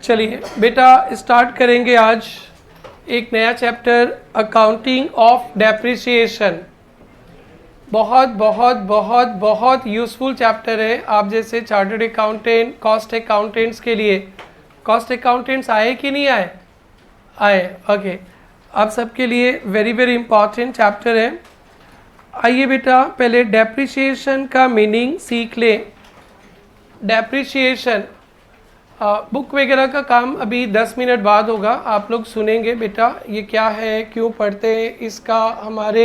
चलिए बेटा स्टार्ट करेंगे आज एक नया चैप्टर अकाउंटिंग ऑफ डेप्रिसिएशन। बहुत बहुत बहुत बहुत यूज़फुल चैप्टर है आप जैसे चार्टर्ड अकाउंटेंट, कॉस्ट अकाउंटेंट्स के लिए। कॉस्ट अकाउंटेंट्स आए कि नहीं आए? आए, ओके। आप सबके लिए वेरी वेरी इंपॉर्टेंट चैप्टर है। आइए बेटा पहले डेप्रिसिएशन का मीनिंग सीख लें। डेप्रिसिएशन बुक वगैरह का काम अभी 10 मिनट बाद होगा, आप लोग सुनेंगे बेटा ये क्या है, क्यों पढ़ते हैं, इसका हमारे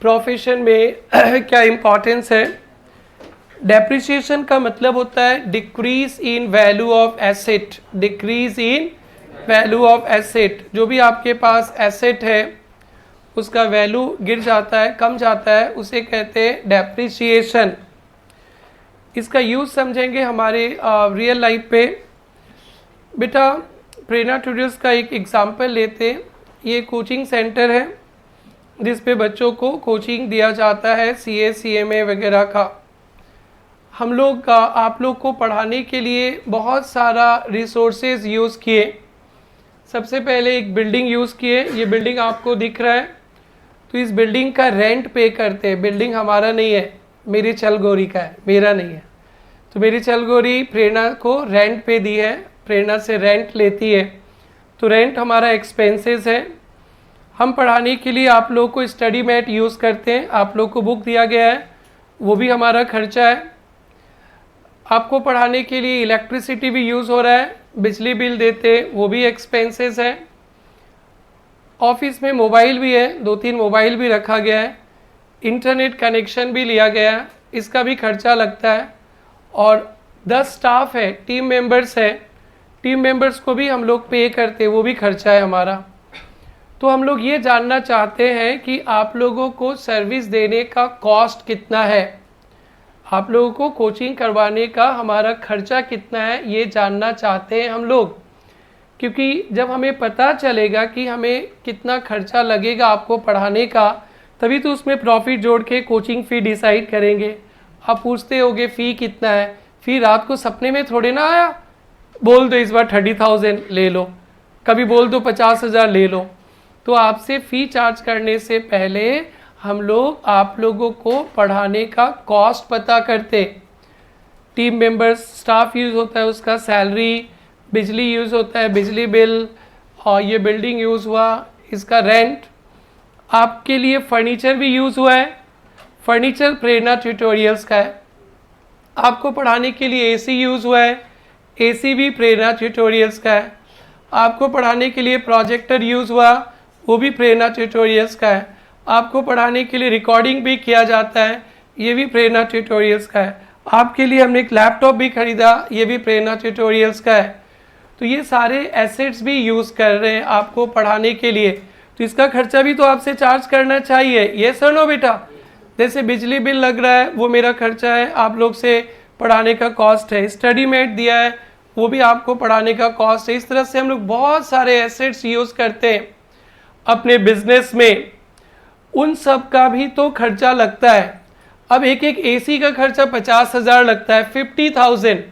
प्रोफेशन में क्या इम्पोर्टेंस है। डेप्रिसिएशन का मतलब होता है decrease in value of asset. Decrease in value of asset, जो भी आपके पास एसेट है उसका वैल्यू गिर जाता है, कम जाता है, उसे कहते हैं डेप्रिसिएशन। इसका यूज़ समझेंगे हमारे रियल लाइफ पे। बेटा प्रेरणा ट्यूटर्स का एक एग्जांपल लेते हैं। ये कोचिंग सेंटर है जिस पे बच्चों को कोचिंग दिया जाता है CA CMA वगैरह का। हम लोग का आप लोग को पढ़ाने के लिए बहुत सारा रिसोर्सेज यूज़ किए। सबसे पहले एक बिल्डिंग यूज़ किए, ये बिल्डिंग आपको दिख रहा है, तो इस बिल्डिंग का रेंट पे करते हैं। बिल्डिंग हमारा नहीं है, मेरी चलगोरी का है, मेरा नहीं है। तो मेरी चलगोरी प्रेरणा को रेंट पे दी है, प्रेरणा से रेंट लेती है, तो रेंट हमारा एक्सपेंसेस है। हम पढ़ाने के लिए आप लोग को स्टडी मैट यूज़ करते हैं, आप लोग को बुक दिया गया है, वो भी हमारा खर्चा है। आपको पढ़ाने के लिए इलेक्ट्रिसिटी भी यूज़ हो रहा है, बिजली बिल देते हैं, वो भी एक्सपेंसेस है। ऑफिस में मोबाइल भी है, 2-3 मोबाइल भी रखा गया है, इंटरनेट कनेक्शन भी लिया गया है, इसका भी खर्चा लगता है। और 10 स्टाफ है, टीम मेंबर्स है, टीम मेंबर्स को भी हम लोग पे करते हैं, वो भी खर्चा है हमारा। तो हम लोग ये जानना चाहते हैं कि आप लोगों को सर्विस देने का कॉस्ट कितना है, आप लोगों को कोचिंग करवाने का हमारा खर्चा कितना है, ये जानना चाहते हैं हम लोग। क्योंकि जब हमें पता चलेगा कि हमें कितना खर्चा लगेगा आपको पढ़ाने का, तभी तो उसमें प्रॉफिट जोड़ के कोचिंग फ़ी डिसाइड करेंगे। आप पूछते होगे फ़ी कितना है, फ़ी रात को सपने में थोड़े ना आया, बोल दो इस बार 30,000 ले लो, कभी बोल दो 50,000 ले लो। तो आपसे फ़ी चार्ज करने से पहले हम लोग आप लोगों को पढ़ाने का कॉस्ट पता करते। टीम मेंबर्स, स्टाफ यूज़ होता है उसका सैलरी, बिजली यूज़ होता है बिजली बिल, और ये बिल्डिंग यूज़ हुआ इसका रेंट। आपके लिए फर्नीचर भी यूज़ हुआ है, फर्नीचर प्रेरणा ट्यूटोरियल्स का है। आपको पढ़ाने के लिए AC यूज़ हुआ है, AC भी प्रेरणा ट्यूटोरियल्स का है। आपको पढ़ाने के लिए प्रोजेक्टर यूज़ हुआ, वो भी प्रेरणा ट्यूटोरियल्स का है। आपको पढ़ाने के लिए रिकॉर्डिंग भी किया जाता है, ये भी प्रेरणा ट्यूटोरियल्स का है। आपके लिए हमने एक लैपटॉप भी खरीदा, ये भी प्रेरणा ट्यूटोरियल्स का है। तो ये सारे एसेट्स भी यूज़ कर रहे हैं आपको पढ़ाने के लिए, तो इसका खर्चा भी तो आपसे चार्ज करना चाहिए। ये सर नो बेटा, जैसे बिजली बिल लग रहा है वो मेरा खर्चा है, आप लोग से पढ़ाने का कॉस्ट है। स्टडी मेट दिया है, वो भी आपको पढ़ाने का कॉस्ट है। इस तरह से हम लोग बहुत सारे एसेट्स यूज़ करते हैं अपने बिजनेस में, उन सब का भी तो खर्चा लगता है। अब एक AC का खर्चा 50,000 लगता है, 50,000।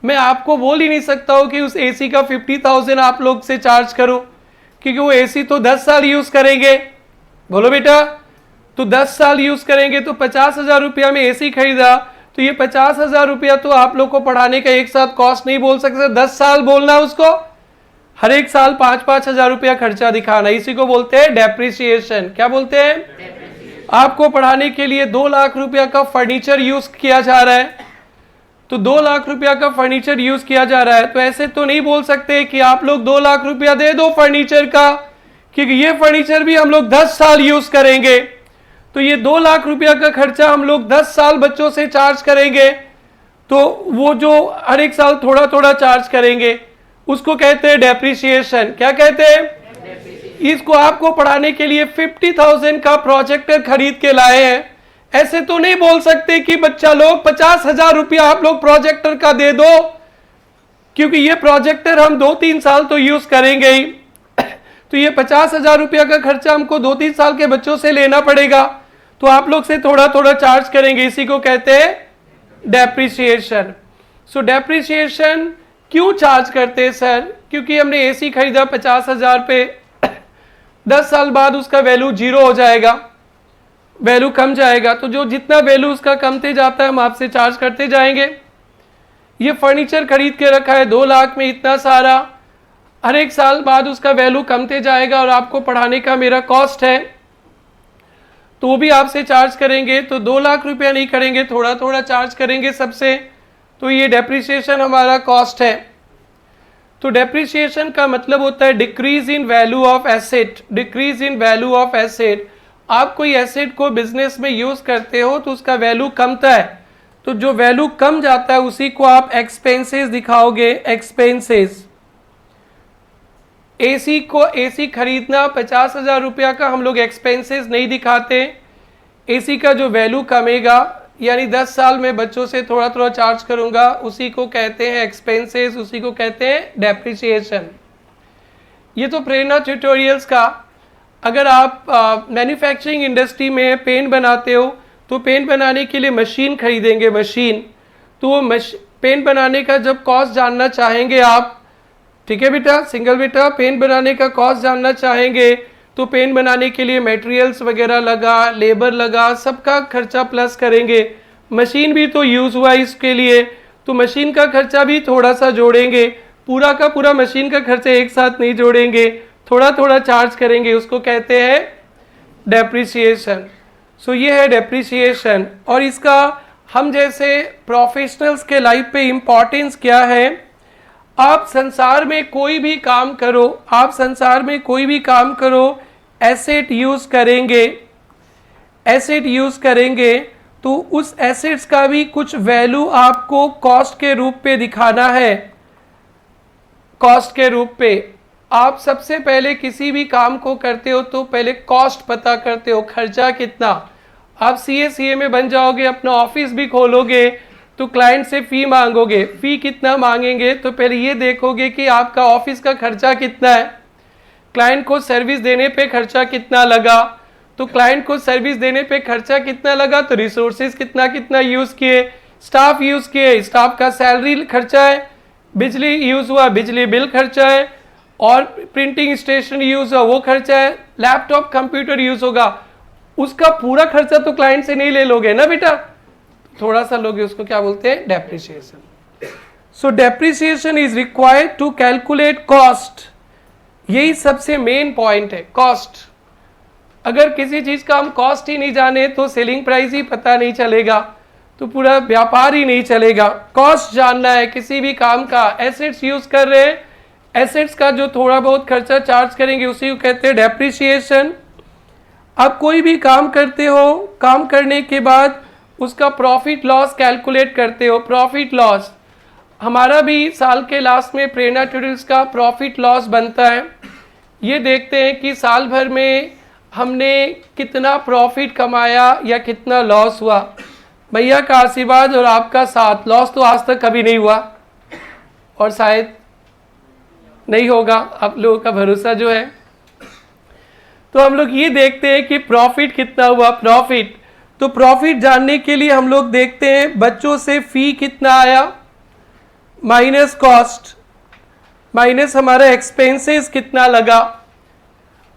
मैं आपको बोल ही नहीं सकता हूँ कि उस AC का 50,000 आप लोग से चार्ज करो, क्योंकि वो AC तो 10 साल यूज़ करेंगे। बोलो बेटा, तो 10 साल यूज़ करेंगे तो 50,000 रुपया में AC खरीदा, तो ये 50,000 रुपया तो आप लोग को पढ़ाने का एक साथ कॉस्ट नहीं बोल सकते, 10 साल बोलना उसको, हर एक साल 5-5 हज़ार रुपया खर्चा दिखाना, इसी को बोलते हैं डेप्रिसिएशन। क्या बोलते हैं? आपको पढ़ाने के लिए 2 लाख रुपया का फर्नीचर यूज़ किया जा रहा है, तो 2 लाख रुपया का फर्नीचर यूज़ किया जा रहा है, तो ऐसे तो नहीं बोल सकते कि आप लोग 2 लाख रुपया दे दो फर्नीचर का, क्योंकि ये फर्नीचर भी हम लोग 10 साल यूज़ करेंगे। तो ये 2 लाख रुपया का खर्चा हम लोग 10 साल बच्चों से चार्ज करेंगे, तो वो जो हर एक साल थोड़ा थोड़ा चार्ज करेंगे उसको कहते हैं डेप्रिसिएशन। क्या कहते हैं? इसको आपको पढ़ाने के लिए 50,000 का प्रोजेक्टर खरीद के लाए हैं, ऐसे तो नहीं बोल सकते कि बच्चा लोग 50,000 रुपया आप लोग प्रोजेक्टर का दे दो, क्योंकि ये प्रोजेक्टर हम 2-3 साल तो यूज करेंगे ही। तो ये 50,000 रुपया का खर्चा हमको 2-3 साल के बच्चों से लेना पड़ेगा, तो आप लोग से थोड़ा थोड़ा चार्ज करेंगे, इसी को कहते हैं डेप्रिसिएशन। सो डेप्रिसिएशन क्यों चार्ज करते हैं सर? क्योंकि हमने एसी खरीदा 50,000 पे, 10 साल बाद उसका वैल्यू 0 हो जाएगा, वैल्यू कम जाएगा, तो जो जितना वैल्यू उसका कमते जाता है हम आपसे चार्ज करते जाएंगे। ये फर्नीचर खरीद के रखा है 2 लाख में इतना सारा, हर एक साल बाद उसका वैल्यू कमते जाएगा और आपको पढ़ाने का मेरा कॉस्ट है तो वो भी आपसे चार्ज करेंगे। तो 2 लाख रुपया नहीं करेंगे, थोड़ा थोड़ा चार्ज करेंगे सबसे। तो ये डेप्रिसिएशन हमारा कॉस्ट है। तो डेप्रिसिएशन का मतलब होता है decrease in value of asset. Decrease in value of asset, आप कोई एसेट को बिजनेस में यूज करते हो तो उसका वैल्यू कमता है, तो जो वैल्यू कम जाता है उसी को आप एक्सपेंसेस दिखाओगे। एक्सपेंसेस, एसी खरीदना 50,000 रुपया का हम लोग एक्सपेंसेस नहीं दिखाते। एसी का जो वैल्यू कमेगा, यानी 10 साल में बच्चों से थोड़ा थोड़ा चार्ज करूंगा, उसी को कहते हैं एक्सपेंसेस, उसी को कहते हैं डेप्रिसिएशन। ये तो प्रेरणा ट्यूटोरियल्स का। अगर आप मैन्युफैक्चरिंग इंडस्ट्री में पेन बनाते हो तो पेन बनाने के लिए मशीन खरीदेंगे, मशीन। तो वो पेन बनाने का जब कॉस्ट जानना चाहेंगे आप, ठीक है बेटा, सिंगल बेटा, पेन बनाने का कॉस्ट जानना चाहेंगे तो पेन बनाने के लिए मटेरियल्स वगैरह लगा, लेबर लगा, सबका खर्चा प्लस करेंगे। मशीन भी तो यूज़ हुआ इसके लिए, तो मशीन का खर्चा भी थोड़ा सा जोड़ेंगे। पूरा का पूरा मशीन का खर्चा एक साथ नहीं जोड़ेंगे, थोड़ा थोड़ा चार्ज करेंगे, उसको कहते हैं डेप्रिसिएशन। सो ये है डेप्रिसिएशन। और इसका हम जैसे प्रोफेशनल्स के लाइफ पे इम्पॉर्टेंस क्या है? आप संसार में कोई भी काम करो, आप संसार में कोई भी काम करो, एसेट यूज करेंगे, एसेट यूज करेंगे तो उस एसेट्स का भी कुछ वैल्यू आपको कॉस्ट के रूप पे दिखाना है। कॉस्ट के रूप पे आप सबसे पहले किसी भी काम को करते हो तो पहले कॉस्ट पता करते हो, खर्चा कितना। आप सीए में बन जाओगे, अपना ऑफिस भी खोलोगे तो क्लाइंट से फी मांगोगे, फी कितना मांगेंगे तो पहले ये देखोगे कि आपका ऑफिस का खर्चा कितना है, क्लाइंट को सर्विस देने पे खर्चा कितना लगा, तो क्लाइंट को सर्विस देने पे खर्चा कितना लगा तो रिसोर्सेज कितना कितना यूज किए, स्टाफ यूज किए, स्टाफ का सैलरी खर्चा है, बिजली यूज हुआ, बिजली बिल खर्चा है, और प्रिंटिंग स्टेशन यूज हुआ वो खर्चा है, लैपटॉप कंप्यूटर यूज होगा, उसका पूरा खर्चा तो क्लाइंट से नहीं ले लोगे ना बेटा, थोड़ा सा लोगे, उसको क्या बोलते हैं? Depreciation. So depreciation is required to calculate cost. यही सबसे मेन पॉइंट है, कॉस्ट। अगर किसी चीज का हम कॉस्ट ही नहीं जाने तो सेलिंग प्राइस ही पता नहीं चलेगा, तो पूरा व्यापार ही नहीं चलेगा। कॉस्ट जानना है किसी भी काम का। एसेट्स यूज कर रहे हैं, एसेट्स का जो थोड़ा बहुत खर्चा चार्ज करेंगे उसी को कहते हैं डेप्रिसिएशन। आप कोई भी काम करते हो, काम करने के बाद उसका प्रॉफिट लॉस कैलकुलेट करते हो। प्रॉफिट लॉस हमारा भी साल के लास्ट में प्रेरणा ट्यूटोरियल्स का प्रॉफिट लॉस बनता है। ये देखते हैं कि साल भर में हमने कितना प्रॉफिट कमाया या कितना लॉस हुआ। भैया का आशीर्वाद और आपका साथ, लॉस तो आज तक कभी नहीं हुआ और शायद नहीं होगा, आप लोगों का भरोसा जो है। तो हम लोग ये देखते हैं कि प्रॉफिट कितना हुआ। प्रॉफिट, तो प्रॉफिट जानने के लिए हम लोग देखते हैं बच्चों से फी कितना आया, माइनस कॉस्ट, माइनस हमारा एक्सपेंसेस कितना लगा।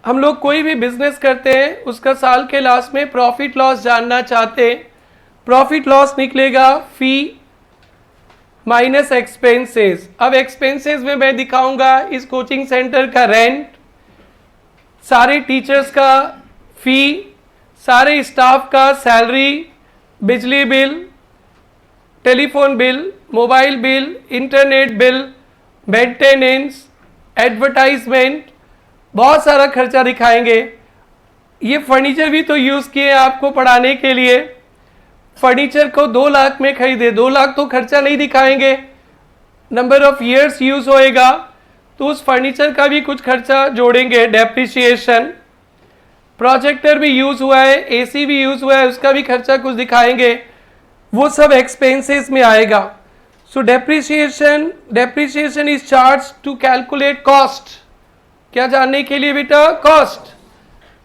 हम लोग कोई भी बिजनेस करते हैं उसका साल के लास्ट में प्रॉफिट लॉस जानना चाहते हैं। प्रॉफिट लॉस निकलेगा फी माइनस एक्सपेंसेस। अब एक्सपेंसेस में मैं दिखाऊंगा इस कोचिंग सेंटर का रेंट, सारे टीचर्स का फी, सारे स्टाफ का सैलरी, बिजली bill, telephone bill, mobile bill, internet bill, maintenance, advertisement, बहुत सारा खर्चा दिखाएंगे। ये फर्नीचर भी तो यूज़ किए आपको पढ़ाने के लिए। फर्नीचर को 2 लाख में खरीदे, 2 लाख तो खर्चा नहीं दिखाएंगे, नंबर ऑफ ईयर्स यूज होएगा तो उस फर्नीचर का भी कुछ खर्चा जोड़ेंगे, डेप्रिसिएशन। प्रोजेक्टर भी यूज हुआ है, एसी भी यूज हुआ है, उसका भी खर्चा कुछ दिखाएंगे, वो सब एक्सपेंसेस में आएगा। So depreciation, depreciation is charge to calculate cost. क्या जानने के लिए बेटा? कॉस्ट।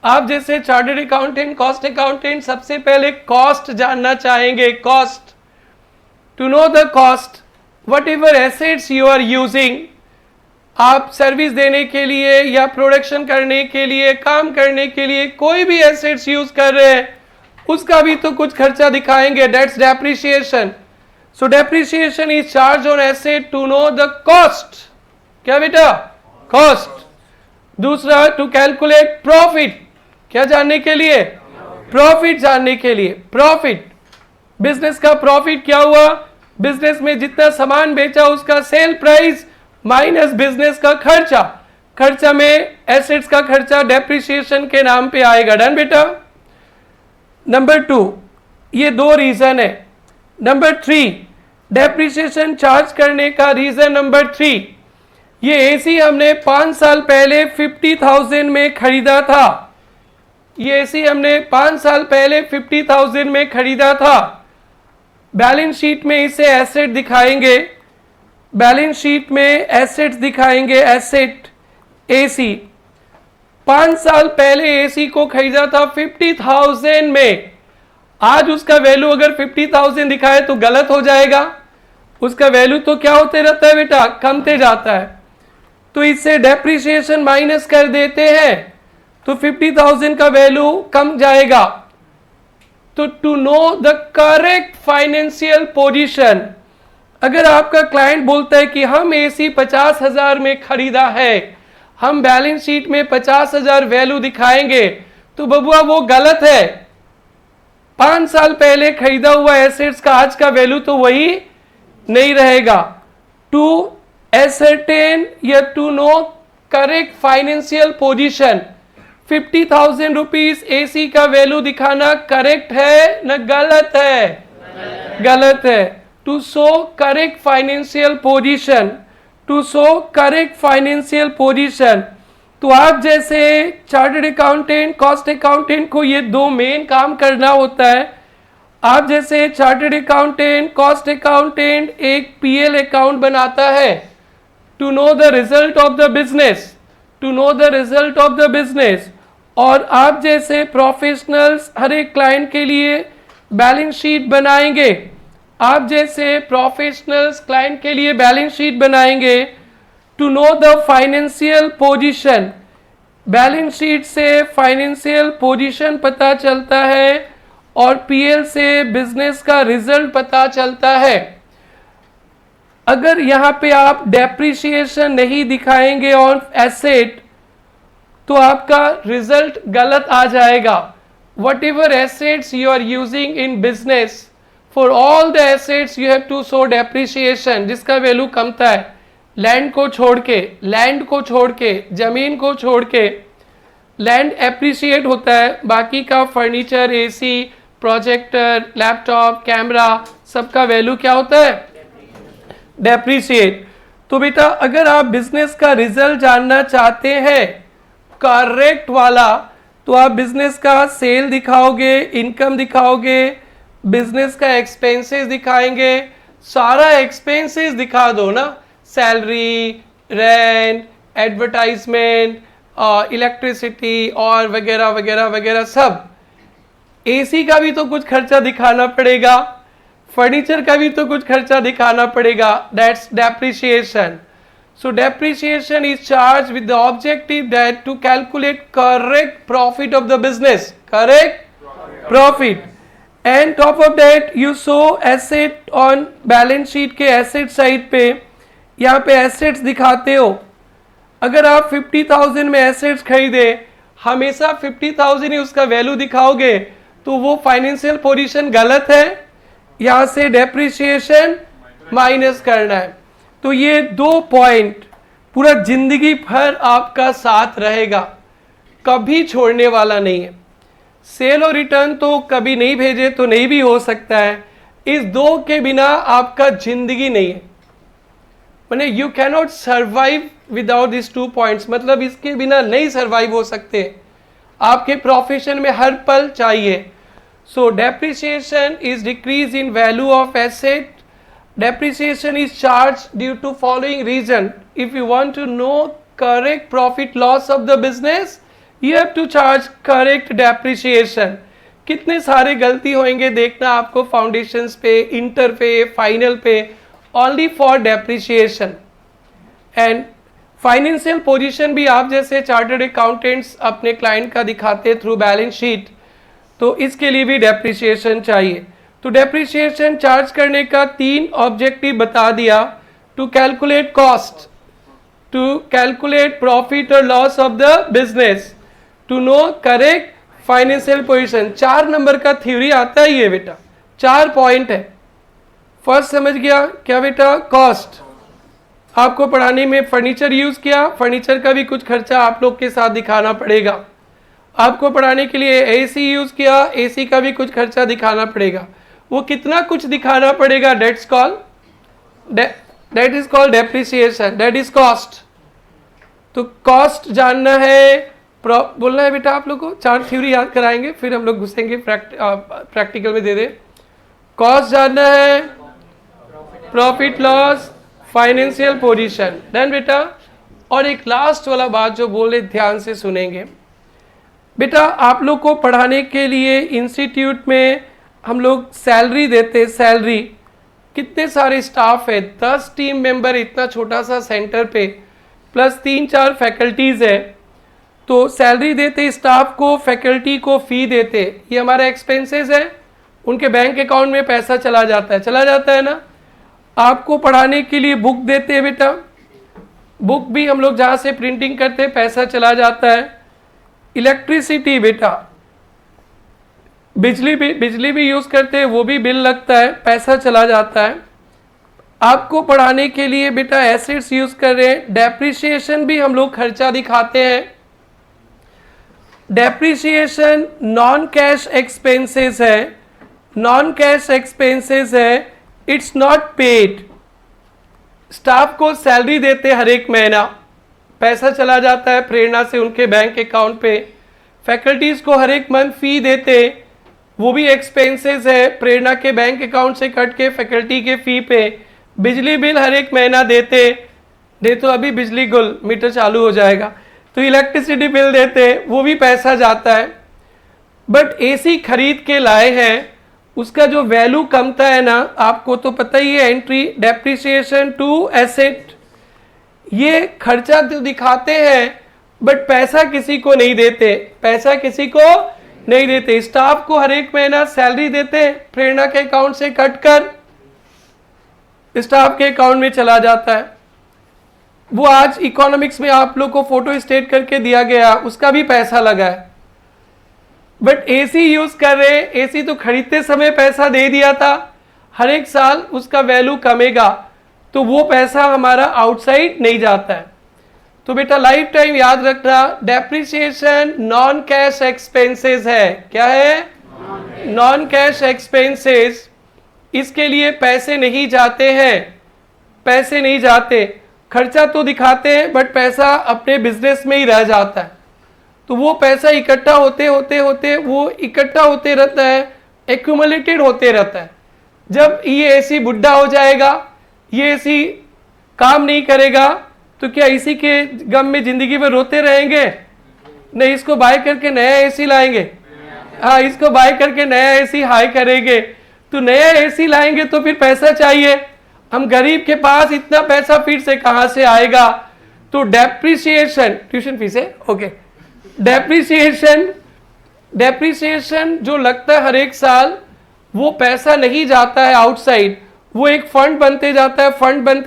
आप जैसे चार्टर्ड अकाउंटेंट, कॉस्ट अकाउंटेंट, सबसे पहले कॉस्ट जानना चाहेंगे। Cost, to know the cost, whatever assets you are using, आप सर्विस देने के लिए या प्रोडक्शन करने के लिए, काम करने के लिए कोई भी एसेट्स यूज कर रहे हैं, उसका भी तो कुछ खर्चा दिखाएंगे, that's depreciation. So depreciation is charge on asset to know the cost. क्या बेटा? कॉस्ट. दूसरा, टू कैलकुलेट प्रॉफिट. क्या जानने के लिए? प्रॉफिट जानने के लिए. प्रॉफिट, बिजनेस का प्रॉफिट क्या हुआ, बिजनेस में जितना सामान बेचा उसका सेल प्राइस माइनस बिजनेस का खर्चा. खर्चा में एसेट्स का खर्चा डेप्रिसिएशन के नाम पे आएगा. डन बेटा? नंबर 2, ये 2 रीजन है. नंबर 3, डेप्रिसिएशन चार्ज करने का रीजन नंबर 3, ये एसी हमने 5 साल पहले 50,000 में खरीदा था. ये एसी हमने 5 साल पहले 50,000 में खरीदा था. बैलेंस शीट में इसे एसेट दिखाएंगे. बैलेंस शीट में एसेट्स दिखाएंगे. एसेट एसी 5 साल पहले एसी को खरीदा था 50,000 में. आज उसका वैल्यू अगर 50,000 दिखाए तो गलत हो जाएगा. उसका वैल्यू तो क्या होते रहता है बेटा? कमते जाता है. तो इससे डेप्रिसिएशन माइनस कर देते हैं तो 50,000 का वैल्यू कम जाएगा. तो to know the correct financial position, अगर आपका क्लाइंट बोलता है कि हम एसी 50,000 में खरीदा है, हम बैलेंस शीट में 50,000 वैल्यू दिखाएंगे, तो बबुआ वो गलत है. 5 साल पहले खरीदा हुआ एसेट्स का आज का वैल्यू तो वही नहीं रहेगा. टू एसरटेन या to know correct financial position, 50,000 rupees AC का वैल्यू दिखाना करेक्ट है न गलत है? गलत है. To show correct financial position, to show correct financial position. तो आप जैसे चार्टर्ड अकाउंटेंट, कॉस्ट अकाउंटेंट को ये 2 मेन काम करना होता है. आप जैसे चार्टर्ड अकाउंटेंट, कॉस्ट अकाउंटेंट एक पीएल अकाउंट बनाता है to know the result of the business, to know the result of the business. और आप जैसे प्रोफेशनल्स हर एक क्लाइंट के लिए बैलेंस शीट बनाएंगे. आप जैसे प्रोफेशनल्स क्लाइंट के लिए बैलेंस शीट बनाएंगे to know the financial position. Balance sheet से फाइनेंशियल पोजीशन पता चलता है और पीएल से बिजनेस का रिजल्ट पता चलता है. अगर यहाँ पे आप डेप्रिसिएशन नहीं दिखाएंगे ऑन एसेट तो आपका रिजल्ट गलत आ जाएगा. Whatever assets you are using in business, for all the assets you have to show depreciation, जिसका वैल्यू कमता है. लैंड को छोड़ के, लैंड को छोड़ के, जमीन को छोड़ के, लैंड एप्रिसिएट होता है, बाकी का furniture, AC, projector, laptop, camera, सबका वैल्यू क्या होता है? डेप्रिसिएट. तो बेटा अगर आप बिजनेस का रिजल्ट जानना चाहते हैं करेक्ट वाला, तो आप बिजनेस का सेल दिखाओगे, इनकम दिखाओगे, बिजनेस का एक्सपेंसेस दिखाएंगे. सारा एक्सपेंसेस दिखा दो ना, सैलरी, रेंट, एडवर्टाइजमेंट, इलेक्ट्रिसिटी और वगैरह वगैरह वगैरह सब. एसी का भी तो कुछ खर्चा दिखाना पड़ेगा, फर्नीचर का भी तो कुछ खर्चा दिखाना पड़ेगा. That's depreciation. So depreciation is charged with the objective that to calculate correct profit of the business, correct profit. And top of that you show asset on balance sheet के asset side पे, यहाँ पे assets दिखाते हो. अगर आप 50,000 में assets खरीदे, हमेशा 50,000 ही उसका वैल्यू दिखाओगे तो वो फाइनेंशियल पोजीशन गलत है. यहाँ से डेप्रिसिएशन माइनस करना है. तो ये 2 पॉइंट पूरा जिंदगी भर आपका साथ रहेगा, कभी छोड़ने वाला नहीं है. सेल और रिटर्न तो कभी नहीं भेजे तो नहीं भी हो सकता है. इस 2 के बिना आपका जिंदगी नहीं है. मैंने you cannot survive without this 2 points, मतलब इसके बिना नहीं सर्वाइव हो सकते. आपके प्रोफेशन में हर पल चाहिए. सो depreciation is decrease in value of asset. Depreciation is charged due to following reason. If you want to know correct profit loss of the business, you have to charge correct depreciation. कितने सारे गलती होंगे देखना आपको foundations पे, inter पे, final पे, only for depreciation. And financial position भी आप जैसे चार्टर्ड अकाउंटेंट्स अपने क्लाइंट का दिखाते थ्रू बैलेंस शीट, तो इसके लिए भी डेप्रिसिएशन चाहिए। तो डेप्रिसिएशन चार्ज करने का 3 ऑब्जेक्टिव बता दिया। To calculate cost, to calculate profit और loss of the business, to know correct financial position. 4 number का थ्योरी आता है ये बेटा, 4 पॉइंट है। फर्स्ट समझ गया क्या बेटा? कॉस्ट। आपको पढ़ाने में फर्नीचर यूज किया, फर्नीचर का भी कुछ खर्चा आप लोग के साथ दिखाना पड़ेगा। आपको पढ़ाने के लिए एसी यूज किया, एसी का भी कुछ खर्चा दिखाना पड़ेगा। वो कितना कुछ दिखाना पड़ेगा, that is called depreciation, that is cost. तो कॉस्ट जानना है, बोलना है बेटा आप लोग को। 4 थ्योरी याद कराएंगे, फिर हम लोग घुसेंगे प्रैक्टिकल में। दे दे। कॉस्ट जानना है, profit loss, financial position, then बेटा। और एक लास्ट वाला बात जो बोले ध्यान से सुनेंगे बेटा। आप लोग को पढ़ाने के लिए इंस्टीट्यूट में हम लोग सैलरी देते। सैलरी कितने सारे स्टाफ है, 10 टीम मेंबर इतना छोटा सा सेंटर पे, प्लस 3-4 फैकल्टीज है। तो सैलरी देते स्टाफ को, फैकल्टी को फी देते। ये हमारा एक्सपेंसेस है, उनके बैंक अकाउंट में पैसा चला जाता है ना। आपको पढ़ाने के लिए बुक देते हैं बेटा, बुक भी हम लोग जहाँ से प्रिंटिंग करते हैं पैसा चला जाता है। इलेक्ट्रिसिटी बेटा, बिजली भी यूज करते हैं, वो भी बिल लगता है, पैसा चला जाता है। आपको पढ़ाने के लिए बेटा एसेट्स यूज कर रहे हैं। डेप्रिसिएशन भी हम लोग खर्चा दिखाते हैं। डेप्रिसिएशन नॉन कैश एक्सपेंसेस है, नॉन कैश एक्सपेंसेस है, इट्स नॉट पेड। स्टाफ को सैलरी देते हर एक महीना, पैसा चला जाता है प्रेरणा से उनके बैंक अकाउंट पे। फैकल्टीज को हर एक मंथ फी देते, वो भी एक्सपेंसेस है, प्रेरणा के बैंक अकाउंट से कट के फैकल्टी के फी पे। बिजली बिल हर एक महीना देते, तो अभी बिजली गुल मीटर चालू हो जाएगा, तो इलेक्ट्रिसिटी बिल देते, वो भी पैसा जाता है। बट एसी खरीद के लाए हैं, उसका जो वैल्यू कमता है ना, आपको तो पता ही है। एंट्री डेप्रिसिएशन टू एसेट, ये खर्चा तो दिखाते हैं बट पैसा किसी को नहीं देते, पैसा किसी को नहीं देते। स्टाफ को हर एक महीना सैलरी देते, प्रेरणा के अकाउंट से कट कर स्टाफ के अकाउंट में चला जाता है। वो आज इकोनॉमिक्स में आप लोग को फोटो स्टेट करके दिया गया, उसका भी पैसा लगा है। बट एसी यूज कर रहे, एसी तो खरीदते समय पैसा दे दिया था, हर एक साल उसका वैल्यू कमेगा, तो वो पैसा हमारा आउटसाइड नहीं जाता है। तो बेटा लाइफ टाइम याद रखना, डेप्रिसिएशन नॉन कैश एक्सपेंसेस है। क्या है? Non cash expenses. इसके लिए पैसे नहीं जाते हैं, पैसे नहीं जाते। खर्चा तो दिखाते हैं बट पैसा अपने बिजनेस में ही रह जाता है। तो वो पैसा इकट्ठा होते रहता है, एक्यूमुलेटेड होते रहता है। जब ये एसी बुढ़ा हो जाएगा, ये एसी काम नहीं करेगा, तो क्या इसी के गम में जिंदगी में रोते रहेंगे? नहीं, इसको बाय करके नया एसी लाएंगे। हाँ, इसको बाय करके नया एसी हाई करेंगे। तो नया एसी लाएंगे तो फिर पैसा चाहिए। हम गरीब के पास इतना पैसा फिर से कहां से आएगा? तो डेप्रिसिएशन, ट्यूशन फीस है, ओके। डेप्रिसिएशन जो लगता है हर एक साल, वो पैसा नहीं जाता है आउटसाइड, वो एक फंड बनते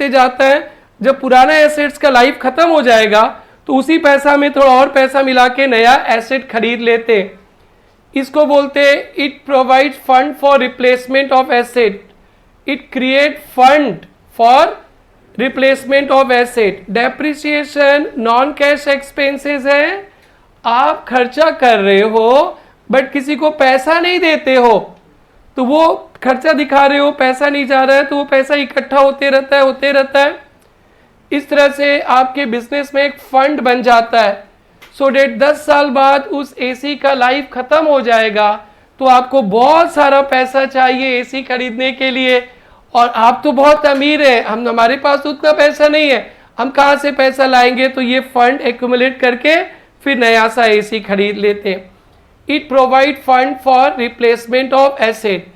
जाता है। जब पुराना एसेट्स का लाइफ खत्म हो जाएगा तो उसी पैसा में थोड़ा और पैसा मिला के नया एसेट खरीद लेते। इसको बोलते it provide fund for replacement of asset, it create fund for replacement of asset. Depreciation non cash expenses है, आप खर्चा कर रहे हो बट किसी को पैसा नहीं देते हो, तो वो खर्चा दिखा रहे हो, पैसा नहीं जा रहा है, तो वो पैसा इकट्ठा होते रहता है। इस तरह से आपके बिजनेस में एक फंड बन जाता है। सो डेट 10 साल बाद उस एसी का लाइफ खत्म हो जाएगा, तो आपको बहुत सारा पैसा चाहिए एसी खरीदने के लिए। और आप तो बहुत अमीर है, हमारे पास उतना पैसा नहीं है, हम कहाँ से पैसा लाएंगे? तो ये फंड एक्यूमुलेट करके फिर नया सा एसी खरीद लेते। It provide fund for replacement of asset.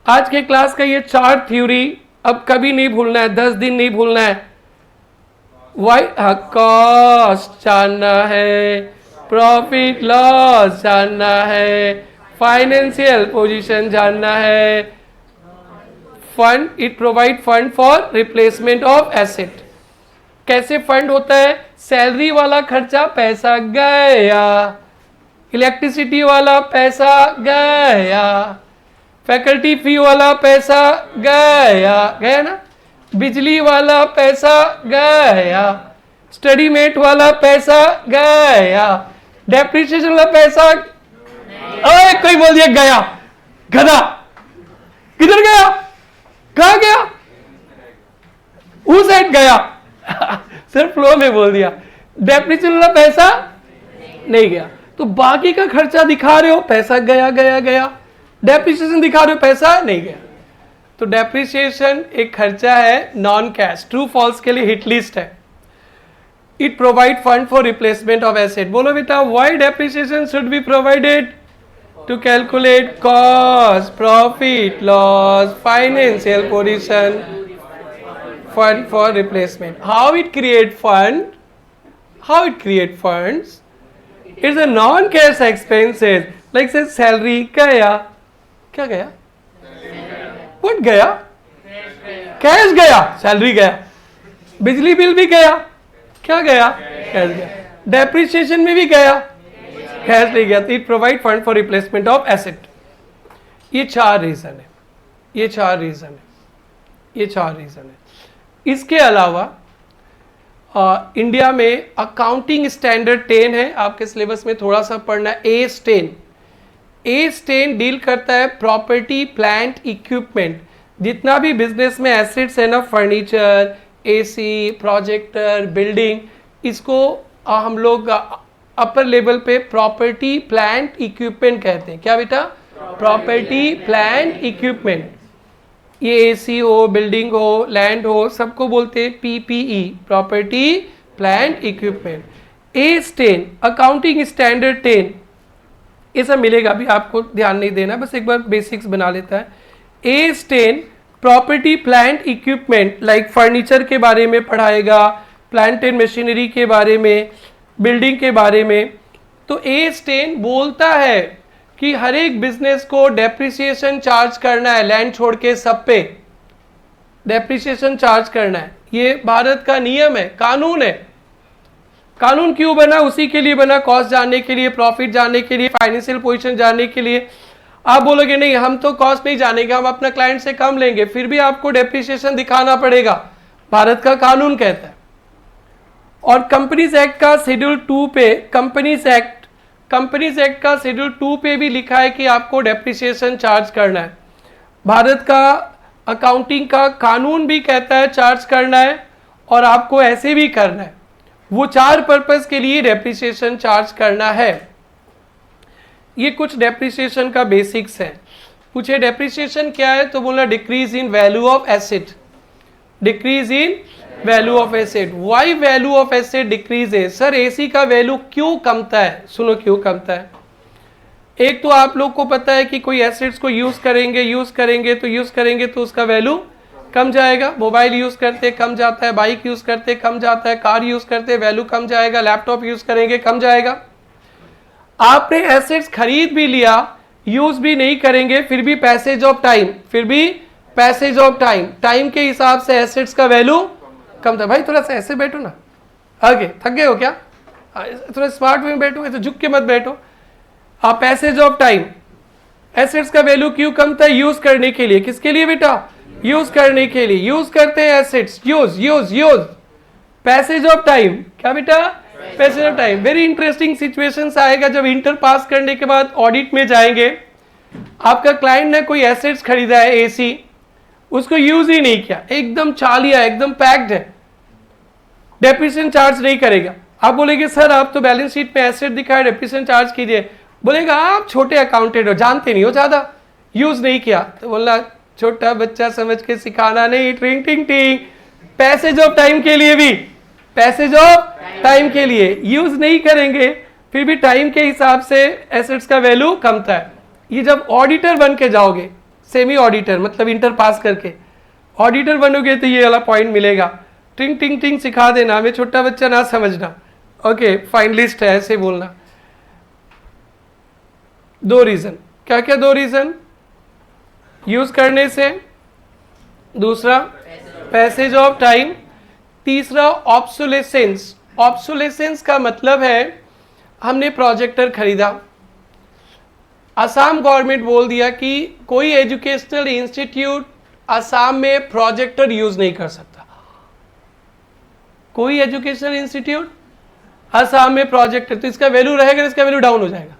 आज के क्लास का ये 4 थ्योरी अब कभी नहीं भूलना है, 10 दिन नहीं भूलना है। वाई कॉस्ट जानना है, प्रॉफिट लॉस जानना है, फाइनेंशियल पोजीशन जानना है। Fund, it provide fund for replacement of asset. कैसे फंड होता है? सैलरी वाला खर्चा पैसा गया, इलेक्ट्रिसिटी वाला पैसा गया, फैकल्टी फी वाला पैसा गया, गया ना, बिजली वाला पैसा गया, स्टडी मेट वाला पैसा गया, डेप्रिसिएशन वाला पैसा, ओए कोई बोल दिया गया, गधा किधर गया, कहां गया, उस साइड गया सिर्फ फ्लो में बोल दिया। डेप्रिसिएशन वाला पैसा नहीं गया, तो बाकी का खर्चा दिखा रहे हो पैसा गया गया गया, डेप्रिसिएशन दिखा रहे हो पैसा नहीं गया। तो डेप्रिसिएशन एक खर्चा है नॉन कैश, ट्रू फॉल्स के लिए हिट लिस्ट है। It provide fund for replacement of asset. बोलो बेटा, why depreciation should be provided? To calculate cost, profit loss, financial position, fund for replacement. How it create fund? How it create funds? It's a non-cash expenses. Like say salary गया, क्या गया? What गया? Cash गया, salary गया, बिजली bill भी गया, क्या गया? कैश गया, डेप्रिसिएशन में भी गया, कैश नहीं गया। It provide fund for replacement of asset. ये 4 रीजन है, ये 4 रीजन है, ये 4 रीजन है। इसके अलावा इंडिया में अकाउंटिंग स्टैंडर्ड 10 है, आपके सिलेबस में थोड़ा सा पढ़ना है, AS10। AS10 डील करता है प्रॉपर्टी प्लांट इक्विपमेंट, जितना भी बिजनेस में एसेट्स है ना, फर्नीचर, AC, प्रोजेक्टर, बिल्डिंग, इसको हम लोग अपर लेवल पे प्रॉपर्टी प्लांट इक्विपमेंट कहते हैं। क्या बेटा? Property plant equipment. ये AC हो, बिल्डिंग हो, लैंड हो, सबको बोलते हैं PPE, property plant equipment. AS10 accounting standard 10, ये सब मिलेगा, अभी आपको ध्यान नहीं देना, बस एक बार बेसिक्स बना लेता है। AS10 property plant equipment like furniture के बारे में पढ़ाएगा, प्लांट एंड मशीनरी के बारे में, बिल्डिंग के बारे में। तो AS10 बोलता है कि हर एक बिजनेस को डेप्रिसिएशन चार्ज करना है, लैंड छोड़ के सब पे डेप्रिसिएशन चार्ज करना है। ये भारत का नियम है, कानून है। कानून क्यों बना? उसी के लिए बना, कॉस्ट जानने के लिए, प्रॉफिट जानने के लिए, फाइनेंशियल पोजीशन जानने के लिए। आप बोलोगे नहीं हम तो कॉस्ट नहीं जानेंगे, हम अपना क्लाइंट से कम लेंगे, फिर भी आपको डेप्रिसिएशन दिखाना पड़ेगा, भारत का कानून कहता है। और कंपनीज एक्ट का शेड्यूल 2 पे, कंपनीज एक्ट का शेड्यूल 2 पे भी लिखा है कि आपको डेप्रिसिएशन चार्ज करना है। भारत का अकाउंटिंग का कानून भी कहता है चार्ज करना है, और आपको ऐसे भी करना है। वो 4 पर्पस के लिए डेप्रिसिएशन चार्ज करना है। ये कुछ डेप्रिसिएशन का बेसिक्स है। पूछे डेप्रिसिएशन क्या है, तो बोला decrease in value of asset, decrease in value of asset. Why value of asset decrease है? सर AC का वैल्यू क्यों कमता है? सुनो क्यों कमता है। एक तो आप लोग को पता है कि कोई एसेट्स को यूज करेंगे तो उसका वैल्यू कम जाएगा। मोबाइल यूज करते कम जाता है, बाइक यूज करते कम जाता है, कार यूज करते वैल्यू कम जाएगा, लैपटॉप यूज करेंगे कम जाएगा। आपने एसेट्स खरीद भी लिया, यूज भी नहीं करेंगे, फिर भी पैसेज ऑफ टाइम, टाइम के हिसाब से एसेट्स का वैल्यू कम था। भाई थोड़ा सा ऐसे बैठो ना, आगे थक गए हो क्या? थोड़ा स्मार्ट वे में बैठो, ऐसे झुक के मत बैठो। आप पैसेज ऑफ टाइम, एसेट्स का वैल्यू क्यों कम था? यूज करने के लिए। किसके लिए बेटा? यूज करने के लिए। यूज करते हैं assets, use. Passage of time, क्या बेटा? Passage of time. Very interesting situations आएगा जब इंटर पास करने के बाद ऑडिट में जाएंगे। आपका क्लाइंट ने कोई एसेट्स खरीदा है AC, उसको यूज ही नहीं किया, एकदम चालिया, एकदम पैक्ड है, डेप्रिसिएशन चार्ज नहीं करेगा। आप बोलेंगे सर आप तो बैलेंस शीट में एसेट दिखाए, डेप्रिसिएशन चार्ज कीजिए। बोलेगा आप छोटे अकाउंटेंट हो, जानते नहीं हो, ज्यादा यूज नहीं किया। तो बोलना छोटा बच्चा समझ के सिखाना नहीं, ट्रिंग टिंग टिंग। पैसेज ऑफ टाइम के लिए भी, पैसेज ऑफ टाइम के लिए यूज नहीं करेंगे, फिर भी टाइम के हिसाब से एसेट्स का वैल्यू कमता है। ये जब ऑडिटर बन के जाओगे, सेमी ऑडिटर मतलब इंटर पास करके, ऑडिटर बनोगे तो ये वाला पॉइंट मिलेगा। टिंग टिंग टिंग सिखा देना, हमें छोटा बच्चा ना समझना। ओके, फाइनलिस्ट है ऐसे बोलना। 2 रीजन, क्या क्या 2 रीजन? यूज करने से, दूसरा पैसेज ऑफ टाइम, तीसरा ऑब्सोलेसेंस। ऑब्सोलेसेंस का मतलब है हमने प्रोजेक्टर खरीदा, असम गवर्नमेंट बोल दिया कि कोई एजुकेशनल इंस्टीट्यूट असम में प्रोजेक्टर यूज नहीं कर सकता। कोई एजुकेशनल इंस्टीट्यूट असम में प्रोजेक्टर, तो इसका वैल्यू रहेगा, इसका वैल्यू डाउन हो जाएगा।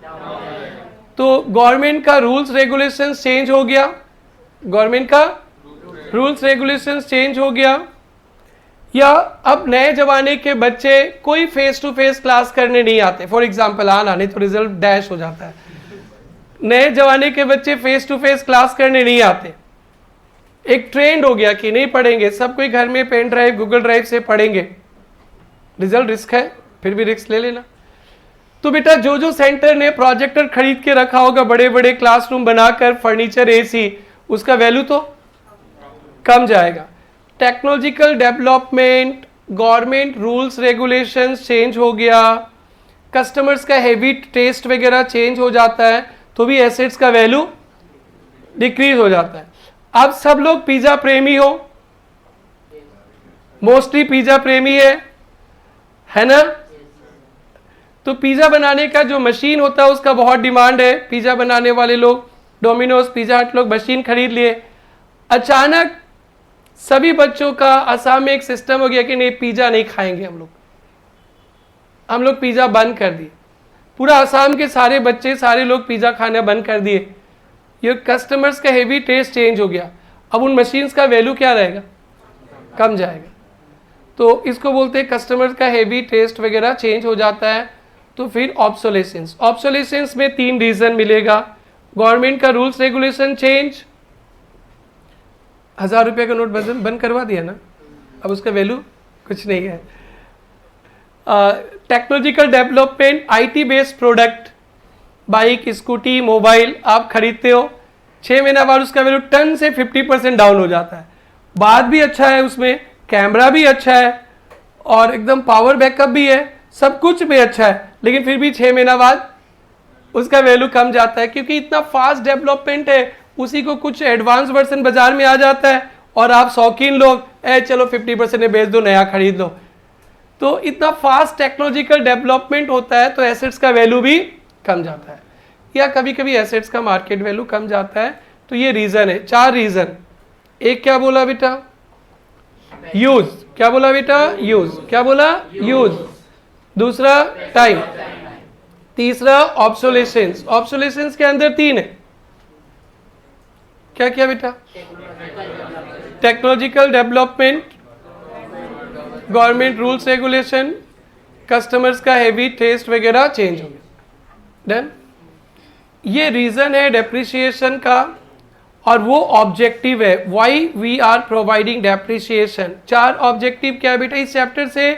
तो गवर्नमेंट का रूल्स रेगुलेशंस चेंज हो गया, गवर्नमेंट का रूल्स रेगुलेशंस चेंज हो गया। या अब नए जमाने के बच्चे कोई फेस टू फेस क्लास करने नहीं आते, फॉर एग्जाम्पल आना नहीं तो रिजल्ट डैश हो जाता है। नए जमाने के बच्चे फेस टू फेस क्लास करने नहीं आते, एक ट्रेंड हो गया कि नहीं पढ़ेंगे, सब कोई घर में पेन ड्राइव गूगल ड्राइव से पढ़ेंगे। रिजल्ट रिस्क है, फिर भी रिस्क ले लेना। तो बेटा जो जो सेंटर ने प्रोजेक्टर खरीद के रखा होगा, बड़े बड़े क्लासरूम बनाकर, फर्नीचर, एसी, उसका वैल्यू तो कम जाएगा। Technological development, government rules regulations change हो गया, कस्टमर्स का हैवी टेस्ट वगैरह चेंज हो जाता है, तो भी एसेट्स का वैल्यू डिक्रीज हो जाता है। अब सब लोग पिज्जा प्रेमी हो, मोस्टली पिज्जा प्रेमी है ना? तो पिज्जा बनाने का जो मशीन होता है उसका बहुत डिमांड है। पिज्जा बनाने वाले लोग, डोमिनोज, पिज्जा हट लोग मशीन खरीद लिए। अचानक सभी बच्चों का असम में एक सिस्टम हो गया कि नहीं, पिज्जा नहीं खाएंगे हम लोग पिज्जा बंद कर दिए। पूरा असम के सारे बच्चे, सारे लोग पिज्जा खाना बंद कर दिए। ये कस्टमर्स का हेवी टेस्ट चेंज हो गया। अब उन मशीन्स का वैल्यू क्या रहेगा? कम जाएगा। तो इसको बोलते हैं कस्टमर का हेवी टेस्ट वगैरह चेंज हो जाता है। तो फिर ऑब्सोलेसेंस, ऑब्सोलेसेंस में 3 रीजन मिलेगा। गवर्नमेंट का रूल्स रेगुलेशन चेंज, 1000 रुपये का नोट बंद करवा दिया ना, अब उसका वैल्यू कुछ नहीं है। Technological development, IT based product, bike, scooty, mobile आप खरीदते हो, 6 महीना बाद उसका वैल्यू 10 से 50% डाउन हो जाता है। बात भी अच्छा है, उसमें कैमरा भी अच्छा है और एकदम पावर बैकअप भी है, सब कुछ भी अच्छा है, लेकिन फिर भी 6 महीना बाद उसका वैल्यू कम जाता है, क्योंकि इतना फास्ट डेवलपमेंट है। उसी को कुछ एडवांस वर्जन बाजार में आ जाता है और आप शौकीन लोग चलो 50% में बेच दो, नया खरीद लो। तो इतना फास्ट टेक्नोलॉजिकल डेवलपमेंट होता है तो एसेट्स का वैल्यू भी कम जाता है, या कभी कभी एसेट्स का मार्केट वैल्यू कम जाता है। तो ये रीजन है, 4 रीजन। एक क्या बोला बेटा? यूज। क्या बोला बेटा? यूज। क्या बोला? यूज। दूसरा टाइम, तीसरा ऑब्सोलेसेंस। ऑब्सोलेसेंस के अंदर 3 है, क्या क्या बेटा? Technological development, government rules regulation, customers का हेवी टेस्ट वगैरह चेंज हो गया। डन। ये रीजन है डेप्रिसिएशन का, और वो ऑब्जेक्टिव है why we are providing depreciation. 4 objective क्या है बेटा इस चैप्टर से?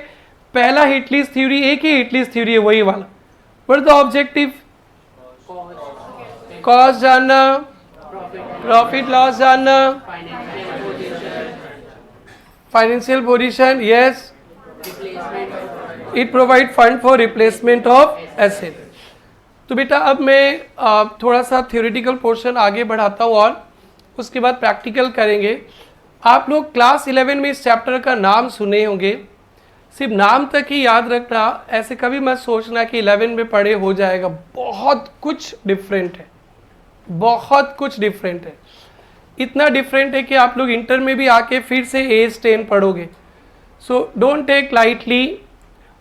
पहला हिटलीज थ्योरी, एक ही हिटलीज थ्योरी है, वही वाला। What is the objective? Cost जानना, प्रॉफिट लॉस जानना, financial position, yes, it provide fund for replacement of asset. तो बेटा अब मैं थोड़ा सा थ्योरेटिकल पोर्शन आगे बढ़ाता हूँ और उसके बाद प्रैक्टिकल करेंगे। आप लोग क्लास 11 में इस चैप्टर का नाम सुने होंगे, सिर्फ नाम तक ही याद रखना, ऐसे कभी मत सोचना कि 11 में पढ़े हो जाएगा। बहुत कुछ डिफरेंट है, बहुत कुछ डिफरेंट है। इतना डिफरेंट है कि आप लोग इंटर में भी आके फिर से एज 10 पढ़ोगे। So don't take lightly.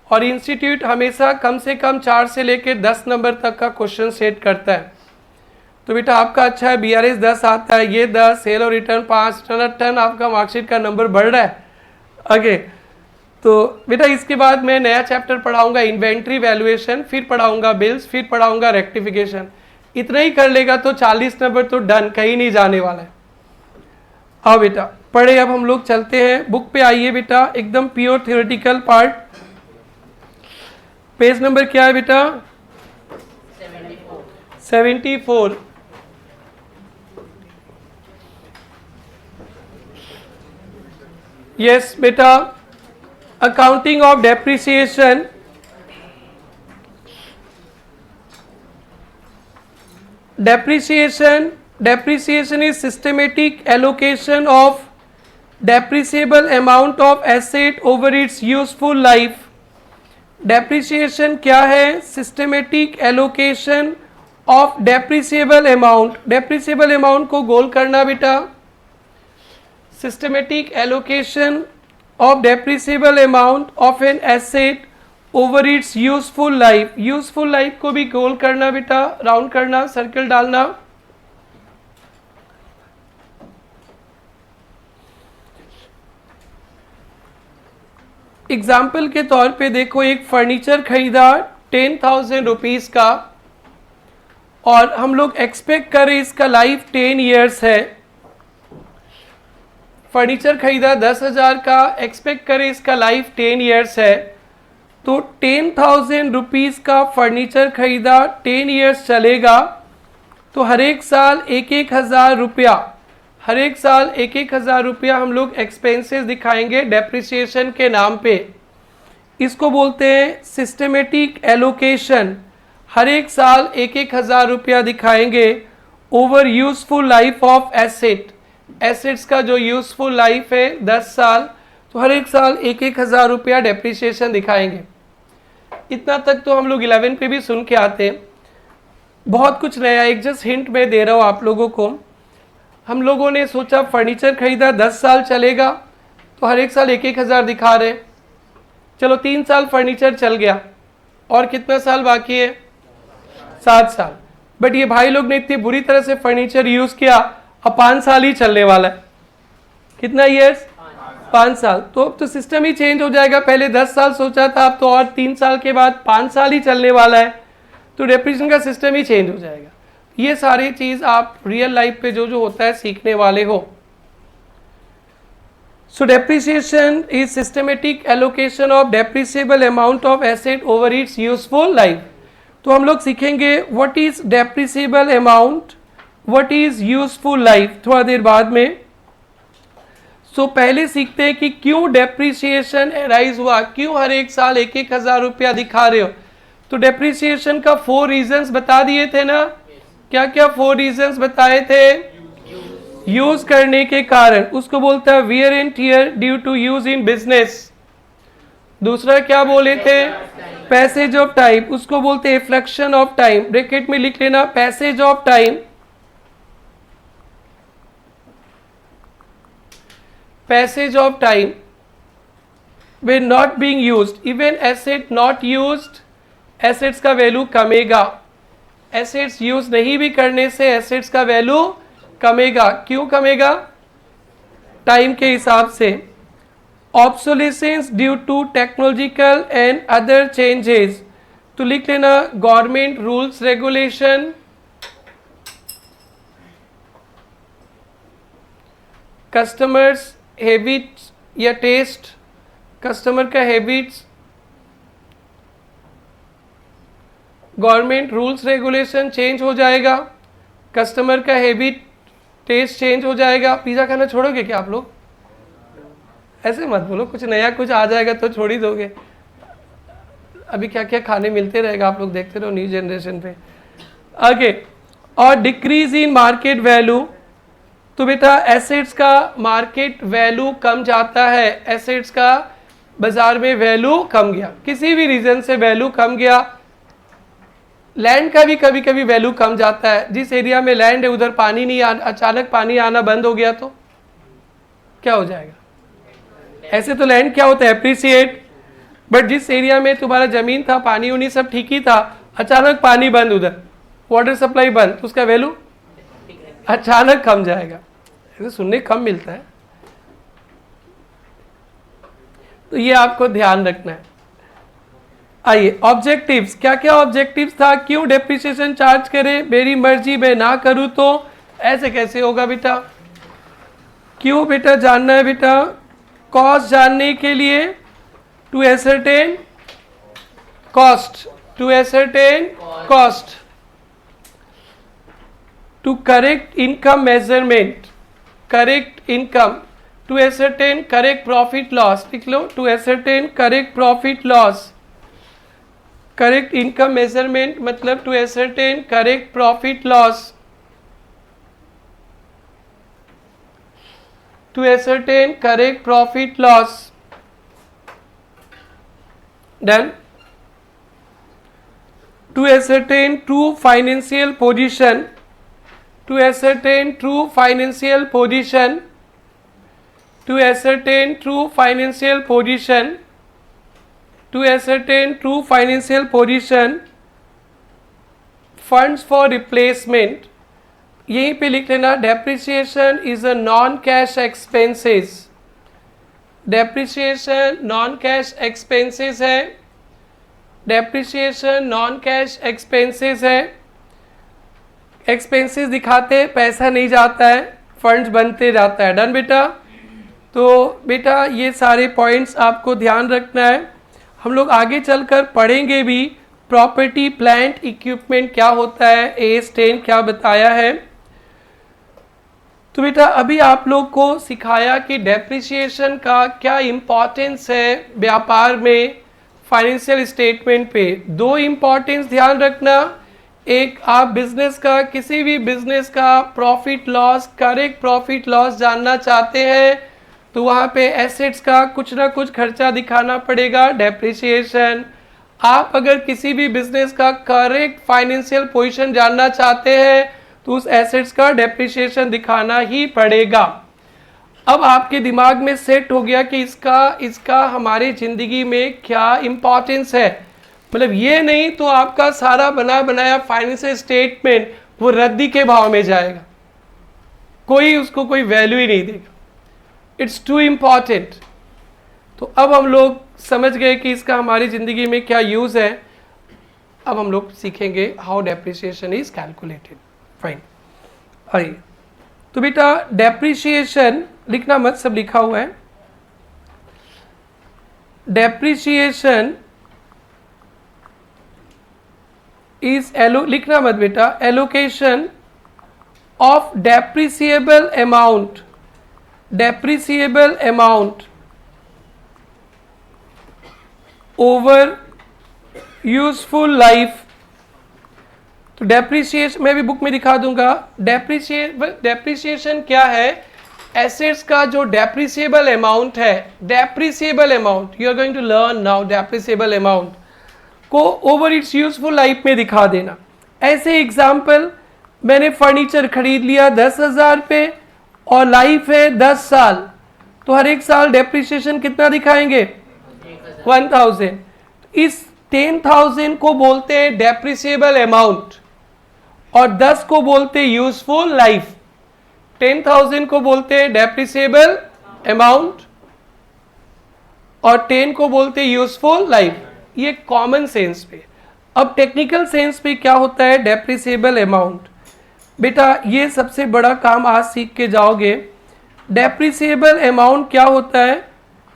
और इंस्टीट्यूट हमेशा कम से कम 4 से लेकर 10 नंबर तक का क्वेश्चन सेट करता है। तो बेटा आपका अच्छा है, BRS 10 आता है, ये 10, सेल और रिटर्न 5, टन आपका मार्कशीट का नंबर बढ़ रहा है आगे। तो बेटा इसके बाद मैं नया चैप्टर पढ़ाऊंगा इन्वेंट्री वैल्यूएशन, फिर पढ़ाऊंगा बिल्स, फिर पढ़ाऊंगा रेक्टिफिकेशन। इतना ही कर लेगा तो 40 नंबर तो डन, कहीं नहीं जाने वाला है। आओ बेटा पढ़े, अब हम लोग चलते हैं बुक पे। आइए बेटा, एकदम pure theoretical part. Page number क्या है बेटा? 74। यस बेटा, accounting of depreciation, depreciation is systematic allocation of depreciable amount of asset over its useful life. depreciation क्या है? systematic allocation of depreciable amount. depreciable amount को गोल करना बेटा, systematic allocation of depreciable amount of an asset over its useful life. useful life को भी गोल करना बेटा, round करना, सर्कल डालना. एग्जाम्पल के तौर पे देखो, एक फर्नीचर खरीदा 10,000 रुपीज़ का और हम लोग एक्सपेक्ट करें इसका लाइफ 10 ईयर्स है. फर्नीचर खरीदा 10,000 का, एक्सपेक्ट करें इसका लाइफ 10 ईयर्स है, तो 10,000 रुपीज़ का फर्नीचर खरीदा 10 ईयर्स चलेगा, तो हर एक साल 1,000 रुपया, हर एक साल 1,000 रुपया हम लोग एक्सपेंसेस दिखाएंगे डेप्रिसिएशन के नाम पे. इसको बोलते हैं सिस्टमेटिक एलोकेशन. हर एक साल 1,000 रुपया दिखाएंगे over useful life of asset. Assets का जो यूजफुल लाइफ है 10 साल, तो हर एक साल 1,000 रुपया डेप्रिसिएशन दिखाएंगे. इतना तक तो हम लोग 11 पे भी सुन के आते हैं. बहुत कुछ नया, एक जस्ट हिंट मैं दे रहा हूँ आप लोगों को. हम लोगों ने सोचा फर्नीचर खरीदा 10 साल चलेगा, तो हर एक साल 1,000 दिखा रहे. चलो 3 साल फर्नीचर चल गया, और कितना साल बाकी है? 7 साल. बट ये भाई लोग ने इतनी बुरी तरह से फर्नीचर यूज किया, अब 5 साल ही चलने वाला है. कितना ईयर्स? 5 साल. तो अब तो सिस्टम ही चेंज हो जाएगा. पहले 10 साल सोचा था, अब तो और 3 साल के बाद 5 साल ही चलने वाला है, तो डेप्रिसिएशन का सिस्टम ही चेंज हो जाएगा. ये सारी चीज़ आप रियल लाइफ पे जो जो होता है सीखने वाले हो. सो depreciation is systematic allocation of depreciable amount of asset over its useful life. तो हम लोग सीखेंगे what is depreciable amount, what is useful life थोड़ा देर बाद में. सो पहले सीखते हैं कि क्यों डेप्रिसिएशन अराइज हुआ, क्यों हर एक साल 1,000 रुपया दिखा रहे हो. तो डेप्रिसिएशन का 4 रीजंस बता दिए थे ना. क्या क्या 4 रीजंस बताए थे? यूज करने के कारण, उसको बोलता है wear and tear due to use in business. दूसरा क्या बोले थे? पैसेज ऑफ टाइम, उसको बोलते हैं फ्लक्शन ऑफ टाइम. ब्रैकेट में लिख लेना passage of time. Passage of time when not being used, even asset not used, assets का वैल्यू कमेगा. एसेट्स यूज नहीं भी करने से एसेट्स का वैल्यू कमेगा. क्यों कमेगा? टाइम के हिसाब से. Obsolescence due to technological and other changes, तो लिख लेना government rules regulation, customers habits या टेस्ट, कस्टमर का habits, government rules regulation change हो जाएगा, कस्टमर का हैबिट टेस्ट चेंज हो जाएगा. पिज़्ज़ा खाना छोड़ोगे क्या आप लोग? ऐसे मत बोलो, कुछ नया कुछ आ जाएगा तो छोड़ ही दोगे. अभी क्या क्या खाने मिलते रहेगा, आप लोग देखते रहो न्यू जनरेशन पे. आगे, और डिक्रीज इन मार्केट वैल्यू, तो बेटा एसेट्स का मार्केट वैल्यू कम जाता है. एसेट्स का बाजार में वैल्यू कम गया, किसी भी रीजन से वैल्यू कम गया. लैंड का भी कभी कभी वैल्यू कम जाता है. जिस एरिया में लैंड है उधर पानी नहीं अचानक पानी आना बंद हो गया तो क्या हो जाएगा? ऐसे तो लैंड क्या होता है? एप्रिसिएट. बट जिस एरिया में तुम्हारा जमीन था, पानी उनी सब ठीक ही था, अचानक पानी बंद, उधर वाटर सप्लाई बंद, तो उसका वैल्यू अचानक कम जाएगा. ऐसे सुनने कम मिलता है, तो ये आपको ध्यान रखना है. आइए ऑब्जेक्टिव्स, क्या क्या ऑब्जेक्टिव्स था, क्यों डेप्रिसिएशन चार्ज करें, मेरी मर्जी मैं ना करूं तो ऐसे कैसे होगा बेटा? क्यों बेटा जानना है बेटा? कॉस्ट जानने के लिए, to ascertain cost, to ascertain cost, to correct income measurement, correct income. To ascertain correct profit loss, लिख लो, to ascertain correct profit loss, correct income measurement मतलब to ascertain correct profit loss, to ascertain correct profit loss. Done. To ascertain true financial position, to ascertain true financial position, to ascertain true financial position, to ascertain true financial position, funds for replacement. यहीं पे लिख लेना, depreciation is a non cash expenses, depreciation non cash expenses है, depreciation non cash expenses है, expenses दिखाते पैसा नहीं जाता है, फंड्स बनते जाता है। डन बेटा। तो बेटा ये सारे पॉइंट्स आपको ध्यान रखना है। हम लोग आगे चलकर पढ़ेंगे भी प्रॉपर्टी प्लांट इक्विपमेंट क्या होता है, AS10 क्या बताया है। तो बेटा अभी आप लोग को सिखाया कि डेप्रिसिएशन का क्या इम्पोर्टेंस है व्यापार में, फाइनेंशियल स्टेटमेंट पे। दो इम्पोर्टेंस ध्यान रखना, एक आप बिजनेस का, किसी भी बिजनेस का profit loss, correct profit loss जानना चाहते हैं तो वहाँ पे एसेट्स का कुछ ना कुछ खर्चा दिखाना पड़ेगा, डेप्रिसिएशन। आप अगर किसी भी बिजनेस का करेक्ट फाइनेंशियल पोजीशन जानना चाहते हैं तो उस एसेट्स का डेप्रिसिएशन दिखाना ही पड़ेगा। अब आपके दिमाग में सेट हो गया कि इसका हमारी ज़िंदगी में क्या इम्पोर्टेंस है। मतलब ये नहीं तो आपका सारा बना बनाया फाइनेंशियल स्टेटमेंट वो रद्दी के भाव में जाएगा, कोई उसको कोई वैल्यू ही नहीं देगा। It's too important. तो अब हम लोग समझ गए कि इसका हमारी ज़िंदगी में क्या यूज़ है। अब हम लोग सीखेंगे how depreciation is calculated. Fine, आइए। तो बेटा डेप्रिसिएशन लिखना मत, सब लिखा हुआ है। डेप्रिसिएशन इज लिखना मत बेटा, allocation of depreciable amount, depreciable amount over useful life. तो डेप्रिसिएशन मैं भी बुक में दिखा दूंगा। डेप्रिसिएशन क्या है, एसेट्स का जो डेप्रिसिएबल अमाउंट है, depreciable amount you are going to learn now, depreciable amount को ओवर इट्स यूजफुल लाइफ में दिखा देना। ऐसे एग्जाम्पल, मैंने फर्नीचर खरीद लिया 10,000 पे और लाइफ है 10 साल, तो हर एक साल डेप्रिसिएशन कितना दिखाएंगे, 1000। इस 10,000 को बोलते हैं डेप्रिसिएबल अमाउंट और 10 को बोलते हैं यूजफुल लाइफ। 10,000 को बोलते हैं डेप्रिसिएबल अमाउंट और 10 को बोलते हैं यूजफुल लाइफ। ये कॉमन सेंस पे। अब टेक्निकल सेंस पे क्या होता है डेप्रिसिएबल अमाउंट। बेटा ये सबसे बड़ा काम आज सीख के जाओगे। डेप्रिसिएबल अमाउंट क्या होता है,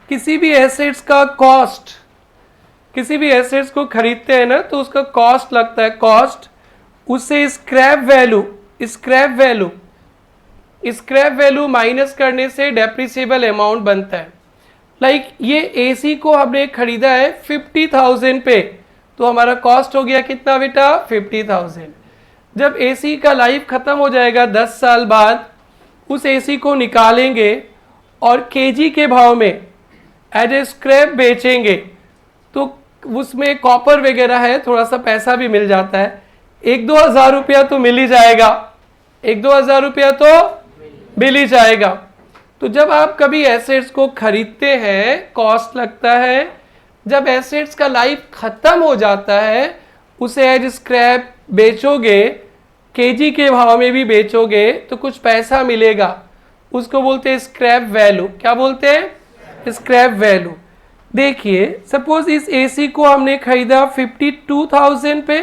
किसी भी एसेट्स का कॉस्ट, किसी भी एसेट्स को खरीदते हैं ना तो उसका कॉस्ट लगता है, कॉस्ट, उससे scrap value, scrap value minus करने से डेप्रिसिएबल अमाउंट बनता है। लाइक ये एसी को हमने खरीदा है 50,000 पे, तो हमारा कॉस्ट हो गया कितना बेटा, 50,000। जब एसी का लाइफ खत्म हो जाएगा 10 साल बाद, उस एसी को निकालेंगे और केजी के भाव में एज ए स्क्रैप बेचेंगे तो उसमें कॉपर वगैरह है, थोड़ा सा पैसा भी मिल जाता है, 1-2 हज़ार रुपया तो मिल ही जाएगा, 1-2 हज़ार रुपया तो मिल ही जाएगा। तो जब आप कभी एसेट्स को खरीदते हैं कॉस्ट लगता है, जब एसेट्स का लाइफ खत्म हो जाता है उसे एज स्क्रैप बेचोगे, केजी के भाव में भी बेचोगे तो कुछ पैसा मिलेगा, उसको बोलते हैं स्क्रैप वैल्यू। क्या बोलते हैं, स्क्रैप वैल्यू। देखिए सपोज इस एसी को हमने खरीदा 52,000 पे,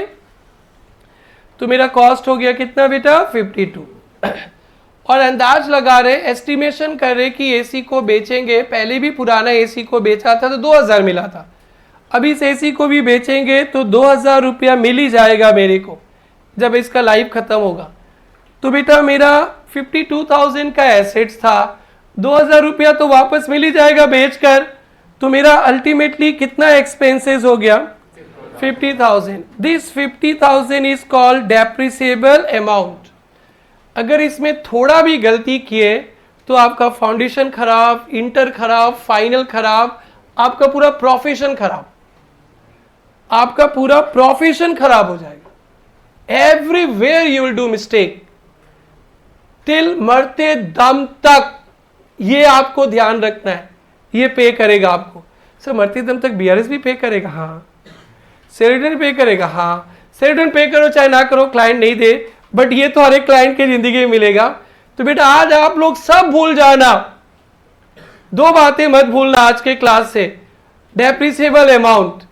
तो मेरा कॉस्ट हो गया कितना बेटा, 52। और अंदाज लगा रहे, एस्टिमेशन कर रहे कि एसी को बेचेंगे, पहले भी पुराना एसी को बेचा था तो 2,000 मिला था, अब इस एसी को भी बेचेंगे तो 2,000 रुपया मिल ही जाएगा मेरे को जब इसका लाइफ खत्म होगा। तो बेटा मेरा 52,000 का एसेट्स था, 2,000 रुपया तो वापस मिल ही जाएगा बेचकर, तो मेरा अल्टीमेटली कितना एक्सपेंसेस हो गया? 50,000. This 50,000 is called depreciable amount. अगर इसमें थोड़ा भी गलती किए तो आपका फाउंडेशन खराब, इंटर खराब, फाइनल खराब, आपका पूरा प्रोफेशन खराब, आपका पूरा प्रोफेशन खराब हो जाएगा. Everywhere you will do mistake till मरते दम तक. ये आपको ध्यान रखना है. ये पे करेगा आपको. सर मरते दम तक बीआरएस भी पे करेगा? हाँ. सेरेटन पे करेगा? हाँ. सेरेटन पे करो चाहे ना करो, क्लाइंट नहीं दे, बट ये तो हर एक क्लाइंट की जिंदगी में मिलेगा. तो बेटा आज आप लोग सब भूल जाना, दो बातें मत भूलना आज के क्लास से. डेप्रिसिएबल अमाउंट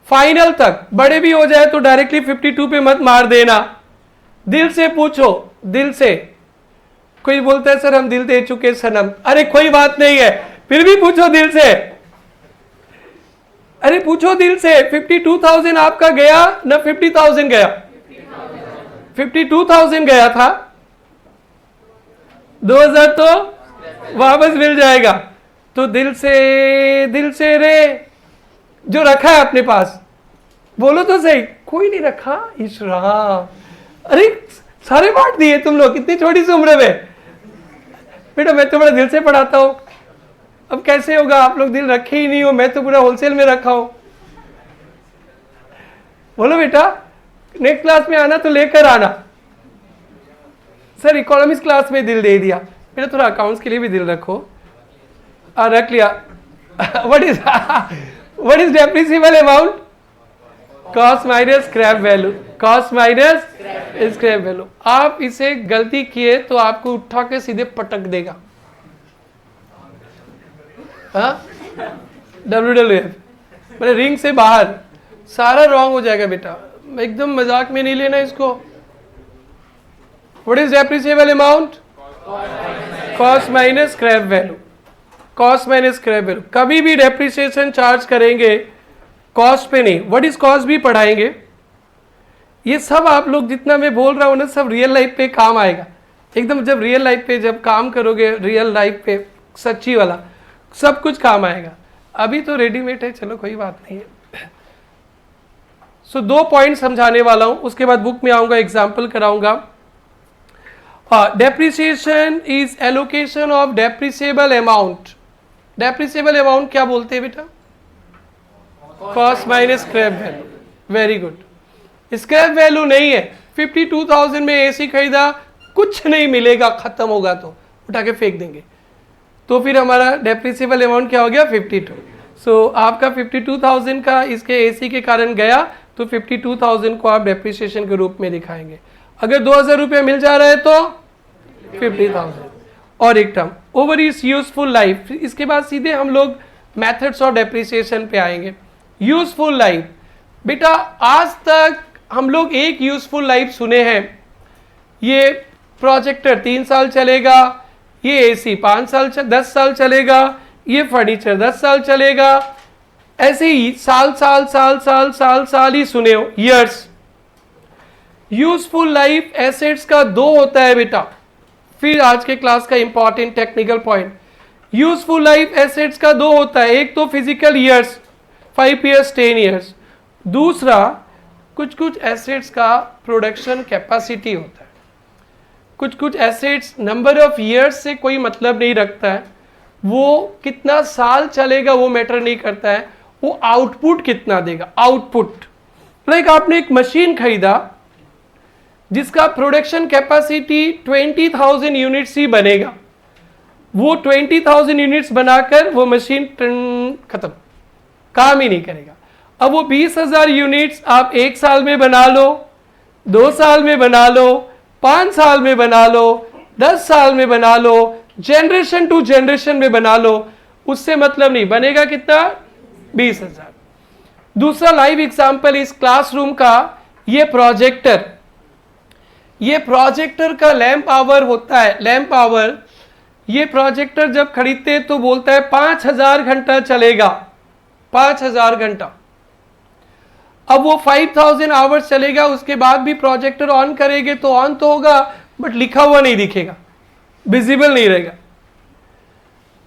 फाइनल तक, बड़े भी हो जाए तो डायरेक्टली 52 पे मत मार देना. दिल से पूछो, दिल से. कोई बोलता है सर हम दिल दे चुके सनम. अरे कोई बात नहीं है, फिर भी पूछो दिल से. अरे पूछो दिल से. 52,000 आपका गया ना 50,000 गया? 52,000 गया था. 2,000 तो वापस मिल जाएगा. तो दिल से रे जो रखा है अपने पास, बोलो तो सही. कोई नहीं रखा ईश्वर. अरे सारे बांट दिए तुम लोग कितनी छोटी सी उम्र में. बेटा मैं तो बड़ा दिल से पढ़ाता हूं. अब कैसे होगा, आप लोग दिल रखे ही नहीं हो, मैं तो पूरा होलसेल में रखा हूं. बोलो बेटा नेक्स्ट क्लास में आना तो लेकर आना. सर इकोनॉमिक्स क्लास में दिल दे दिया. बेटा थोड़ा अकाउंट्स के लिए भी दिल रखो. रख लिया. What is depreciable amount? Cost minus scrap value. Cost minus scrap value. आप इसे गलती किए तो आपको उठा के सीधे पटक देगा. WWF मैंने रिंग से बाहर, सारा रॉन्ग हो जाएगा बेटा. एकदम मजाक में नहीं लेना इसको. What is depreciable amount? Cost minus scrap value. Cost minus scrap value. कभी भी डेप्रिसिएशन चार्ज करेंगे कॉस्ट पे नहीं, व्हाट इज कॉस्ट भी पढ़ाएंगे. ये सब आप लोग जितना मैं बोल रहा हूं ना, सब रियल लाइफ पे काम आएगा. एकदम जब रियल लाइफ पे जब काम करोगे, रियल लाइफ पे सच्ची वाला, सब कुछ काम आएगा. अभी तो रेडीमेड है, चलो कोई बात नहीं है. सो 2 पॉइंट समझाने वाला हूं, उसके बाद बुक में आऊंगा, एग्जाम्पल कराऊंगा. Depreciation is allocation of depreciable amount. Depreciable amount क्या बोलते हैं बेटा? Cost minus scrap value. Very good. Scrap value नहीं है. 52,000 में एसी खरीदा, कुछ नहीं मिलेगा, खत्म होगा तो उठा के फेंक देंगे. तो फिर हमारा डेप्रिसिएबल अमाउंट क्या हो गया? 52. सो आपका 52,000 का इसके एसी के कारण गया, तो 52,000 को आप डेप्रिसिएशन के रूप में दिखाएंगे. अगर 2,000 रुपया मिल जा रहा है तो 50,000. और एक term over is useful life. इसके बाद सीधे हम लोग मेथड्स ऑफ डेप्रिसिएशन पे आएंगे. Useful life. बेटा आज तक हम लोग एक यूजफुल लाइफ सुने हैं. ये प्रोजेक्टर 3 साल चलेगा, ये एसी 5 साल 10 साल चलेगा, ये फर्नीचर 10 साल चलेगा. ऐसे ही साल साल साल साल साल साल ही सुने हो, ईयर्स. यूजफुल लाइफ एसेट्स का 2 होता है बेटा. फिर आज के क्लास का important technical point. Useful life assets का 2 होता है. एक तो फिजिकल ईयर्स 5 ईयर्स 10 ईयर्स. दूसरा कुछ कुछ एसेट्स का प्रोडक्शन कैपेसिटी होता है. कुछ कुछ एसेट्स नंबर ऑफ ईयर्स से कोई मतलब नहीं रखता है. वो कितना साल चलेगा वो मैटर नहीं करता है, वो आउटपुट कितना देगा. आउटपुट लाइक आपने एक मशीन खरीदा जिसका प्रोडक्शन कैपेसिटी 20,000 यूनिट्स ही बनेगा. वो 20,000 यूनिट्स बनाकर वो मशीन खत्म, काम ही नहीं करेगा. अब वो 20,000 यूनिट्स आप 1 साल में बना लो, 2 साल में बना लो, 5 साल में बना लो, 10 साल में बना लो, जनरेशन टू जनरेशन में बना लो, उससे मतलब नहीं. बनेगा कितना? 20,000. दूसरा लाइव एग्जाम्पल इस क्लासरूम का. ये प्रोजेक्टर का लैंप आवर होता है. लैंप आवर, ये प्रोजेक्टर जब खरीदते हैं तो बोलता है 5,000 घंटा चलेगा. 5,000 घंटा. अब वो 5,000 आवर्स चलेगा, उसके बाद भी प्रोजेक्टर ऑन करेंगे तो ऑन तो होगा, बट लिखा हुआ नहीं दिखेगा, विजिबल नहीं रहेगा.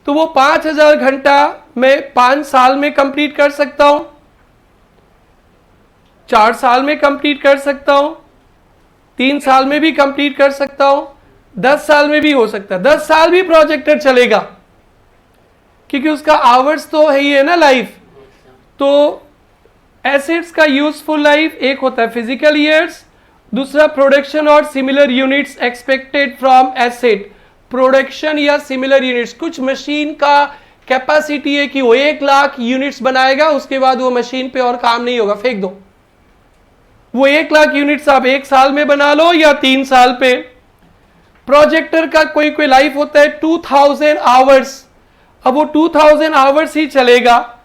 तो वो 5000 घंटा मैं 5 साल में कंप्लीट कर सकता हूं, 4 साल में कंप्लीट कर सकता हूं, 3 साल में भी कंप्लीट कर सकता हूं, 10 साल में भी हो सकता है। 10 साल भी प्रोजेक्टर चलेगा क्योंकि उसका आवर्स तो है ही है ना लाइफ। तो एसेट्स का यूजफुल लाइफ एक होता है फिजिकल ईयर्स, दूसरा प्रोडक्शन और similar units expected from asset. Production या सिमिलर यूनिट्स, कुछ मशीन का कैपेसिटी है कि वो 1 लाख यूनिट्स बनाएगा, उसके बाद वो मशीन पे और काम नहीं होगा, फेंक दो। वो 1 लाख यूनिट्स आप 1 साल में बना लो या 3 साल पे। प्रोजेक्टर का कोई कोई लाइफ होता है 2000 आवर्स, अब वो 2000 आवर्स ही चलेगा,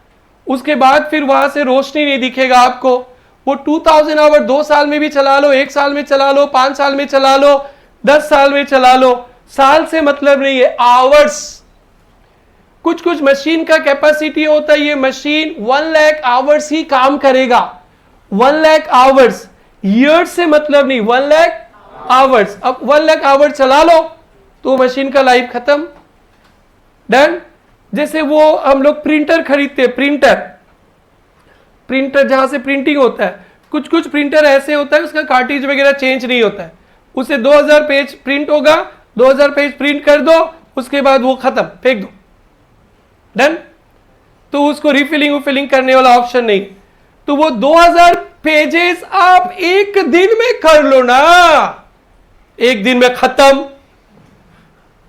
उसके बाद फिर वहां से रोशनी नहीं दिखेगा आपको। वो 2000 आवर 2 साल में भी चला लो, 1 साल में चला लो, 5 साल में चला लो, 10 साल में चला लो, साल से मतलब नहीं है, आवर्स। कुछ कुछ मशीन का कैपेसिटी होता है, ये मशीन 1 लाख आवर्स ही काम करेगा, 1 लाख आवर्स, ईयर्स से मतलब नहीं, 1 लाख आवर्स। अब 1 लाख आवर्स चला लो तो मशीन का लाइफ खत्म, डन। जैसे वो हम लोग प्रिंटर खरीदते हैं, प्रिंटर जहां से प्रिंटिंग होता है, कुछ कुछ प्रिंटर ऐसे होता है उसका कार्ट्रिज वगैरह चेंज नहीं होता है, उसे 2000 पेज प्रिंट होगा, 2000 पेज प्रिंट कर दो, उसके बाद वो खत्म, फेंक दो, डन। तो उसको रिफिलिंग करने वाला ऑप्शन नहीं। तो वो 2000 पेजेस आप एक दिन में कर लो ना, एक दिन में खत्म।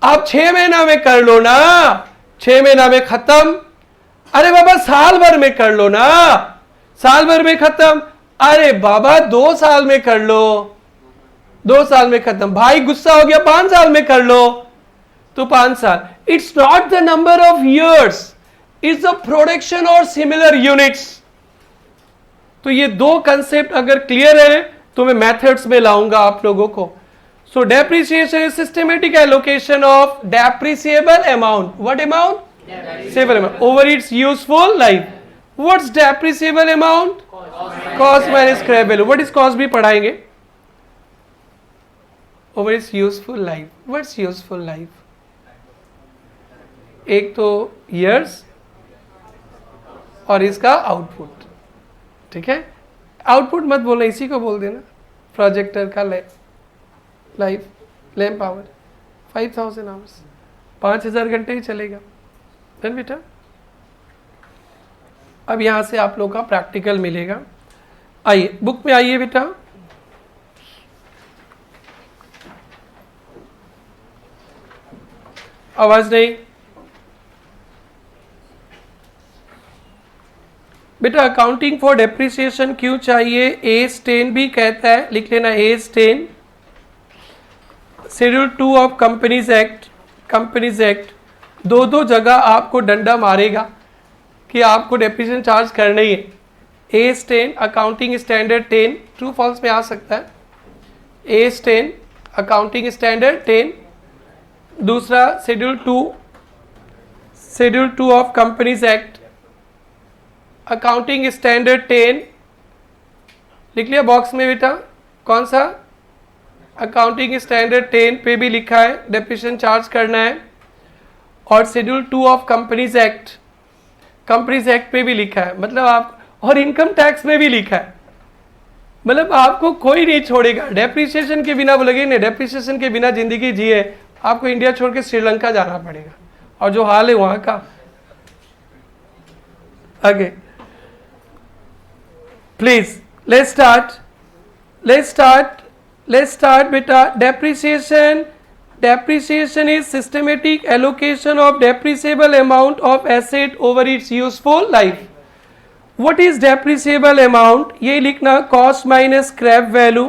आप 6 महीना में कर लो ना, 6 महीना में खत्म। अरे बाबा साल भर में कर लो ना, साल भर में खत्म। अरे बाबा 2 साल में कर लो, 2 साल में खत्म। भाई गुस्सा हो गया, 5 साल में कर लो, तो 5 साल। It's not the number of years, it's the production और सिमिलर यूनिट्स। तो ये 2 कंसेप्ट अगर क्लियर है तो मैं मेथड्स में लाऊंगा आप लोगों को। So depreciation is systematic allocation of depreciable amount. What amount? Depreciable amount over its useful life. What's depreciable amount? Cost minus scrap value. What is cost भी पढ़ाएंगे। Over its useful life. What's useful life? एक तो years और इसका output, ठीक है। output मत बोलना, इसी को बोल देना, प्रोजेक्टर का लाइफ लैम्प पावर 5000 आवर्स, 5000 घंटे ही चलेगा, डन बेटा। अब यहां से आप लोग का प्रैक्टिकल मिलेगा। आइए बुक में आइए बेटा। आवाज नहीं बेटा। अकाउंटिंग फॉर डेप्रिसिएशन क्यों चाहिए? A10 भी कहता है, लिख लेना A10, schedule 2 of companies act 2 जगह आपको डंडा मारेगा कि आपको डेप्रिसिएशन चार्ज करना ही है। A10 accounting standard 10 true false में आ सकता है। A10 अकाउंटिंग स्टैंडर्ड 10, दूसरा schedule 2 of companies act accounting standard 10, लिख लिया बॉक्स में बेटा, कौन सा? अकाउंटिंग स्टैंडर्ड 10 पे भी लिखा है डेप्रिसिएशन चार्ज करना है, और शेड्यूल 2 ऑफ कंपनीज एक्ट पे भी लिखा है, मतलब आप, और इनकम टैक्स में भी लिखा है, मतलब आपको कोई नहीं छोड़ेगा। डेप्रिसिएशन के बिना बोलेंगे नहीं, डेप्रिसिएशन के बिना जिंदगी जिए, आपको इंडिया छोड़ के श्रीलंका जाना पड़ेगा, और जो हाल है वहां का। आगे please let's start beta. Depreciation is systematic allocation of depreciable amount of asset over its useful life. What is depreciable amount? ये लिखना cost minus scrap value.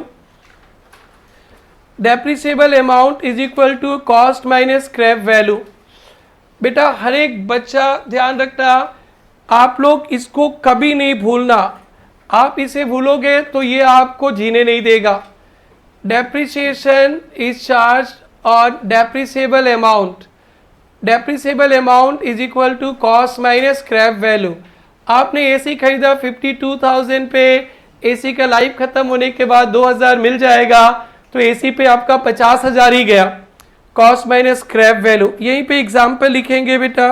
Depreciable amount is equal to cost minus scrap value. बेटा हर एक बच्चा ध्यान रखना, आप लोग इसको कभी नहीं भूलना। आप इसे भूलोगे तो ये आपको जीने नहीं देगा। Depreciation is charged on depreciable amount. Depreciable amount is equal to cost minus scrap value. आपने एसी खरीदा 52,000 पे, एसी का लाइफ खत्म होने के बाद 2000 मिल जाएगा, तो एसी पे आपका 50,000 ही गया। Cost minus scrap value. यहीं पे एग्जाम्पल लिखेंगे बेटा,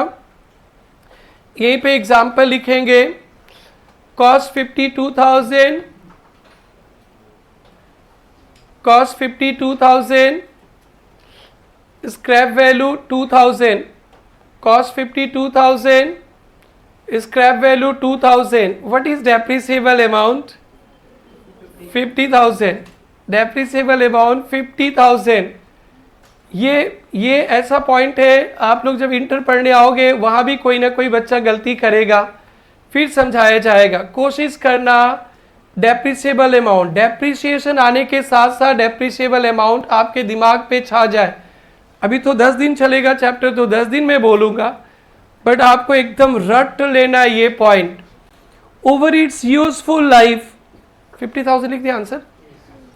यहीं पे एग्जाम्पल लिखेंगे। Cost 52,000, cost 52,000, scrap value 2,000, cost 52,000, scrap value 2,000। What is depreciable amount? 50,000। Depreciable amount 50,000। ये ऐसा पॉइंट है, आप लोग जब इंटर पढ़ने आओगे वहाँ भी कोई ना कोई बच्चा गलती करेगा, फिर समझाया जाएगा। कोशिश करना डेप्रिसिएबल अमाउंट, डेप्रिसिएशन आने के साथ साथ डेप्रिसिएबल अमाउंट आपके दिमाग पे छा जाए। अभी तो 10 दिन चलेगा चैप्टर, तो 10 दिन में बोलूँगा, बट आपको एकदम रट लेना ये point. Over its useful life, 50,000 लिख दिया answer.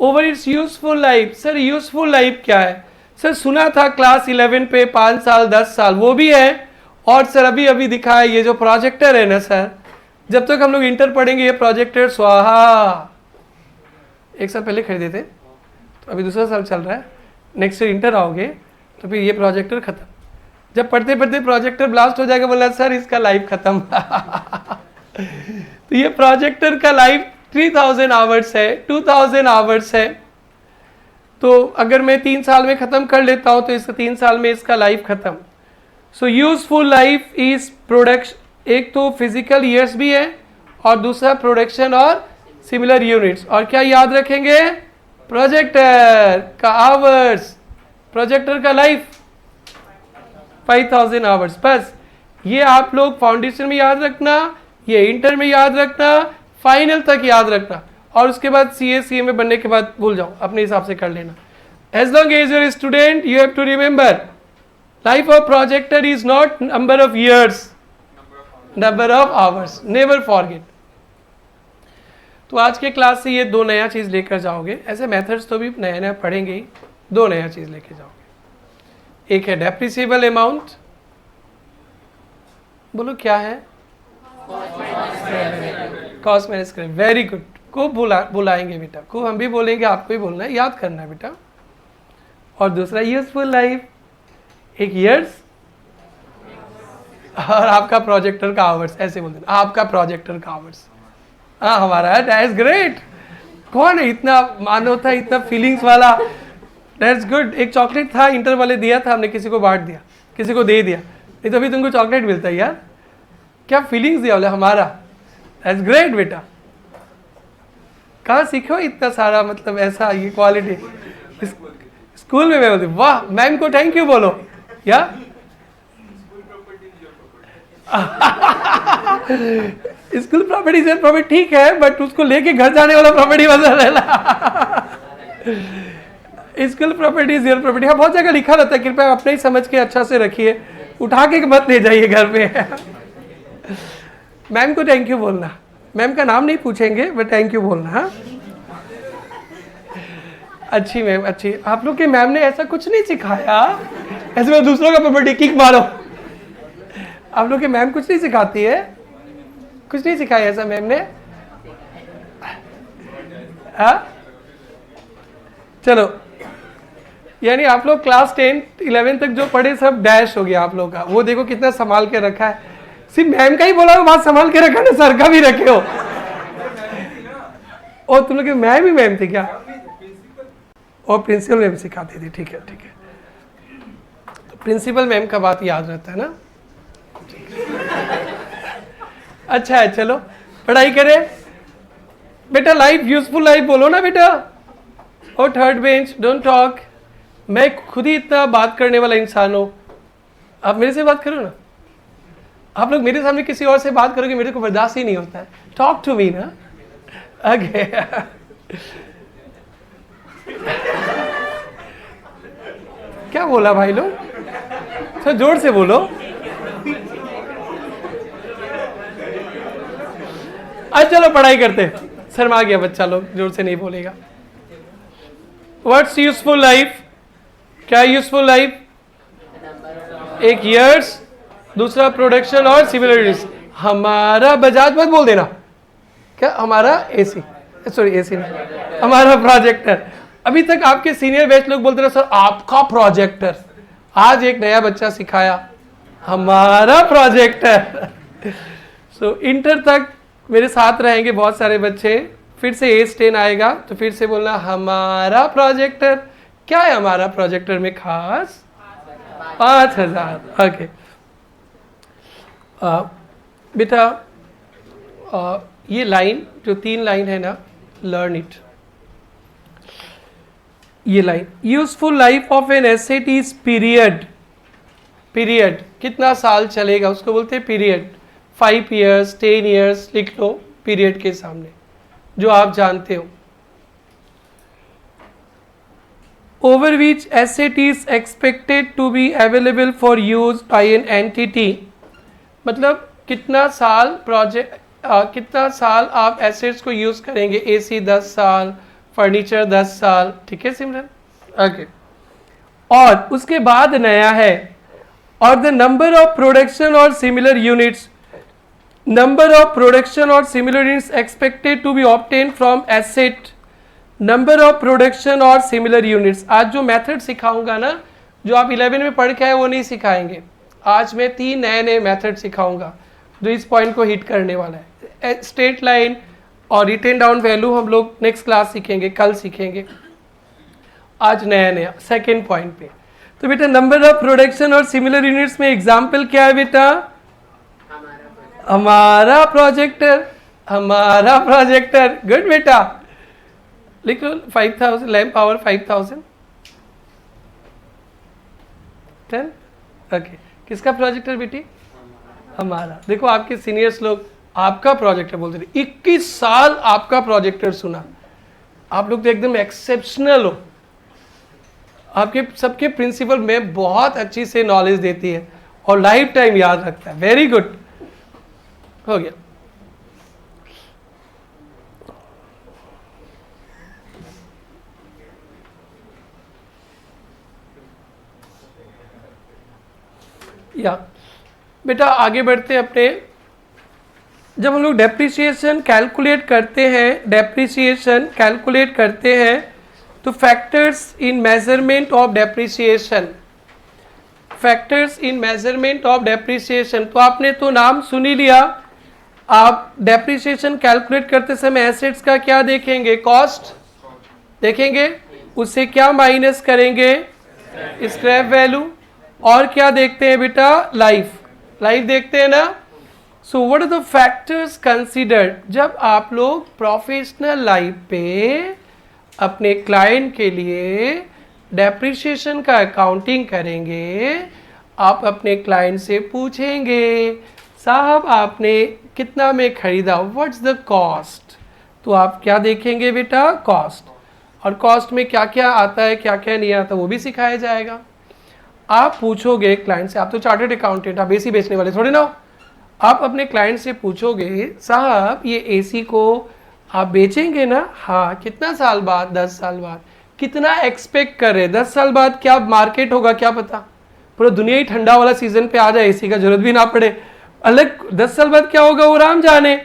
Over its useful life, sir useful life क्या है? सर सुना था क्लास 11 पे 5 साल 10 साल, वो भी है। और सर अभी दिखाया ये जो प्रोजेक्टर है ना सर, जब तक हम लोग इंटर पढ़ेंगे ये प्रोजेक्टर स्वाहा। 1 साल पहले खरीदे थे, तो अभी दूसरा साल चल रहा है, नेक्स्ट ईयर इंटर आओगे तो फिर ये प्रोजेक्टर खत्म। जब पढ़ते पढ़ते प्रोजेक्टर ब्लास्ट हो जाएगा, बोला सर इसका लाइफ खत्म। तो ये प्रोजेक्टर का लाइफ 3000 आवर्स है, 2000 आवर्स है। तो अगर मैं 3 साल में ख़त्म कर लेता हूँ तो इसका 3 साल में इसका लाइफ ख़त्म। So useful life is production, एक तो फिजिकल ईयर्स भी है और दूसरा प्रोडक्शन और सिमिलर यूनिट्स। और क्या याद रखेंगे? प्रोजेक्टर का आवर्स, प्रोजेक्टर का लाइफ 5000 आवर्स। बस ये आप लोग फाउंडेशन में याद रखना, ये इंटर में याद रखना, फाइनल तक याद रखना, और उसके बाद CA में बनने के बाद भूल जाओ, अपने हिसाब से कर लेना। As long as your student you have to remember life of projector is not number of years, number of hours, never forget. तो आज के क्लास से ये 2 नया चीज़ लेकर जाओगे। ऐसे मेथड्स तो भी नया नया पढ़ेंगे ही, 2 नया चीज़ लेके जाओगे। एक है डेप्रिसिएबल अमाउंट, बोलो क्या है? Cost minus scrap. Very good, खूब बुलाएंगे बेटा, खूब हम भी बोलेंगे, आपको ही बोलना है, याद करना है बेटा। और दूसरा यूजफुल लाइफ, एक ईयर्स और आपका प्रोजेक्टर का आवर्स, ऐसे बोल देना आपका प्रोजेक्टर का आवर्स। हाँ हमारा है, दैट्स ग्रेट। कौन है इतना मानो था, इतना फीलिंग्स वाला? That's good. एक चॉकलेट था, इंटर वाले दिया था, हमने किसी को बांट दिया, किसी को दे दिया, नहीं तो अभी तुमको चॉकलेट मिलता है यार। क्या फीलिंग्स दिया बोले हमारा, दैट्स ग्रेट बेटा। कहाँ सीखो इतना सारा, मतलब ऐसा ये क्वालिटी? स्कूल में मैं बोलती वाह, मैम को थैंक यू बोलो या स्कूल प्रॉपर्टी से प्रॉपर्टी ठीक है, बट उसको लेके घर जाने वाला प्रॉपर्टी बदल रहा। School property is your property. हाँ बहुत जगह लिखा रहता है, कृपया अपने ही समझ के अच्छा से रखिए, उठा के मत ले जाइए घर पे। मैम को थैंक यू बोलना, मैम का नाम नहीं पूछेंगे बट थैंक यू बोलना। हाँ अच्छी मैम, अच्छी। आप लोग के मैम ने ऐसा कुछ नहीं सिखाया, ऐसे में दूसरों का प्रॉपर्टी किक मारो। आप लोग के मैम कुछ नहीं सिखाती है, कुछ नहीं सिखाया ऐसा मैम ने। हाँ चलो, यानी आप लोग क्लास 10 11 तक जो पढ़े सब डैश हो गया आप लोग का। वो देखो कितना संभाल के रखा है, सिर्फ मैम का ही बोला हो, बात संभाल के रखा ना, सर का भी रखे हो। और तुम लोग के मैम ही मैम थे क्या? और प्रिंसिपल मैम सिखाती थी, ठीक है ठीक है। तो प्रिंसिपल मैम का बात याद रहता है ना। अच्छा है, चलो पढ़ाई करें बेटा। लाइफ यूजफुल लाइफ बोलो ना बेटा। और थर्ड बेंच डोंट टॉक। मैं खुद ही इतना बात करने वाला इंसान हूँ, आप मेरे से बात करो ना। आप लोग मेरे सामने किसी और से बात करोगे, मेरे को बर्दाश्त ही नहीं होता है। टॉक टू मी ना। ओके क्या बोला भाई लोग? सर जोर से बोलो। आज चलो पढ़ाई करते। शर्मा गया बच्चा लोग, जोर से नहीं बोलेगा। What's useful life? क्या यूजफुल लाइफ? एक ईयर्स, दूसरा प्रोडक्शन और सिमिलरिटीज। हमारा बजाज मत बोल देना। क्या हमारा एसी, सॉरी एसी नहीं, हमारा प्रोजेक्टर। अभी तक आपके सीनियर बैच लोग बोलते रहे सर आपका प्रोजेक्टर। आज एक नया बच्चा सिखाया, हमारा प्रोजेक्टर। सो इंटर तक मेरे साथ रहेंगे बहुत सारे बच्चे, फिर से A10 आएगा तो फिर से बोलना हमारा प्रोजेक्टर। क्या है हमारा प्रोजेक्टर में खास? 5000। ओके बेटा, ये लाइन जो 3 लाइन है ना, लर्न इट। ये line, useful life of an asset is period. Period कितना साल चलेगा उसको बोलते हैं पीरियड। 5 years 10 years लिख लो पीरियड के सामने, जो आप जानते हो। Over which asset is expected to be available for use by an entity, मतलब कितना साल कितना साल आप एसेट्स को यूज करेंगे। AC 10 साल, फर्नीचर 10 साल, ठीक है सिमरन? ओके। और उसके बाद नया है, और द नंबर ऑफ प्रोडक्शन और similar units, number of production और similar units expected to be obtain from asset. Number of production और सिमिलर यूनिट्स, आज जो मेथड सिखाऊंगा ना, जो आप 11 में पढ़ के आए वो नहीं सिखाएंगे। आज मैं 3 नए मेथड सिखाऊंगा जो इस पॉइंट को हिट करने वाला है। स्ट्रेट लाइन और रिटेन डाउन वैल्यू हम लोग नेक्स्ट क्लास सीखेंगे, कल सीखेंगे। आज नया सेकेंड पॉइंट पे। तो बेटा नंबर ऑफ प्रोडक्शन और सिमिलर यूनिट्स में एग्जाम्पल क्या है बेटा? हमारा प्रोजेक्टर, हमारा प्रोजेक्टर। गुड बेटा, लिख लो 5000 लैम्प पावर 5000 10। ओके, किसका प्रोजेक्टर बेटी? हमारा। देखो आपके सीनियर्स लोग आपका प्रोजेक्टर बोलते थे, 21 साल आपका प्रोजेक्टर सुना। आप लोग तो एकदम एक्सेप्शनल हो, आपके सबके प्रिंसिपल में बहुत अच्छी से नॉलेज देती है और लाइफ टाइम याद रखता है। वेरी गुड, हो गया। या बेटा आगे बढ़ते अपने। जब हम लोग डेप्रिसिएशन कैलकुलेट करते हैं, डेप्रिसिएशन कैलकुलेट करते हैं तो factors in measurement of depreciation, factors in measurement of depreciation, तो आपने तो नाम सुन ही लिया। आप डेप्रिसिएशन कैलकुलेट करते समय एसेट्स का क्या देखेंगे? कॉस्ट देखेंगे, उससे क्या माइनस करेंगे? Scrap value. और क्या देखते हैं बेटा? लाइफ, लाइफ देखते हैं ना। So what are the factors considered जब आप लोग प्रोफेशनल लाइफ पे अपने क्लाइंट के लिए डेप्रिसिएशन का अकाउंटिंग करेंगे? आप अपने क्लाइंट से पूछेंगे साहब आपने कितना में खरीदा, व्हाट्स द कॉस्ट? तो आप क्या देखेंगे बेटा? कॉस्ट। और कॉस्ट में क्या क्या आता है, क्या क्या नहीं आता, वो भी सिखाया जाएगा। आप पूछोगे क्लाइंट से, आप तो चार्टर्ड अकाउंटेंट, आप AC बेचने वाले थोड़ी ना हो। आप अपने क्लाइंट से पूछोगे साहब ये AC को आप बेचेंगे ना? हाँ। कितना साल बाद? 10 साल बाद। कितना एक्सपेक्ट कर रहे? 10 साल बाद क्या मार्केट होगा क्या पता, पूरा दुनिया ही ठंडा वाला सीजन पे आ जाए, AC का जरूरत भी ना पड़े। अलग 10 साल बाद क्या होगा वो राम जाने,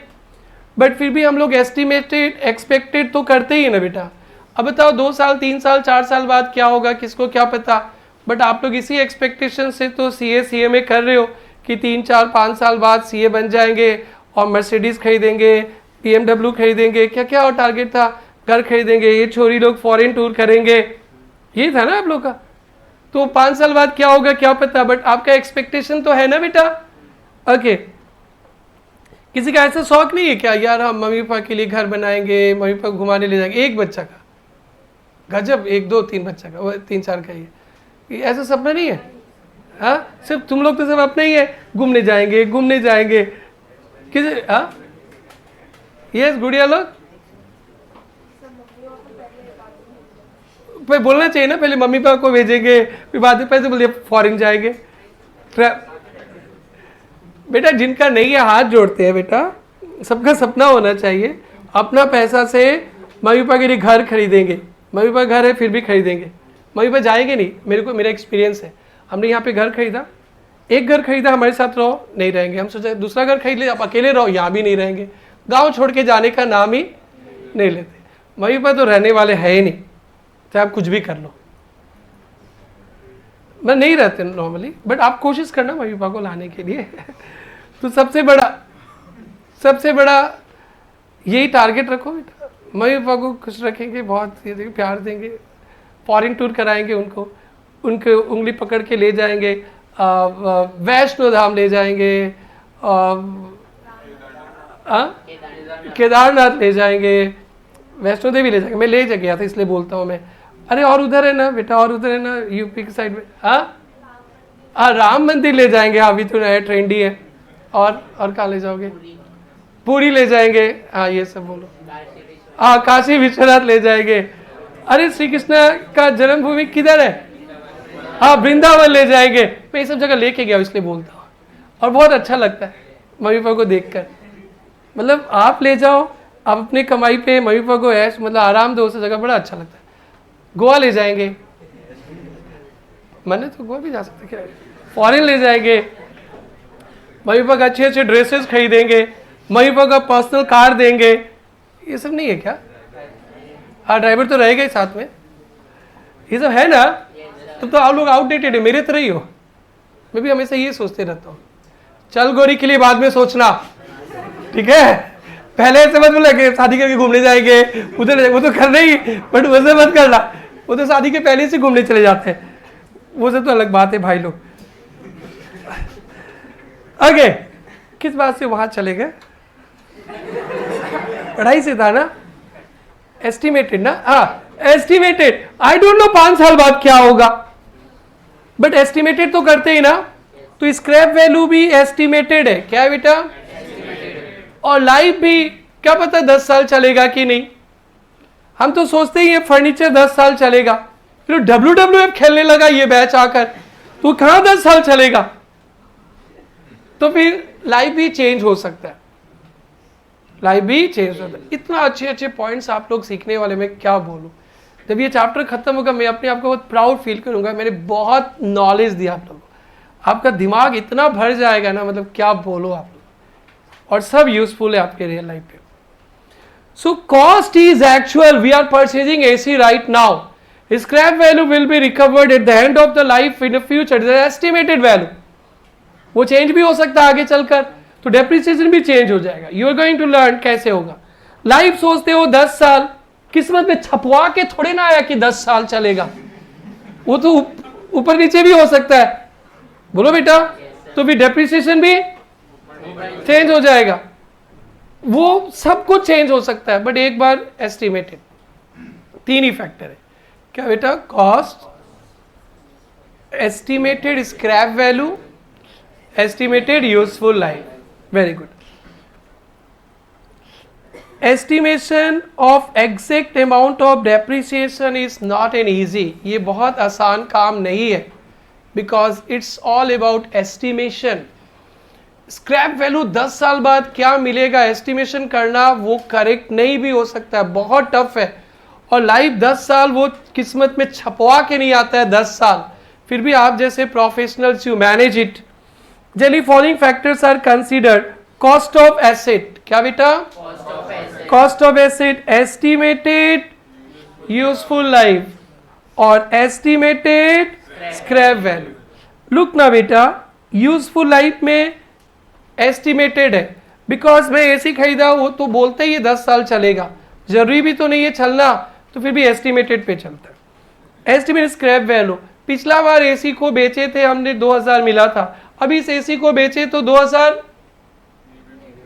बट फिर भी हम लोग एस्टिमेटेड एक्सपेक्टेड तो करते ही है ना बेटा। अब बताओ 2 साल 3 साल 4 साल बाद क्या होगा, किसको क्या पता। बट आप लोग इसी एक्सपेक्टेशन से तो CA CMA कर रहे हो कि 3 4 5 साल बाद CA बन जाएंगे और मर्सिडीज खरीदेंगे, BMW खरीदेंगे, क्या क्या और टारगेट था, घर खरीदेंगे, ये छोरी लोग फॉरेन टूर करेंगे, ये था ना आप लोग का। तो 5 साल बाद क्या होगा क्या पता, बट आपका एक्सपेक्टेशन तो है ना बेटा। ओके, किसी का ऐसा शौक नहीं है क्या यार हम मम्मी पापा के लिए घर बनाएंगे, मम्मी पापा घुमाने ले जाएंगे? एक बच्चा का गजब, 1 2 3 बच्चा का, 3 4 का ये ऐसा सपना नहीं है? हाँ, सिर्फ तुम लोग तो सब अपने ही है, घूमने जाएंगे घूमने जाएंगे। किसी हाँ यस गुड़िया लोग भाई बोलना चाहिए ना, पहले मम्मी पापा को भेजेंगे फिर बाद में पैसे बोलिए फॉरेन जाएंगे। बेटा जिनका नहीं है हाथ जोड़ते हैं बेटा, सबका सपना होना चाहिए अपना पैसा से मम्मी पापा के लिए घर खरीदेंगे। मम्मी पापा घर है फिर भी खरीदेंगे, मम्मी पापा जाएंगे नहीं। मेरा एक्सपीरियंस है, हमने यहाँ पे घर खरीदा, एक घर खरीदा हमारे साथ रहो, नहीं रहेंगे। हम सोचा दूसरा घर खरीद ले, आप अकेले रहो, यहाँ भी नहीं रहेंगे। गांव छोड़ के जाने का नाम ही नहीं लेते। मम्मी पापा तो रहने वाले है ही नहीं, चाहे आप कुछ भी कर लो। मैं नहीं रहते नॉर्मली, बट आप कोशिश करना मम्मी पापा को लाने के लिए। तो सबसे बड़ा यही टारगेट रखो बेटा, मम्मी पापा को खुश रखेंगे, बहुत प्यार देंगे, फॉरेन टूर कराएंगे उनको, उनके उंगली पकड़ के ले जाएंगे, वैष्णो धाम ले जाएंगे, केदारनाथ ले जाएंगे, वैष्णो देवी ले जाएंगे। मैं ले गया था इसलिए बोलता हूँ मैं। अरे और उधर है ना बेटा, और उधर है ना यूपी की साइड में, राम मंदिर ले जाएंगे, अभी तो नया ट्रेंडी है। और कहाँ ले जाओगे? पूरी ले जाएंगे, हाँ ये सब बोलो। हाँ काशी विश्वनाथ ले जाएंगे। अरे श्री कृष्ण का जन्मभूमि किधर है? हाँ वृंदावन ले जाएंगे। मैं ये सब जगह लेके गया इसलिए बोलता हूँ, और बहुत अच्छा लगता है मम्मी पापा को देखकर। मतलब आप ले जाओ, आप अपने कमाई पे मम्मी पापा को ऐश मतलब आराम दो, उस जगह बड़ा अच्छा लगता है। गोवा ले जाएंगे, मैंने तो गोवा भी जा सकते क्या, फॉरेन ले जाएंगे, मम्मी पापा अच्छे अच्छे ड्रेसेस खरीदेंगे, मम्मी पापा का पर्सनल कार देंगे। ये सब नहीं है क्या? हाँ ड्राइवर तो रहेगा ही साथ में, ये सब है ना। तो आप लोग आउटडेटेड है, मेरे तरह ही हो। मैं भी हमेशा ये सोचते रहता हूँ, चल गोरी के लिए बाद में सोचना, ठीक है? पहले ऐसे मत बोला कि शादी करके घूमने जाएंगे उधर, वो तो कर रही, बट वैसे मत करना, वो तो शादी के पहले से घूमने चले जाते हैं, वो सब तो अलग बात है भाई लोग। आगे किस बात से वहां चले गए? पढ़ाई से था ना, एस्टिमेटेड ना, हाँ एस्टिमेटेड। आई डोंट नो 5 साल बाद क्या होगा, बट एस्टिमेटेड तो करते ही ना। तो स्क्रैप वैल्यू भी एस्टिमेटेड है, क्या है बेटा? और लाइफ भी क्या पता 10 साल चलेगा कि नहीं। हम तो सोचते ही है फर्नीचर 10 साल चलेगा, फिर WWF खेलने लगा ये बैच आकर, तो कहां 10 साल चलेगा? तो फिर लाइफ भी चेंज हो सकता है, लाइफ भी चेंज हो सकता है। इतना अच्छे अच्छे पॉइंट्स आप लोग सीखने वाले, मैं क्या बोलूं। जब ये चैप्टर खत्म होगा मैं अपने आप को बहुत प्राउड फील करूंगा, मैंने बहुत नॉलेज दिया आप लोगों को, आपका दिमाग इतना भर जाएगा ना, मतलब क्या बोलो आप लोग, और सब यूजफुल है आपके रियल लाइफ पे। So cost is actual, we are purchasing AC right now, scrap value will be recovered at the end of the life in the future, the estimated value. वो चेंज भी हो सकता है आगे चलकर, तो डेप्रिसिएशन भी चेंज हो जाएगा। You are going to learn कैसे होगा। लाइफ सोचते हो 10 साल, किस्मत में छपवा के थोड़े ना आया कि 10 साल चलेगा, वो तो ऊपर नीचे भी हो सकता है, बोलो बेटा। तो भी डेप्रिसिएशन भी चेंज हो जाएगा, वो सब कुछ चेंज हो सकता है, बट एक बार एस्टिमेटेड। 3 ही फैक्टर है, क्या बेटा? Cost, estimated scrap value, estimated useful life. Very good. Estimation of exact amount of depreciation is not an easy, ये बहुत आसान काम नहीं है, because it's all about estimation. Scrap value 10 साल बाद क्या मिलेगा एस्टिमेशन करना, वो करेक्ट नहीं भी हो सकता है, बहुत टफ है। और लाइफ 10 साल वो किस्मत में छपवा के नहीं आता है 10 साल, फिर भी आप जैसे professionals you manage it. Generally following factors are considered. Cost of asset, क्या बेटा? Cost of asset, estimated useful life और एस्टिमेटेड स्क्रैप वैल्यू। लुक ना बेटा, यूजफुल लाइफ में एस्टिमेटेड है, बिकॉज मैं AC खरीदा, वो तो बोलते ही 10 साल चलेगा, जरूरी भी तो नहीं है चलना, तो फिर भी एस्टिमेटेड पे चलता है। एस्टिमेटेड स्क्रैप वैल्यू, पिछला बार AC को बेचे थे हमने 2000 मिला था, अभी इस AC को बेचे तो 2000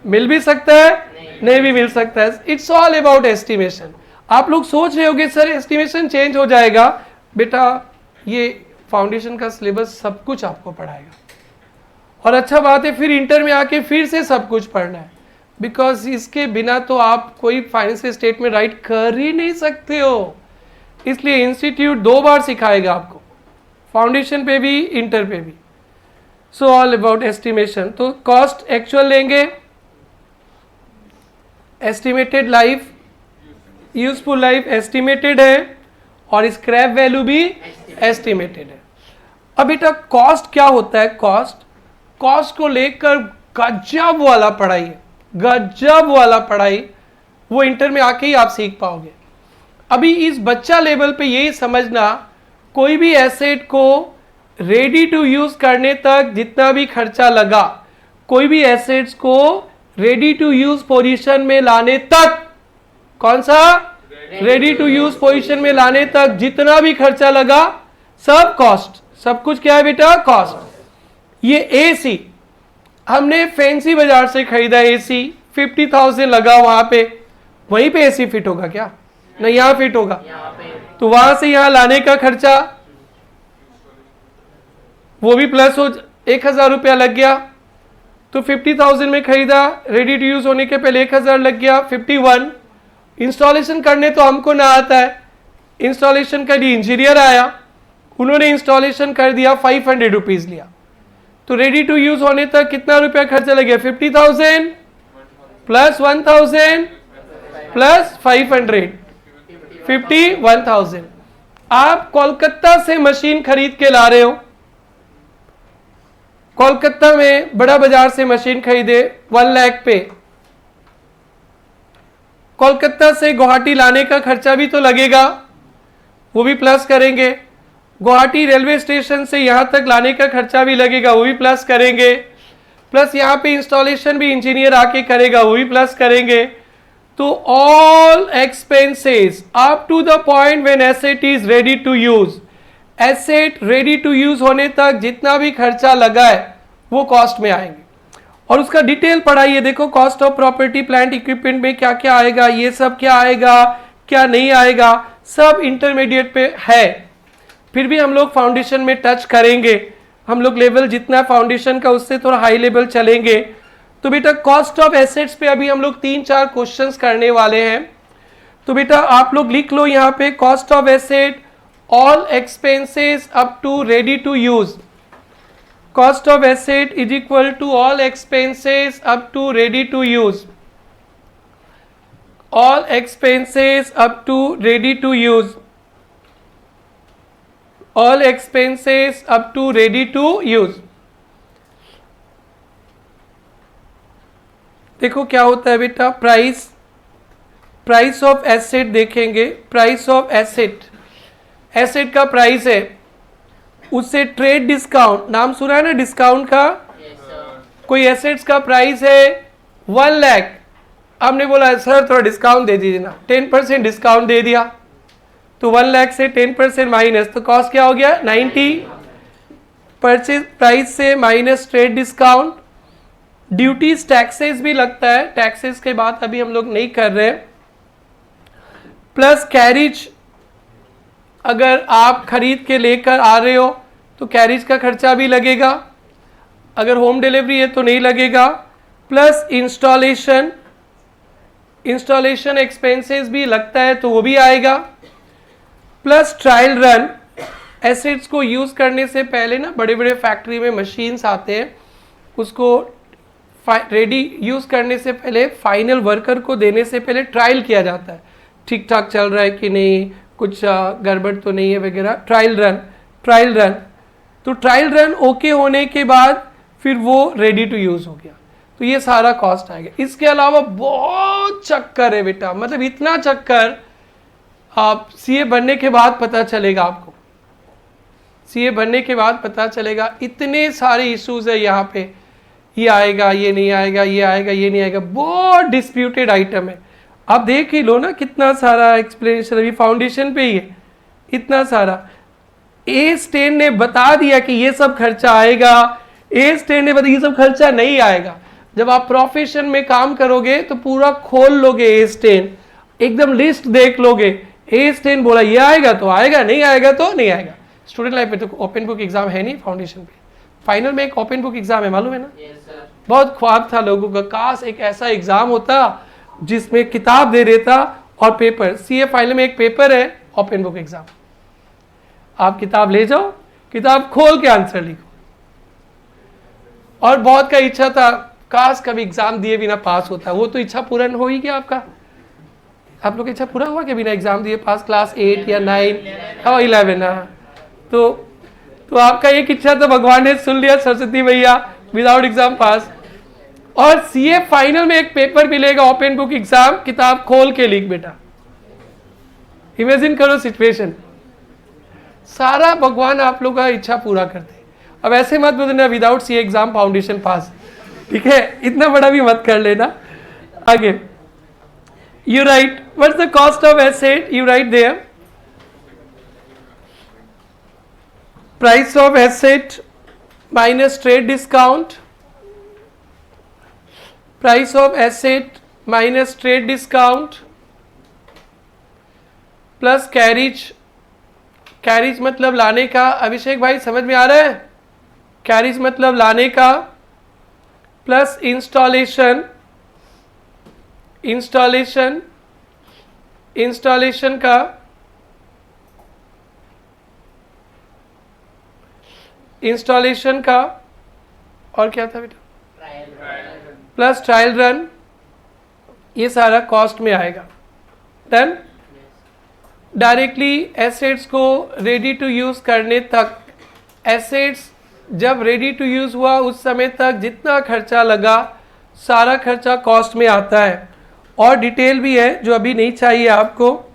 मिल भी सकता है, नहीं भी मिल सकता है। It's all about estimation. आप लोग सोच रहे होगे सर एस्टिमेशन चेंज हो जाएगा, बेटा ये फाउंडेशन का सिलेबस सब कुछ आपको पढ़ाएगा, और अच्छा बात है फिर इंटर में आके फिर से सब कुछ पढ़ना है, बिकॉज इसके बिना तो आप कोई फाइनेंशियल स्टेटमेंट राइट कर ही नहीं सकते हो। इसलिए इंस्टीट्यूट 2 बार सिखाएगा आपको, फाउंडेशन पे भी, इंटर पे भी। So all about estimation. तो कॉस्ट एक्चुअल लेंगे, estimated life, useful life estimated है, और स्क्रैप वैल्यू भी एस्टिमेटेड है। अब बेटा कॉस्ट क्या होता है? कॉस्ट को लेकर गजब वाला पढ़ाई है, गजब वाला पढ़ाई, वो इंटर में आके ही आप सीख पाओगे। अभी इस बच्चा लेवल पे यही समझना, कोई भी एसेट को रेडी टू यूज करने तक जितना भी खर्चा लगा, कोई भी एसेट्स को रेडी टू यूज पोजीशन में लाने तक, कौन सा, रेडी टू यूज पोजीशन में लाने तक जितना भी खर्चा लगा सब कॉस्ट, सब कुछ क्या है बेटा, कॉस्ट। ये एसी हमने फैंसी बाजार से खरीदा, एसी 50,000 लगा वहां पे, वहीं पे एसी फिट होगा क्या, नहीं यहां फिट होगा, तो वहां से यहां लाने का खर्चा वो भी प्लस हो, 1,000 रुपया लग गया। तो 50,000 में खरीदा, रेडी टू यूज होने के पहले 1,000 लग गया, 51। इंस्टॉलेशन करने तो हमको ना आता है, इंस्टॉलेशन के लिए इंजीनियर आया, उन्होंने इंस्टॉलेशन कर दिया, 500 रुपीज लिया। तो रेडी टू यूज होने तक कितना रुपया खर्चा लग गया, 50,000 प्लस 1,000 प्लस 500, 51,000। आप कोलकाता से मशीन खरीद के ला रहे हो, कोलकाता में बड़ा बाजार से मशीन खरीदे 1 लाख पे, कोलकाता से गुवाहाटी लाने का खर्चा भी तो लगेगा, वो भी प्लस करेंगे। गुवाहाटी रेलवे स्टेशन से यहां तक लाने का खर्चा भी लगेगा, वो भी प्लस करेंगे। प्लस यहां पे इंस्टॉलेशन भी इंजीनियर आके करेगा, वो भी प्लस करेंगे। तो all expenses up to the point when asset is ready to use, asset ready to use होने तक जितना भी खर्चा लगा है वो कॉस्ट में आएंगे। और उसका डिटेल पढ़ाइए, देखो cost of property plant equipment में क्या क्या आएगा, ये सब क्या आएगा क्या नहीं आएगा, सब इंटरमीडिएट पे है। फिर भी हम लोग फाउंडेशन में टच करेंगे, हम लोग लेवल जितना फाउंडेशन का उससे थोड़ा हाई लेवल चलेंगे। तो बेटा कॉस्ट ऑफ एसेट्स पे अभी हम लोग 3-4 क्वेश्चंस करने वाले हैं। तो बेटा आप लोग लिख लो यहाँ पे, cost of asset all expenses up to ready to use, cost of asset is equal to all expenses up to ready to use, all expenses up to ready to use, all expenses up to ready to use। देखो क्या होता है बेटा, price of asset देखेंगे, price of asset, asset का price है, उससे trade discount, नाम सुना है ना डिस्काउंट का, कोई एसेट्स का प्राइस है 1 लाख, आपने बोला सर थोड़ा डिस्काउंट दे दीजिए ना, 10% डिस्काउंट दे दिया, तो 1 लाख से 10% माइनस, तो कॉस्ट क्या हो गया 90, परचेज प्राइस से minus trade discount, duties taxes भी लगता है, टैक्सेस के बाद अभी हम लोग नहीं कर रहे, प्लस कैरिज, अगर आप खरीद के लेकर आ रहे हो तो कैरिज का खर्चा भी लगेगा, अगर होम डिलीवरी है तो नहीं लगेगा, प्लस इंस्टॉलेशन, इंस्टॉलेशन एक्सपेंसेस भी लगता है तो वो भी आएगा, प्लस ट्रायल रन, एसेट्स को यूज करने से पहले ना बड़े बड़े फैक्ट्री में मशीन्स आते हैं, उसको रेडी यूज करने से पहले फाइनल वर्कर को देने से पहले ट्रायल किया जाता है, ठीक ठाक चल रहा है कि नहीं, कुछ गड़बड़ तो नहीं है वगैरह, ट्रायल रन, तो ट्रायल रन ओके होने के बाद फिर वो रेडी टू यूज हो गया, तो ये सारा कॉस्ट आएगा। इसके अलावा बहुत चक्कर है बेटा, मतलब इतना चक्कर आप सीए बनने के बाद पता चलेगा, आपको सीए बनने के बाद पता चलेगा, इतने सारे इश्यूज है यहाँ पे, ये आएगा ये नहीं आएगा, ये आएगा ये नहीं आएगा, बहुत डिस्प्यूटेड आइटम है। आप देख ही लो ना कितना सारा एक्सप्लेनेशन अभी फाउंडेशन पे ही है, इतना सारा। ए स्टेन ने बता दिया कि ये सब खर्चा आएगा, ए स्टेन ने बताया ये सब खर्चा नहीं आएगा। जब आप प्रोफेशन में काम करोगे तो पूरा खोल लोगे ए स्टेन, एकदम लिस्ट देख लोगे, ए स्टेन बोला ये आएगा तो आएगा, नहीं आएगा तो नहीं आएगा। स्टूडेंट लाइफ में तो ओपन बुक एग्जाम है नहीं, फाउंडेशन पे फाइनल में एक ओपन बुक एग्जाम है, मालूम है ना? बहुत ख्वाब था लोगों का, काश एक ऐसा एग्जाम होता जिसमें किताब दे देता और पेपर। सीए फाइनल में एक पेपर है ओपन बुक एग्जाम, आप किताब ले जाओ, किताब खोल के आंसर लिखो। और बहुत का इच्छा था काश कभी एग्जाम दिए बिना पास होता, वो तो इच्छा पूर्ण हो ही गया आपका। आप लोग इच्छा पूरा हुआ कि बिना एग्जाम दिए पास, क्लास 8 या 9 और 11? तो आपका एक इच्छा तो भगवान ने सुन लिया, सरस्वती भैया, विदाउट एग्जाम पास। और सीए फाइनल में एक पेपर मिलेगा ओपन बुक एग्जाम, किताब खोल के लिख बेटा। इमेजिन करो सिचुएशन, सारा भगवान आप लोग का इच्छा पूरा करते हैं। अब ऐसे मत बोलना विदाउट सी एग्जाम फाउंडेशन पास, ठीक है, इतना बड़ा भी मत कर लेना। आगे you write what's the cost of asset, you write there price of asset minus trade discount, price of asset minus trade discount plus carriage, carriage मतलब लाने का, अभिषेक भाई समझ में आ रहा है, carriage मतलब लाने का, प्लस इंस्टॉलेशन, इंस्टॉलेशन, इंस्टॉलेशन का, इंस्टॉलेशन का, और क्या था बेटा, प्लस ट्रायल रन, ये सारा कॉस्ट में आएगा। डन। डायरेक्टली एसेट्स को रेडी टू यूज़ करने तक, एसेट्स जब रेडी टू यूज़ हुआ उस समय तक जितना खर्चा लगा सारा खर्चा कॉस्ट में आता है, और डिटेल भी है जो अभी नहीं चाहिए आपको।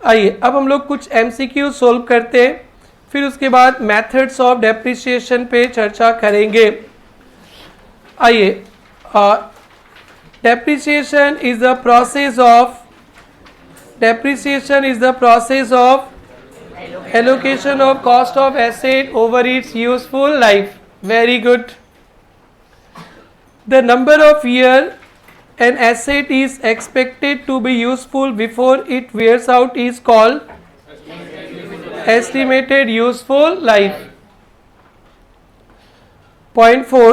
आइए अब हम लोग कुछ MCQ सोल्व करते हैं, फिर उसके बाद मेथड्स ऑफ डेप्रिसिएशन पे चर्चा करेंगे। आइए, depreciation is the process of, depreciation is the process of allocation of cost of asset over its useful life. Very good. The number of year an asset is expected to be useful before it wears out is called estimated useful life. Point 4,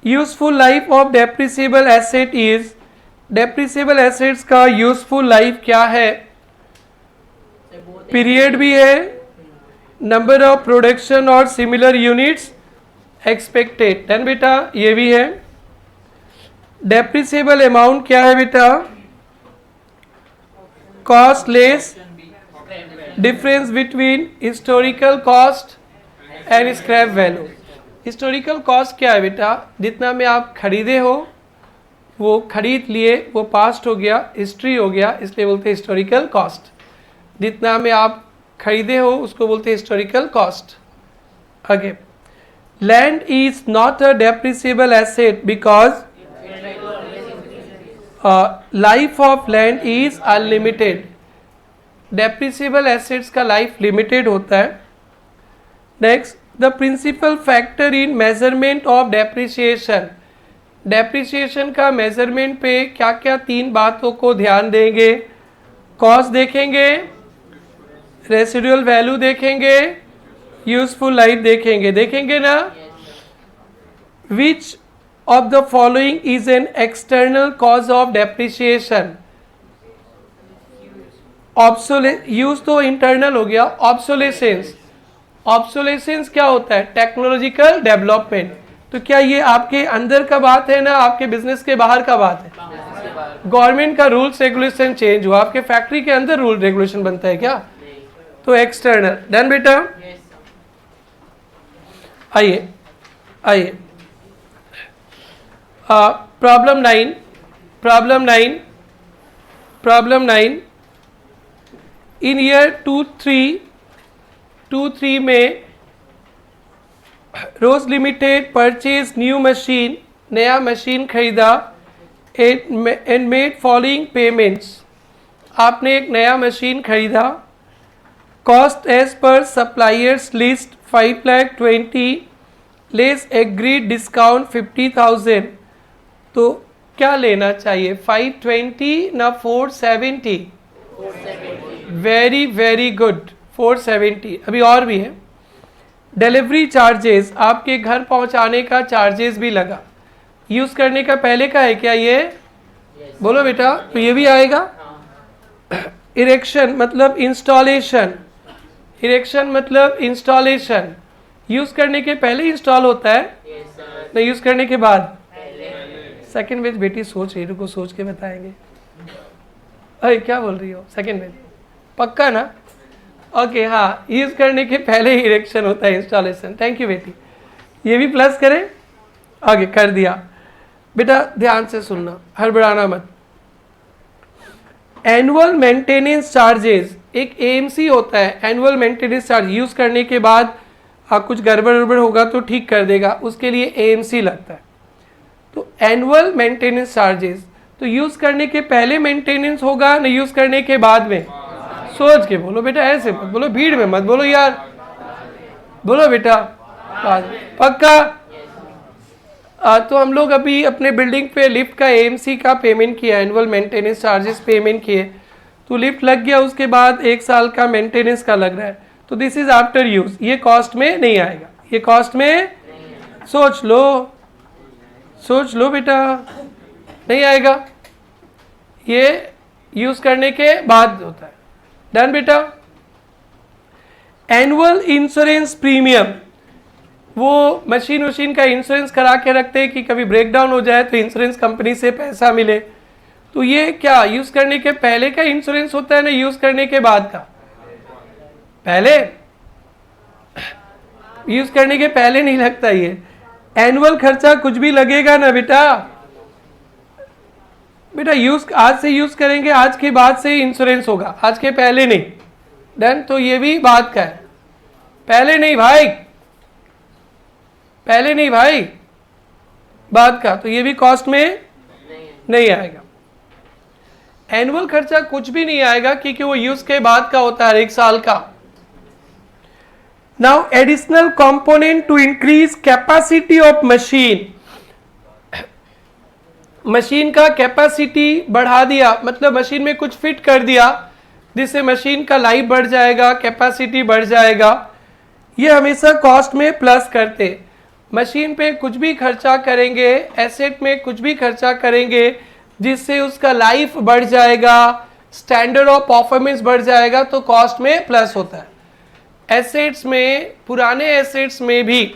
useful life of depreciable asset is, depreciable assets का useful life क्या है, period भी है, number of production और similar units expected. Done बेटा, ये भी है। डेप्रिसिएबल अमाउंट क्या है बेटा, cost less difference between historical cost and scrap value. Historical cost क्या है बेटा, जितना में आप खरीदे हो वो खरीद लिए, वो पास्ट हो गया, हिस्ट्री हो गया, इसलिए बोलते हैं हिस्टोरिकल कॉस्ट। जितना में आप खरीदे हो उसको बोलते हैं हिस्टोरिकल कॉस्ट। आगे, land is not a depreciable asset because life of land is unlimited. Depreciable assets का लाइफ लिमिटेड होता है। Next, the principal factor in measurement of depreciation, depreciation का मेजरमेंट पे क्या क्या तीन बातों को ध्यान देंगे, कॉस्ट देखेंगे, रेसिडुअल वैल्यू देखेंगे, यूजफुल लाइफ देखेंगे, देखेंगे ना। विच of the following is an external cause of depreciation? Use तो इंटरनल हो गया। ऑब्सोलेसेंस, ऑब्सोलेसेंस क्या होता है, टेक्नोलॉजिकल डेवलपमेंट। तो क्या ये आपके अंदर का बात है ना आपके बिजनेस के बाहर का बात है? गवर्नमेंट का रूल्स रेगुलेशन चेंज हुआ, आपके फैक्ट्री के अंदर रूल रेगुलेशन बनता है क्या? तो एक्सटर्नल। डन बेटा। आइए आइए, problem 9, problem 9, problem 9, in year 23 में Rose limited purchase new machine, नया मशीन खरीदा, एंड मेड फॉलोइंग पेमेंट्स। आपने एक नया मशीन खरीदा, cost as per suppliers list 5,20,000 less agreed discount 50,000। तो क्या लेना चाहिए, 520 ना 470? Very very good, 470। अभी और भी है। डिलीवरी चार्जेस, आपके घर पहुंचाने का चार्जेस भी लगा, यूज करने का पहले का है क्या ये? बोलो बेटा, तो ये भी आएगा। इरेक्शन मतलब इंस्टॉलेशन, इरेक्शन मतलब इंस्टॉलेशन, यूज करने के पहले इंस्टॉल होता है ना यूज करने के बाद? सेकंड वेज बेटी सोच रही, रुको सोच के बताएंगे। अरे क्या बोल रही हो, सेकंड वेज पक्का ना? ओके हाँ, यूज करने के पहले ही इरेक्शन होता है, इंस्टॉलेशन। थैंक यू बेटी, ये भी प्लस करें। आगे कर दिया बेटा, ध्यान से सुनना, हड़बड़ाना मत। एनुअल मेंटेनेंस चार्जेस, एक AMC होता है, एनुअल मेंटेनेंस चार्ज। यूज़ करने के बाद कुछ गड़बड़ होगा तो ठीक कर देगा, उसके लिए AMC लगता है। तो एनुअल मेंटेनेंस चार्जेस, तो यूज़ करने के पहले मेंटेनेंस होगा ना यूज़ करने के बाद में? सोच के बोलो बेटा, ऐसे मत बोलो, भीड़ में मत बोलो यार, बोलो बेटा पक्का। तो हम लोग अभी अपने बिल्डिंग पे लिफ्ट का AMC का पेमेंट किया, एनुअल मेंटेनेंस चार्जेस पेमेंट किए, तो लिफ्ट लग गया, उसके बाद 1 साल का मेंटेनेंस का लग रहा है, तो दिस इज आफ्टर यूज, ये कॉस्ट में नहीं आएगा, ये कॉस्ट में सोच लो बेटा, नहीं आएगा, ये यूज करने के बाद होता है। डन बेटा। एनुअल इंश्योरेंस प्रीमियम, वो मशीन का इंश्योरेंस करा के रखते हैं कि कभी ब्रेकडाउन हो जाए तो इंश्योरेंस कंपनी से पैसा मिले, तो ये क्या यूज करने के पहले का इंश्योरेंस होता है ना यूज करने के बाद का? पहले, यूज करने के पहले नहीं लगता ये। एनुअल खर्चा कुछ भी लगेगा ना बेटा, यूज आज से यूज करेंगे, आज के बाद से इंश्योरेंस होगा, आज के पहले नहीं। डन। तो ये भी बात का है, पहले नहीं भाई, बात का, तो ये भी कॉस्ट में नहीं आएगा। एनुअल खर्चा कुछ भी नहीं आएगा क्योंकि वो यूज के बाद का होता है, 1 साल का। Now additional component to increase capacity of machine का कैपेसिटी बढ़ा दिया, मतलब मशीन में कुछ फिट कर दिया जिससे मशीन का लाइफ बढ़ जाएगा, कैपेसिटी बढ़ जाएगा, ये हमेशा कॉस्ट में प्लस करते। मशीन पे कुछ भी खर्चा करेंगे, एसेट में कुछ भी खर्चा करेंगे जिससे उसका लाइफ बढ़ जाएगा, स्टैंडर्ड ऑफ परफॉर्मेंस बढ़ जाएगा, तो कॉस्ट में प्लस होता है। एसेट्स में, पुराने एसेट्स में भी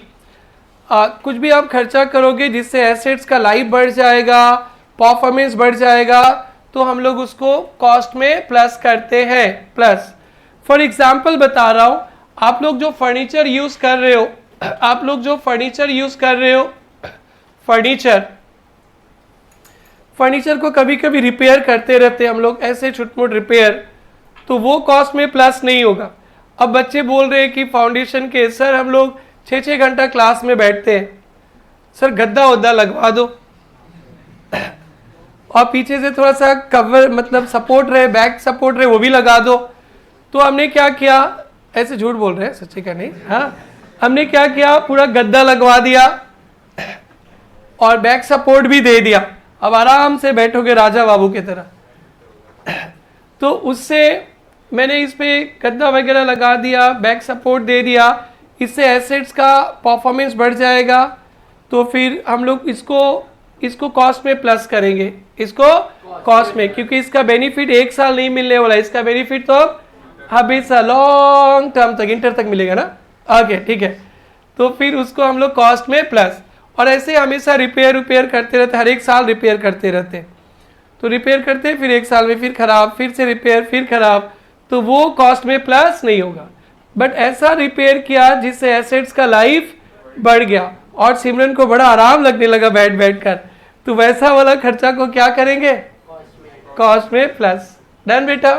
कुछ भी आप खर्चा करोगे जिससे एसेट्स का लाइफ बढ़ जाएगा, परफॉर्मेंस बढ़ जाएगा, तो हम लोग उसको कॉस्ट में प्लस करते हैं, प्लस। फॉर एग्जाम्पल बता रहा हूँ, आप लोग जो फर्नीचर यूज कर रहे हो, फर्नीचर को कभी कभी रिपेयर करते रहते हैं हम लोग, ऐसे छुटमुट रिपेयर, तो वो कॉस्ट में प्लस नहीं होगा। अब बच्चे बोल रहे हैं कि फाउंडेशन के सर हम लोग 6-6 घंटा क्लास में बैठते हैं, सर गद्दा वद्दा लगवा दो और पीछे से थोड़ा सा कवर, मतलब सपोर्ट रहे, बैक सपोर्ट रहे, वो भी लगा दो। तो हमने क्या किया, ऐसे झूठ बोल रहे हैं, सच्चे का नहीं, हाँ, हमने क्या किया, पूरा गद्दा लगवा दिया और बैक सपोर्ट भी दे दिया, अब आराम से बैठोगे राजा बाबू की तरह। तो उससे मैंने इस पे गद्दा वगैरह लगा दिया, बैक सपोर्ट दे दिया, इससे एसेट्स का परफॉर्मेंस बढ़ जाएगा, तो फिर हम लोग इसको कॉस्ट में प्लस करेंगे, इसको कॉस्ट में, क्योंकि इसका बेनिफिट 1 साल नहीं मिलने वाला, इसका बेनिफिट तो हमेशा लॉन्ग टर्म तक, इंटर तक मिलेगा ना, आगे ठीक है। तो फिर उसको हम लोग कॉस्ट में प्लस, और ऐसे हमेशा रिपेयर करते रहते, हर 1 साल रिपेयर करते रहते, तो रिपेयर करते फिर 1 साल में फिर खराब, फिर से रिपेयर, फिर खराब, तो वो कॉस्ट में प्लस नहीं होगा। बट ऐसा रिपेयर किया जिससे एसेट्स का लाइफ बढ़ गया और सिमरन को बड़ा आराम लगने लगा बैठ कर, तो वैसा वाला खर्चा को क्या करेंगे, कॉस्ट में प्लस। डन बेटा।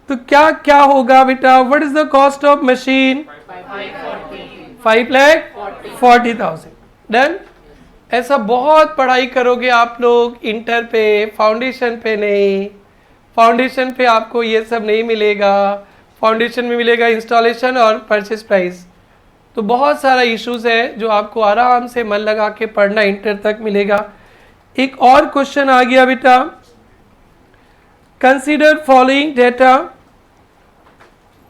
तो क्या क्या होगा बेटा, what is the cost of machine? 5,40,000। Done. ऐसा बहुत पढ़ाई करोगे आप लोग इंटर पे, फाउंडेशन पे नहीं, फाउंडेशन पे आपको ये सब नहीं मिलेगा, फाउंडेशन में मिलेगा इंस्टॉलेशन और परचेज प्राइस। तो बहुत सारा इश्यूज है जो आपको आराम से मन लगा के पढ़ना, इंटर तक मिलेगा। एक और क्वेश्चन आ गया बेटा, consider following data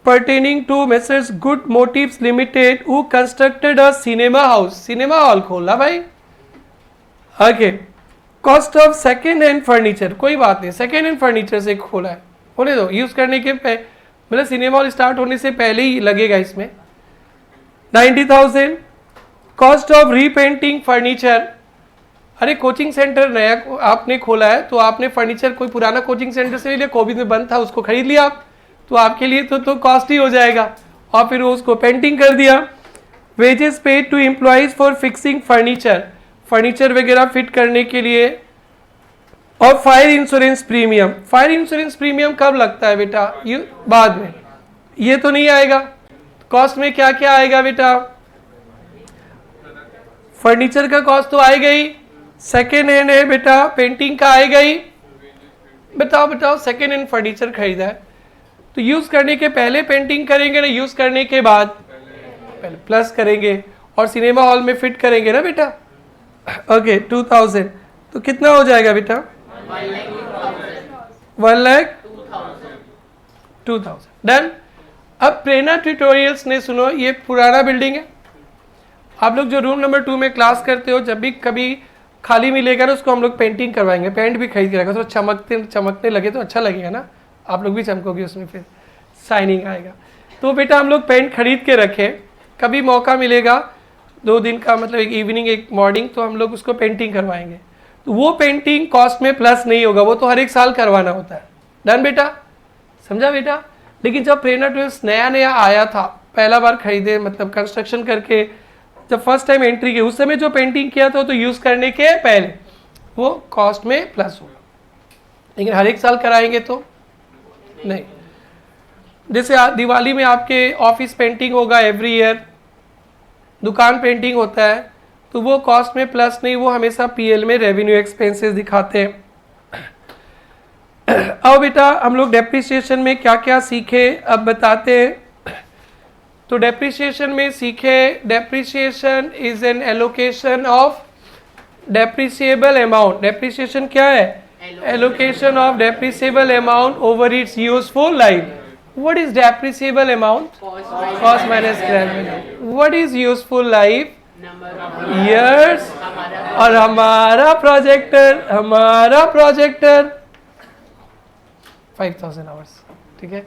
pertaining to Messrs Good Motives Limited who constructed a cinema house, cinema hall खोला भाई, okay. Cost of second hand furniture, कोई बात नहीं, सेकेंड हैंड फर्नीचर से खोला है, होने दो, यूज करने के मतलब सिनेमा हॉल स्टार्ट होने से पहले ही लगेगा इसमें 90,000। कॉस्ट ऑफ रीपेंटिंग फर्नीचर, अरे कोचिंग सेंटर नया आपने खोला है तो आपने फर्नीचर कोई पुराना कोचिंग सेंटर से ले लिया, कोविड में बंद था, उसको खरीद लिया आप, तो आपके लिए तो कॉस्ट ही हो जाएगा, और फिर उसको पेंटिंग कर दिया। Wages paid to employees for fixing furniture वगैरह फिट करने के लिए। और फायर इंश्योरेंस प्रीमियम कब लगता है बेटा, ये बाद में, ये तो नहीं आएगा। कॉस्ट में क्या क्या आएगा बेटा? फर्नीचर का कॉस्ट तो आएगा ही, सेकेंड हैंड है बेटा, पेंटिंग का आएगा ही। बताओ सेकेंड हैंड फर्नीचर खरीदा है तो यूज करने के पहले पेंटिंग करेंगे ना यूज करने के बाद? पहले प्लस करेंगे और सिनेमा हॉल में फिट करेंगे ना बेटा। ओके 2000 तो कितना हो जाएगा बेटा? 1,02,000 डन। अब प्रेरणा ट्यूटोरियल्स ने सुनो, ये पुराना बिल्डिंग है। आप लोग जो रूम नंबर 2 में क्लास करते हो, जब भी कभी खाली मिलेगा ना उसको हम लोग पेंटिंग करवाएंगे, पेंट भी खरीद के रखा तो चमकने लगे तो अच्छा लगेगा ना, आप लोग भी चमकोगे उसमें, फिर शाइनिंग आएगा। तो बेटा हम लोग पेंट खरीद के रखे, कभी मौका मिलेगा 2 दिन का, मतलब एक इवनिंग एक मॉर्निंग, तो हम लोग उसको पेंटिंग करवाएंगे। तो वो पेंटिंग कॉस्ट में प्लस नहीं होगा, वो तो हर एक साल करवाना होता है। डन बेटा, समझा बेटा? लेकिन जब प्रेरणा ट्यूटोरियल्स नया आया था, पहला बार खरीदे, मतलब कंस्ट्रक्शन करके जब फर्स्ट टाइम एंट्री की, उस समय जो पेंटिंग किया था तो यूज़ करने के पहले वो कॉस्ट में प्लस होगा, लेकिन हर एक साल कराएंगे तो नहीं। जैसे दिवाली में आपके ऑफिस पेंटिंग होगा एवरी ईयर, दुकान पेंटिंग होता है, तो वो कॉस्ट में प्लस नहीं, वो हमेशा पीएल में रेवेन्यू एक्सपेंसेस दिखाते हैं। अब बेटा हम लोग डेप्रिसिएशन में क्या क्या सीखे अब बताते हैं। तो डेप्रिसिएशन में सीखे, depreciation is an allocation of depreciable amount. Depreciation क्या है? Allocation of depreciable amount over its useful life. What is depreciable amount? Cost minus scrap value. What is useful life? Years. और हमारा प्रोजेक्टर 5000 आवर्स, ठीक है।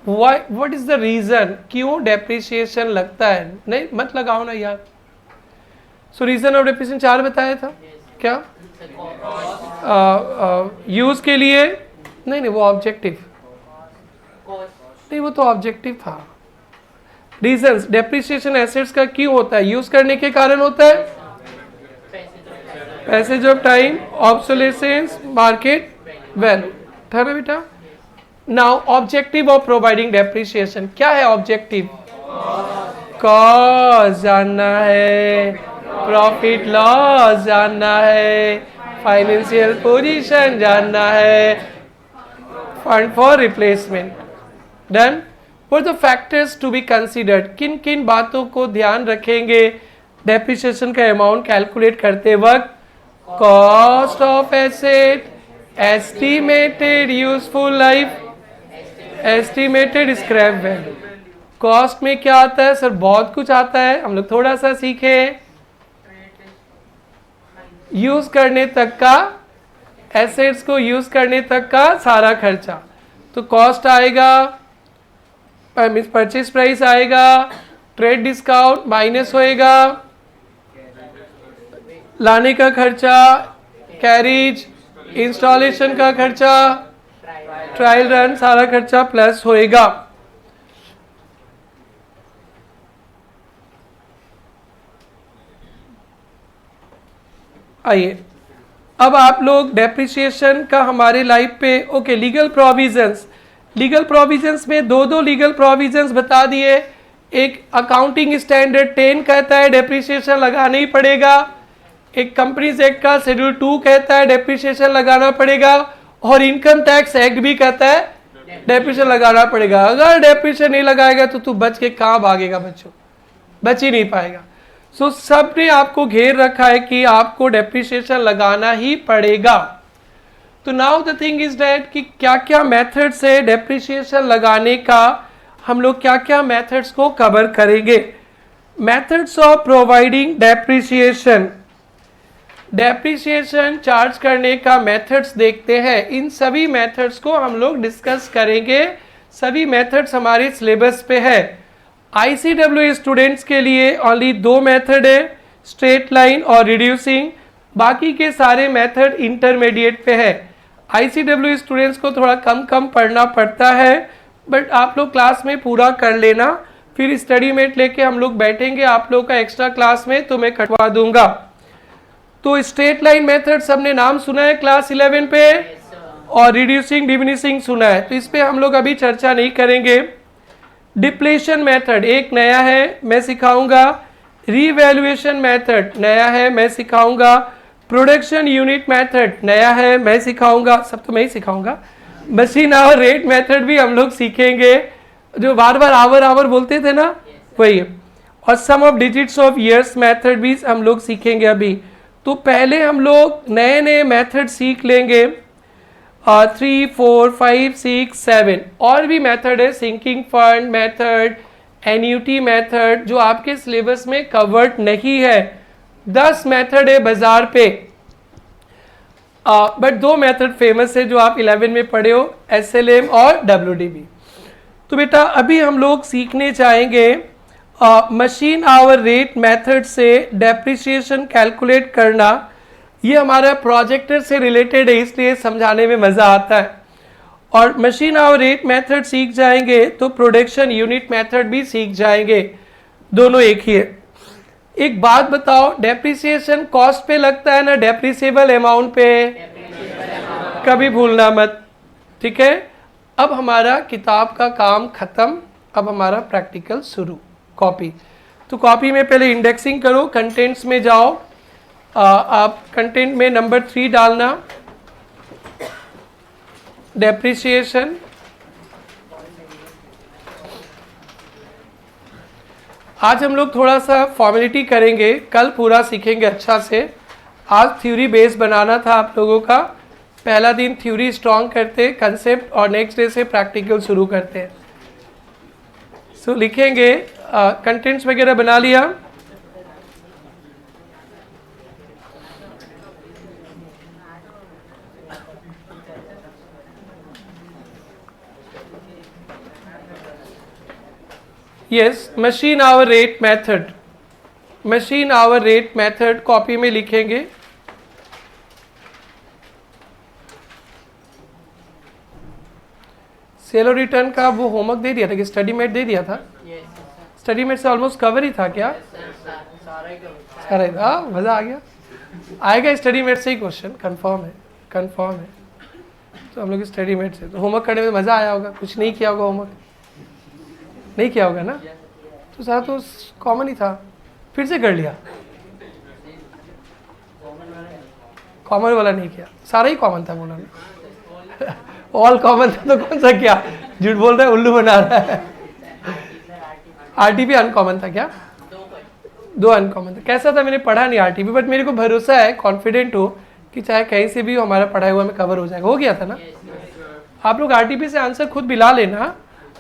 What is the reason? क्यों depreciation लगता है? नहीं मत लगाओ ना यार। सो रीजन ऑफ डेप्रिसिएशन 4 बताया था। क्या? यूज के लिए नहीं, वो ऑब्जेक्टिव नहीं, वो तो ऑब्जेक्टिव था। रीजंस डेप्रिसिएशन एसेट्स का क्यों होता है? यूज करने के कारण होता है, passage of time, obsolescence, market value, था ना बेटा। Now objective of providing depreciation क्या है? ऑब्जेक्टिव कॉस्ट जानना है, प्रॉफिट लॉस जानना है, फाइनेंशियल पोजीशन जानना है, fund for replacement. Done. For the factors to be considered, किन किन बातों को ध्यान रखेंगे डेप्रिसिएशन का अमाउंट कैलकुलेट करते वक्त? Cost of asset, estimated useful life, estimated scrap value. Cost में क्या आता है सर? बहुत कुछ आता है, हम लोग थोड़ा सा सीखे। यूज करने तक का, एसेट्स को यूज करने तक का सारा खर्चा, तो कॉस्ट आएगा, परचेज प्राइस आएगा, ट्रेड डिस्काउंट माइनस होएगा, लाने का खर्चा, कैरिज, इंस्टॉलेशन का खर्चा, ट्रायल रन, सारा खर्चा प्लस होएगा। आइए अब आप लोग डेप्रिसिएशन का हमारे लाइफ पे okay. Legal provisions, legal provisions में दो लीगल प्रोविजंस बता दिए। एक अकाउंटिंग स्टैंडर्ड 10 कहता है डेप्रिसिएशन लगाना ही पड़ेगा, एक कंपनीज एक्ट का शेड्यूल 2 कहता है डेप्रिसिएशन लगाना पड़ेगा, और इनकम टैक्स एक्ट भी कहता है डेप्रिसिएशन लगाना पड़ेगा। अगर डेप्रिसिएशन नहीं लगाएगा तो तू बच के कहाँ भागेगा बच्चों? बच ही नहीं पाएगा। सो सब ने आपको घेर रखा है कि आपको डेप्रिसिएशन लगाना ही पड़ेगा। तो now the thing is that कि क्या क्या मेथड्स है डेप्रिसिएशन लगाने का, हम लोग क्या क्या मेथड्स को कवर करेंगे। Methods of providing depreciation, depreciation charge करने का मेथड्स देखते हैं। इन सभी मेथड्स को हम लोग डिस्कस करेंगे, सभी मेथड्स हमारे सिलेबस पे है। ICW स्टूडेंट्स के लिए ओनली 2 मेथड है, स्ट्रेट लाइन और रिड्यूसिंग, बाकी के सारे मेथड इंटरमीडिएट पे है। ICW स्टूडेंट्स को थोड़ा कम पढ़ना पड़ता है, बट आप लोग क्लास में पूरा कर लेना, फिर स्टडी मेट लेके हम लोग बैठेंगे आप लोग का एक्स्ट्रा क्लास में, तो मैं कटवा दूंगा। तो स्ट्रेट लाइन मेथड सबने नाम सुना है क्लास 11 पे, और रिड्यूसिंग डिमिनिशिंग सुना है, तो इस पे हम लोग अभी चर्चा नहीं करेंगे। डिप्लेशन मेथड एक नया है, मैं सिखाऊंगा। रीवैल्यूएशन मेथड नया है, मैं सिखाऊंगा। प्रोडक्शन यूनिट मेथड नया है, मैं सिखाऊंगा। सब तो मैं ही सिखाऊंगा। मशीन आवर रेट मेथड भी हम लोग सीखेंगे, जो बार बार आवर बोलते थे ना, वही। और sum of digits of years method भी हम लोग सीखेंगे अभी। तो पहले हम लोग नए नए मेथड सीख लेंगे। 3, 4, 5, 6, 7 और भी मेथड है, sinking fund method, annuity method, जो आपके सिलेबस में कवर्ड नहीं है। 10 मेथड है बाजार पे, बट 2 मेथड फेमस है जो आप 11 में पढ़े हो, SLM और WDB। तो बेटा अभी हम लोग सीखने चाहेंगे मशीन आवर रेट मेथड से डेप्रिसिएशन कैलकुलेट करना। ये हमारा प्रोजेक्टर से रिलेटेड है, इसलिए समझाने में मज़ा आता है। और मशीन आवर रेट मेथड सीख जाएंगे तो प्रोडक्शन यूनिट मेथड भी सीख जाएंगे, दोनों एक ही है। एक बात बताओ, डेप्रिसिएशन कॉस्ट पे लगता है ना डेप्रिसिएबल अमाउंट पे? कभी भूलना मत, ठीक है। अब हमारा किताब का काम खत्म, अब हमारा प्रैक्टिकल शुरू। कॉपी, तो कॉपी में पहले इंडेक्सिंग करो, कंटेंट्स में जाओ। आप कंटेंट में नंबर 3 डालना, डेप्रिसिएशन। आज हम लोग थोड़ा सा फॉर्मेलिटी करेंगे, कल पूरा सीखेंगे अच्छा से। आज थ्योरी बेस बनाना था आप लोगों का। पहला दिन थ्योरी स्ट्रॉन्ग करते, कंसेप्ट, और नेक्स्ट डे से प्रैक्टिकल शुरू करते हैं। सो लिखेंगे, कंटेंट्स वगैरह बना लिया। Yes, machine hour rate method, machine hour rate method copy में लिखेंगे। सेल और रिटर्न का वो होमवर्क दे दिया था कि स्टडी मेट दे दिया था? स्टडी मेट से ऑलमोस्ट कवर ही था क्या? सारा ही था। मज़ा आ गया। आएगा स्टडी मेट से ही क्वेश्चन, कंफर्म है, कंफर्म है। तो हम लोग स्टडी मेट से तो होमवर्क करने में मज़ा आया होगा। कुछ नहीं किया होगा, होमवर्क नहीं किया होगा ना, तो सारा तो कॉमन ही था, फिर से कर लिया। कॉमन वाला नहीं किया, सारा ही कॉमन था बोला ना। ऑल कॉमन था तो कौन सा क्या झूठ बोल रहा है, उल्लू बना रहा है। RTP अनकॉमन था क्या? 2 अनकॉमन था। कैसा था? मैंने पढ़ा नहीं RTP, बट मेरे को भरोसा है, कॉन्फिडेंट हो कि चाहे कहीं से भी हो हमारा पढ़ाई हुआ में कवर हो जाएगा। हो गया था ना? आप लोग RTP से आंसर खुद भी ला लेना,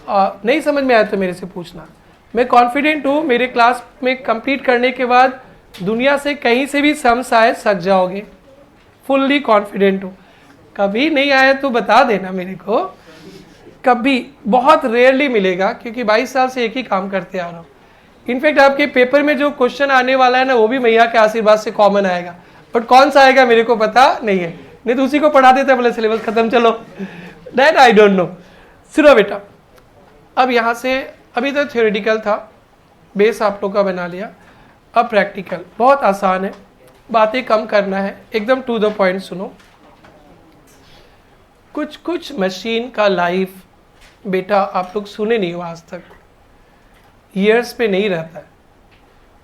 नहीं समझ में आया तो मेरे से पूछना। मैं कॉन्फिडेंट हूँ, मेरे क्लास में कंप्लीट करने के बाद दुनिया से कहीं से भी सम्स आए सक जाओगे, फुल्ली कॉन्फिडेंट हूँ। कभी नहीं आया तो बता देना मेरे को, कभी बहुत रेयरली मिलेगा, क्योंकि 22 साल से एक ही काम करते आ रहा हूँ। इनफैक्ट आपके पेपर में जो क्वेश्चन आने वाला है ना, वो भी मैया के आशीर्वाद से कॉमन आएगा, बट कौन सा आएगा मेरे को पता नहीं है। नहीं तो उसी को पढ़ा देता बोले सिलेबस खत्म, चलो, दैट आई डोंट नो। सुनो बेटा, अब यहाँ से अभी तो थ्योरेटिकल था, बेस आप लोग का बना लिया। अब प्रैक्टिकल बहुत आसान है, बातें कम करना है, एकदम टू द पॉइंट सुनो। कुछ मशीन का लाइफ बेटा आप लोग सुने नहीं हो आज तक, ईयर्स पे नहीं रहता है।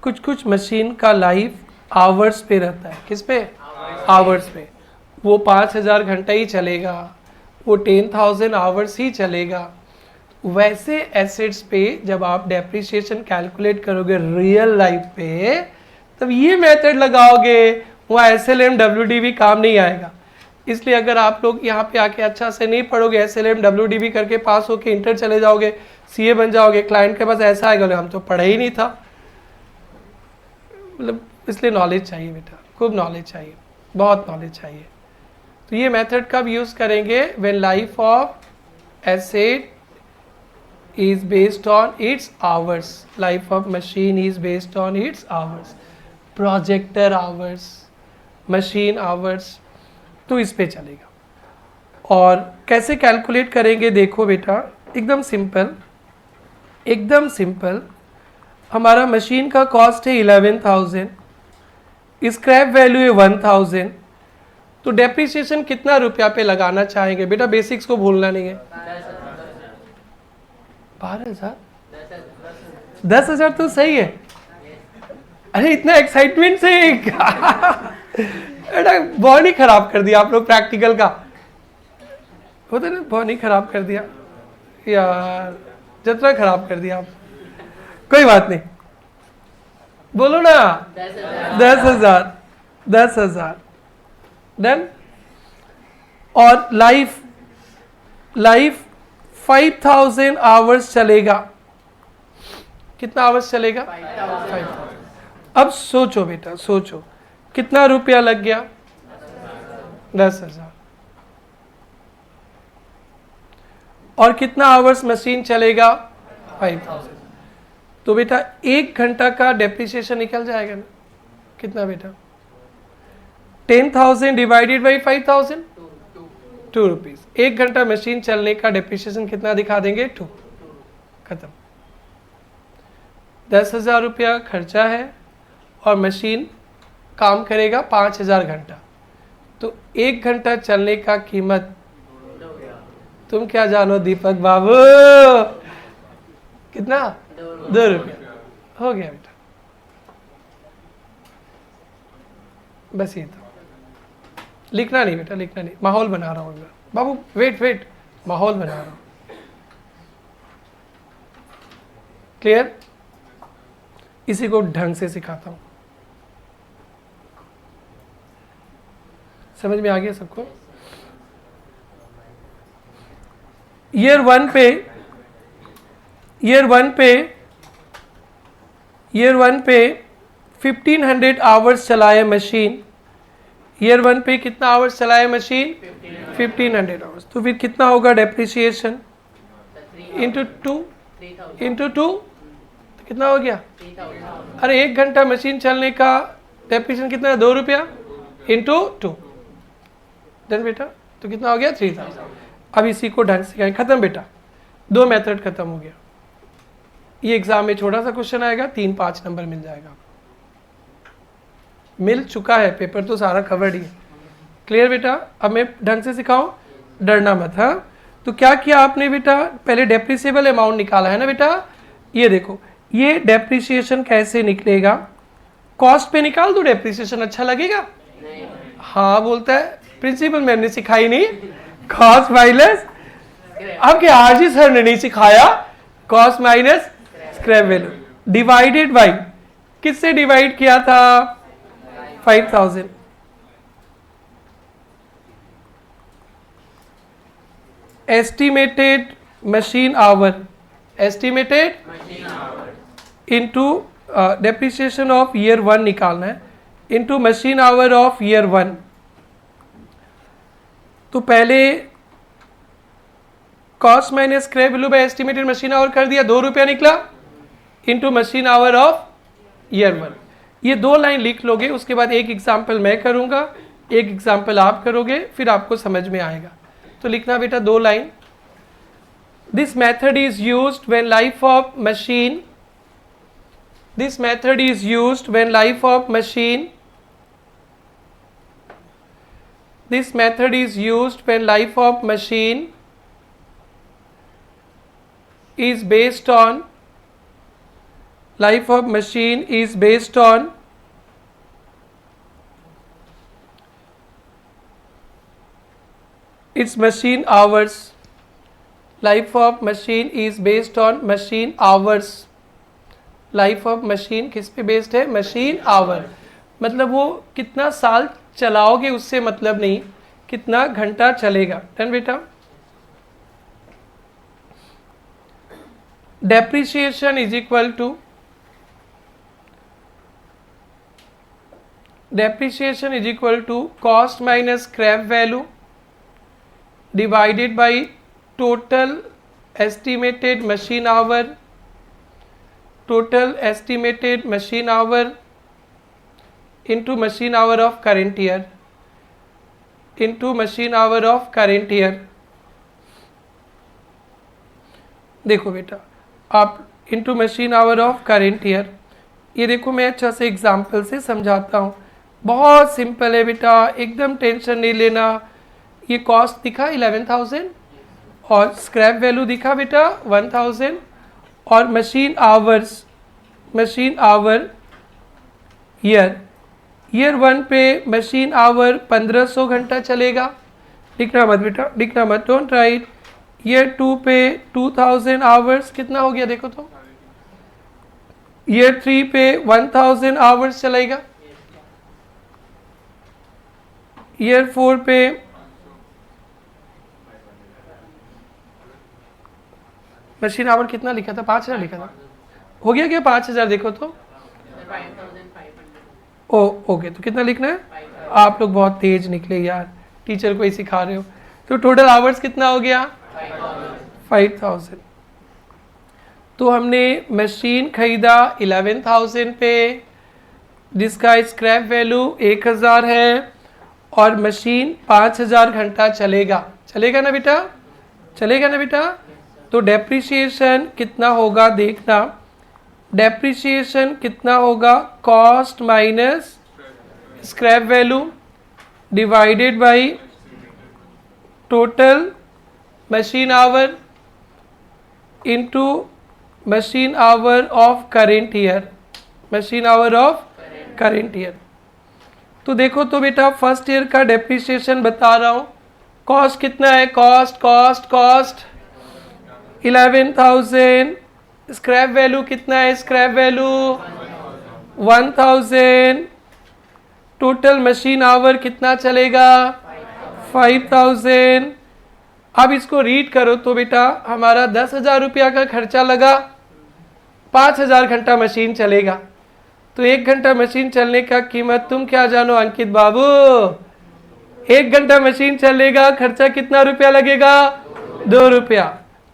कुछ मशीन का लाइफ आवर्स पे रहता है। किस पे? आवर्स पे। वो 5000 घंटा ही चलेगा, वो 10,000 आवर्स ही चलेगा। वैसे एसेट्स पे जब आप डेप्रिसिएशन कैलकुलेट करोगे रियल लाइफ पे, तब ये मेथड लगाओगे, वहाँ SLM WDB काम नहीं आएगा। इसलिए अगर आप लोग यहाँ पे आके अच्छा से नहीं पढ़ोगे, SLM WDB करके पास होके इंटर चले जाओगे, CA बन जाओगे, क्लाइंट के पास ऐसा आएगा हम तो पढ़ा ही नहीं था। मतलब इसलिए नॉलेज चाहिए बेटा, खूब नॉलेज चाहिए, बहुत नॉलेज चाहिए। तो ये मेथड कब यूज़ करेंगे? When life of asset is based on its hours, life of machine is based on its hours, projector hours, machine hours, तो इस पे चलेगा। और कैसे कैलकुलेट करेंगे देखो बेटा, एकदम सिंपल, एकदम सिंपल। हमारा मशीन का कॉस्ट है 11,000, स्क्रैप वैल्यू है 1,000, तो डेप्रिसिएशन कितना रुपया पे लगाना चाहेंगे बेटा? बेसिक्स को भूलना नहीं है। 12,000 10,000 तो सही है। अरे इतना एक्साइटमेंट से बेटा बहुत ही खराब कर दिया आप लोग प्रैक्टिकल का, होता ना, बहुत ही खराब कर दिया यार, जितना खराब कर दिया आप। कोई बात नहीं, बोलो ना 10,000, 10,000 डन। और लाइफ 5,000 आवर्स चलेगा। कितना आवर्स चलेगा? 5,000। अब सोचो बेटा, सोचो कितना रुपया लग गया? 10,000। और कितना आवर्स मशीन चलेगा? 5,000। तो बेटा 1 घंटा का डेप्रिसिएशन निकल जाएगा ना? कितना बेटा? 10,000 डिवाइडेड बाई 5,000, 2 रुपीज। 1 घंटा मशीन चलने का डेप्रिसिएशन कितना दिखा देंगे? 2। खत्म। 10,000 रुपया खर्चा है और मशीन काम करेगा 5,000 घंटा, तो 1 घंटा चलने का कीमत तुम क्या जानो दीपक बाबू? कितना? 2 रुपया। हो गया बेटा, बस ये तो। लिखना नहीं बेटा, लिखना नहीं, माहौल बना रहा हूँ बाबू। वेट, माहौल बना रहा हूँ। क्लियर? इसी को ढंग से सिखाता हूँ। समझ में आ गया सबको? ईयर वन पे 1500 आवर्स चलाए मशीन। ईयर 1 पे कितना आवर्स चलाए मशीन? 1500 आवर्स। तो फिर कितना होगा डेप्रिसिएशन? इंटू 2 तो कितना हो गया? अरे 1 घंटा मशीन चलने का डेप्रिसिएशन कितना है? 2 रुपया इंटू 2। डन बेटा? तो कितना हो गया? 3,000। अब इसी को ढंग से करें। खत्म बेटा, 2 मेथड खत्म हो गया। ये एग्जाम में छोटा सा क्वेश्चन आएगा, 3-5 नंबर मिल जाएगा। मिल चुका है, पेपर तो सारा कवर्ड ही है। क्लियर बेटा? अब मैं ढंग से सिखाऊं, डरना मत। हाँ, तो क्या किया आपने बेटा? पहले डेप्रिसिएबल अमाउंट निकाला है ना बेटा? ये देखो, ये डेप्रिसिएशन कैसे निकलेगा? कॉस्ट पे निकाल दो डेप्रिसिएशन, अच्छा लगेगा? हाँ बोलता है, प्रिंसिपल मैंने सिखाई नहीं। कॉस्ट माइनस, आपके आरजी सर ने नहीं सिखाया। Cost minus scrap value divided by, किससे डिवाइड किया था? 5,000। Estimated machine hour, into depreciation of year 1 निकालना है, into machine hour of year 1। तो पहले cost minus scrap value by estimated machine our कर दिया, 2 रुपया निकला, into machine hour of year 1। ये 2 लाइन लिख लोगे, उसके बाद एक एग्जाम्पल मैं करूंगा, एक एग्जाम्पल आप करोगे, फिर आपको समझ में आएगा। तो लिखना बेटा 2 line. This method is used when life of machine, this method is used when life of machine, this method is used when life of machine is based on, life of machine is based on its machine hours. Life of machine is based on machine hours. Life of machine किस पे based है? machine hour। मतलब वो कितना साल चलाओगे उससे मतलब नहीं, कितना घंटा चलेगा। डन बेटा? Depreciation is equal to, depreciation is equal to cost minus scrap value divided by total estimated machine hour, total estimated machine hour into machine hour of current year, into machine hour of current year। देखो बेटा, आप into machine hour of current year, ये देखो मैं अच्छा से example से समझाता हूँ। बहुत सिंपल है बेटा, एकदम टेंशन नहीं लेना। ये कॉस्ट दिखा 11,000 और स्क्रैप वैल्यू दिखा बेटा 1,000 और machine hours machine hour year, year 1 पे मशीन आवर 1500 घंटा चलेगा। लिखना मत बेटा, लिखना मत, डोंट राइट। ईयर 2 पे 2000 आवर्स कितना हो गया देखो तो। ईयर 3 पे 1000 आवर्स चलेगा। ईयर 4 पे मशीन आवर कितना लिखा था, 5000 लिखा था, हो गया क्या 5000 देखो तो। ओके, तो कितना लिखना है? आप लोग बहुत तेज निकले यार, टीचर को ही सिखा रहे हो। तो टोटल आवर्स कितना हो गया? 5000। तो हमने मशीन खरीदा 11,000 पे, जिसका स्क्रैप वैल्यू 1000 है, और मशीन 5000 घंटा चलेगा। चलेगा ना बेटा, चलेगा ना बेटा। तो डेप्रिसिएशन कितना होगा देखना, डेप्रिसिएशन कितना होगा, cost minus scrap value divided by total machine hour into machine hour of current year, machine hour of current year. तो देखो तो बेटा फर्स्ट ईयर का डेप्रिसिएशन बता रहा हूँ। कॉस्ट कितना है, कॉस्ट 11,000, स्क्रैप वैल्यू कितना है, scrap value 1000, total machine our कितना चलेगा 5000। अब इसको रीड करो तो बेटा हमारा 10,000 रुपया का खर्चा लगा, 5000 घंटा मशीन चलेगा। तो 1 घंटा मशीन चलने का कीमत तुम क्या जानो अंकित बाबू? 1 घंटा मशीन चलेगा, खर्चा कितना रुपया लगेगा? 2 रुपया।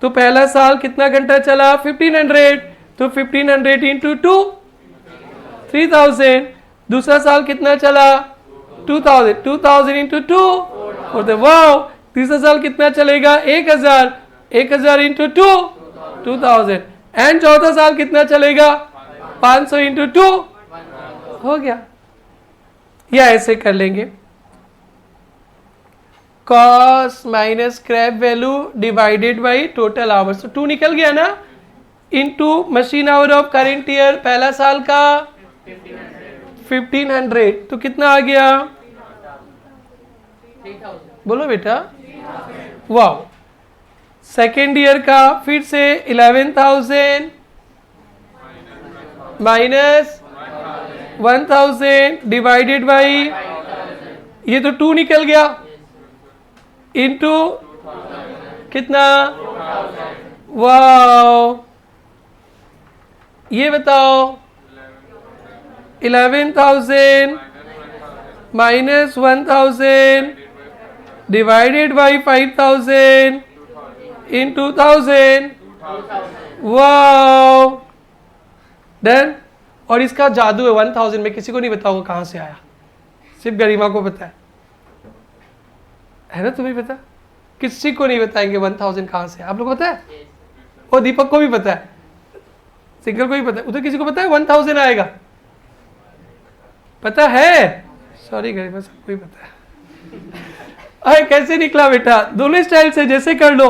तो पहला साल कितना घंटा चला? 1500, तो 1500 इंटू 2 3000। दूसरा साल कितना चला? 2000, 2000 इंटू 2 और वाओ। तीसरा साल कितना चलेगा? 1000, 1000 इंटू 2 2000। एंड चौथा साल कितना चलेगा? 500 इंटू 2 हो गया। या ऐसे कर लेंगे, cost minus scrap value divided by total hours. तो 2 निकल गया ना, into machine hour of current year, पहला साल का 1500, तो कितना आ गया? बोलो बेटा, वाओ। सेकेंड ईयर का फिर से 11,000 माइनस 1000 डिवाइडेड बाई, ये तो 2 निकल गया, इनटू कितना? वाओ। ये बताओ 11,000 minus 1000 divided by 5000 in 2000। Wow, done. और इसका जादू है 1000 में किसी को नहीं बताऊंगा कहां से आया, सिर्फ गरिमा को पता है ना? तुम्हें पता? किसी को नहीं बताएंगे 1000 कहां से। आप लोग को पता है? और दीपक को भी पता है, सिंगल को भी पता है। उधर किसी को पता है 1000 आएगा? पता है? सॉरी गरिमा, सबको ही पता है। अरे कैसे निकला बेटा? दोनों स्टाइल से जैसे कर लो।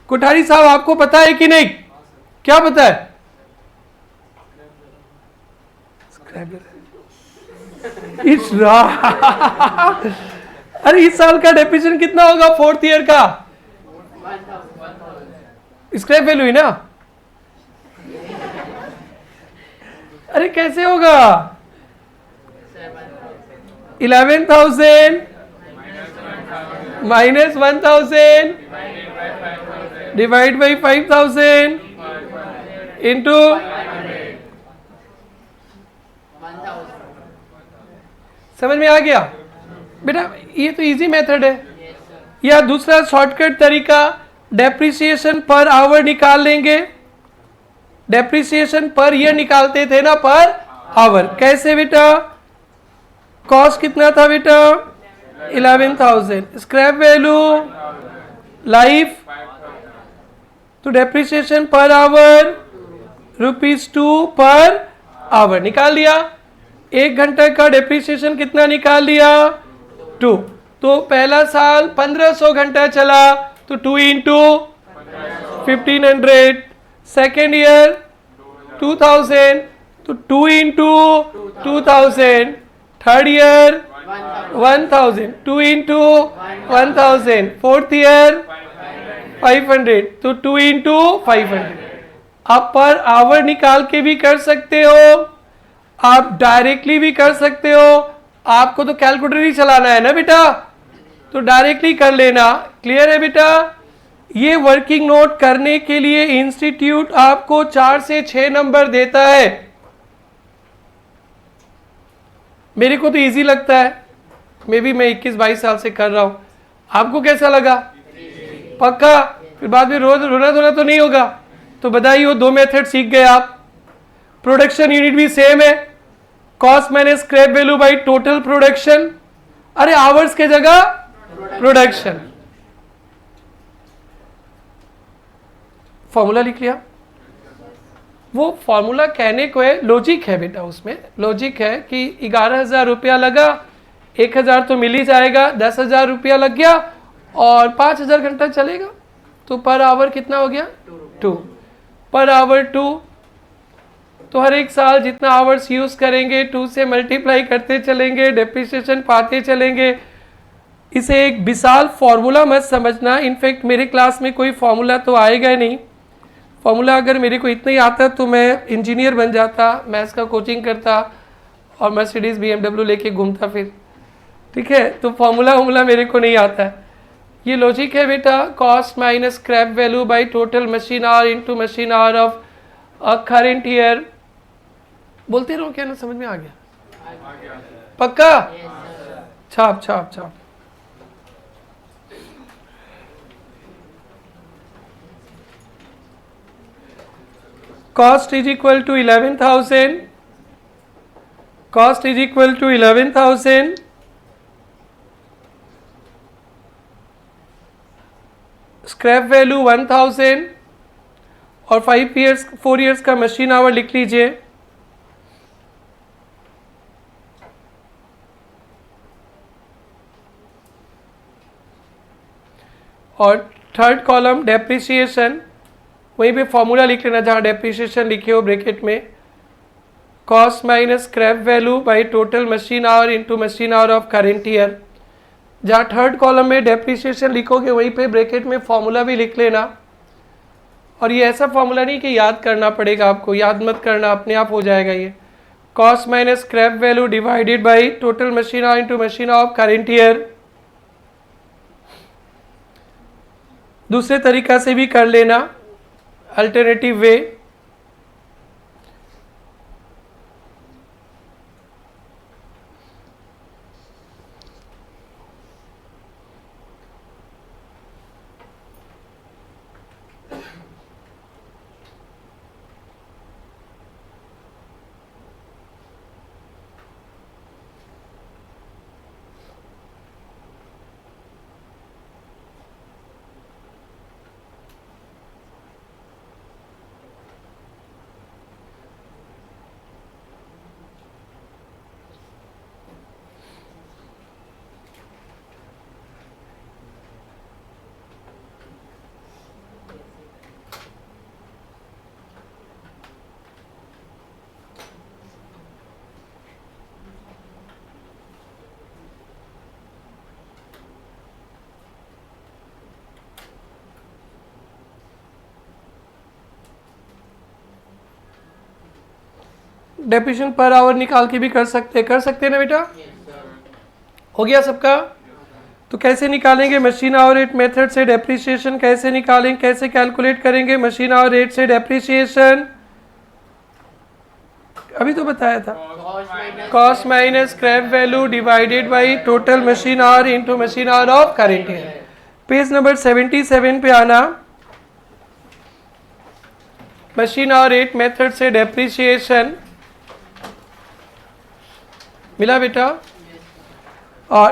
कोठारी साहब आपको पता है कि नहीं? क्या पता है? अरे इस साल का डेप्रिसिएशन कितना होगा फोर्थ ईयर का? स्क्रैप वैल्यू ही ना? अरे कैसे होगा? 11,000 माइनस 1000 डिवाइड बाई 5000 इंटू समझ में आ गया बेटा? ये तो इजी मेथड है। या दूसरा शॉर्टकट तरीका, डेप्रिसिएशन पर आवर निकाल लेंगे। डेप्रिसिएशन पर ईयर निकालते थे ना, पर आवर। कैसे बेटा? कॉस्ट कितना था बेटा? 11,000, स्क्रैप वैल्यू लाइफ, तो depreciation per hour ₹2 per hour निकाल लिया। 1 घंटे का डेप्रिसिएशन कितना निकाल लिया? 2। तो पहला साल 1500 घंटा चला, तो 2 इंटू 1500। सेकेंड ईयर 2000, तो 2 into 2000, third year 1000, 2 into 1000, fourth year 500, तो 2 into 500। आप पर आवर निकाल के भी कर सकते हो, आप डायरेक्टली भी कर सकते हो। आपको तो कैलकुलेटर ही चलाना है ना बेटा, तो डायरेक्टली कर लेना। क्लियर है बेटा? ये वर्किंग नोट करने के लिए इंस्टीट्यूट आपको 4 से 6 नंबर देता है। मेरे को तो इजी लगता है, मे भी मैं 21-22 साल से कर रहा हूं। आपको कैसा लगा? पक्का? फिर बाद में रोज रोना धोना तो नहीं होगा। तो बधाई हो, 2 मेथड सीख गए आप। प्रोडक्शन यूनिट भी सेम है, cost minus scrap value by total production. अरे आवर्स के जगह प्रोडक्शन। फॉर्मूला लिख लिया? वो फॉर्मूला कहने को है, लॉजिक है बेटा, उसमें लॉजिक है कि 11,000 रुपया लगा, 1,000 तो मिल ही जाएगा, 10,000 रुपया लग गया और 5,000 घंटा चलेगा, तो पर आवर कितना हो गया? 2 पर आवर 2। तो हर एक साल जितना आवर्स यूज करेंगे 2 से मल्टीप्लाई करते चलेंगे, डेप्रिसिएशन पाते चलेंगे। इसे एक विशाल फॉर्मूला मत समझना। इनफैक्ट मेरे क्लास में कोई फॉर्मूला तो आएगा नहीं। फॉर्मूला अगर मेरे को इतना ही आता तो मैं इंजीनियर बन जाता, मैथ्स का कोचिंग करता और मर्सिडीज BMW लेके घूमता फिर। ठीक है, तो फॉर्मूला मेरे को नहीं आता है। ये लॉजिक है बेटा, cost minus scrap value by total machine hour into machine hour of current year. बोलते रहो, क्या ना समझ में आ गया? पक्का? छाप छाप छाप। Cost is equal to 11,000. Cost is equal to 11,000. Scrap value 1,000 और 4 years का मशीन आवर लिख लीजिए। और थर्ड कॉलम डेप्रिसिएशन, वहीं पे फॉर्मूला लिख लेना जहाँ डेप्रिसिएशन लिखे हो ब्रैकेट में, cost minus scrap value by total machine hour into machine hour of current year. जहाँ थर्ड कॉलम में डेप्रिसिएशन लिखोगे वहीं पे ब्रैकेट में फॉर्मूला भी लिख लेना। और ये ऐसा फॉर्मूला नहीं कि याद करना पड़ेगा आपको, याद मत करना, अपने आप हो जाएगा ये। Cost minus scrap value divided by total machine hour into machine hour of current year. दूसरे तरीका से भी कर लेना, अल्टरनेटिव वे। डेप्रिसिएशन पर आवर निकाल के भी कर सकते हैं ना बेटा? हो गया सबका? तो कैसे निकालेंगे? मशीन आवर रेट मेथड से डेप्रिसिएशन कैसे निकालेंगे, कैसे कैलकुलेट करेंगे मशीन आवर रेट से डेप्रिसिएशन? अभी तो बताया था, cost minus scrap value divided by total machine hour into machine hour of current year. Page number 77 पे आना। मशीन आवर रेट मेथड से डेप्रिसिएशन मिला बेटा?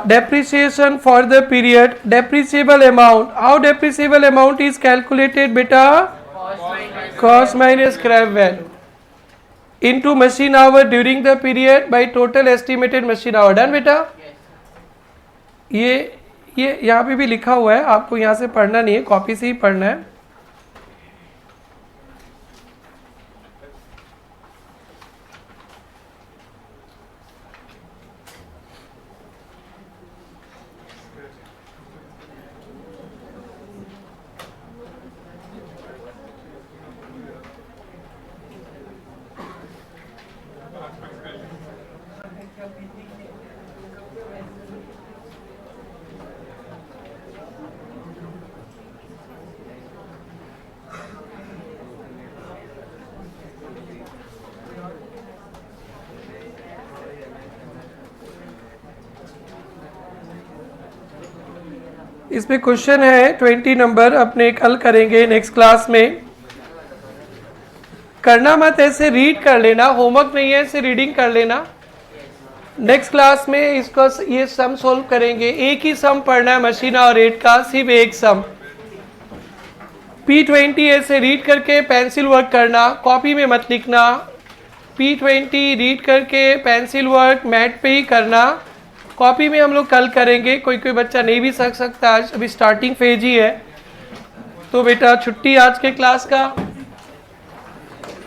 Depreciation for the period, depreciable amount, how depreciable amount is calculated बेटा? Cost minus scrap value into machine our during the period by total estimated machine hour. Done बेटा? ये यहाँ पे भी लिखा हुआ है, आपको यहाँ से पढ़ना नहीं है, कॉपी से ही पढ़ना है। इसमें क्वेश्चन है 20 नंबर, अपने कल करेंगे नेक्स्ट क्लास में। करना मत ऐसे, रीड कर लेना, होमवर्क नहीं है ऐसे रीडिंग कर लेना। नेक्स्ट क्लास में इसको ये सम सोल्व करेंगे। एक ही सम पढ़ना है मशीना और रेट का, सिर्फ एक सम। P20 ऐसे रीड करके पेंसिल वर्क करना, कॉपी में मत लिखना। P20 रीड करके पेंसिल वर्क मैट पे ही करना, कॉपी में हम लोग कल करेंगे। कोई कोई बच्चा नहीं भी सक सकता, आज अभी स्टार्टिंग फेज ही है। तो बेटा छुट्टी आज के क्लास का।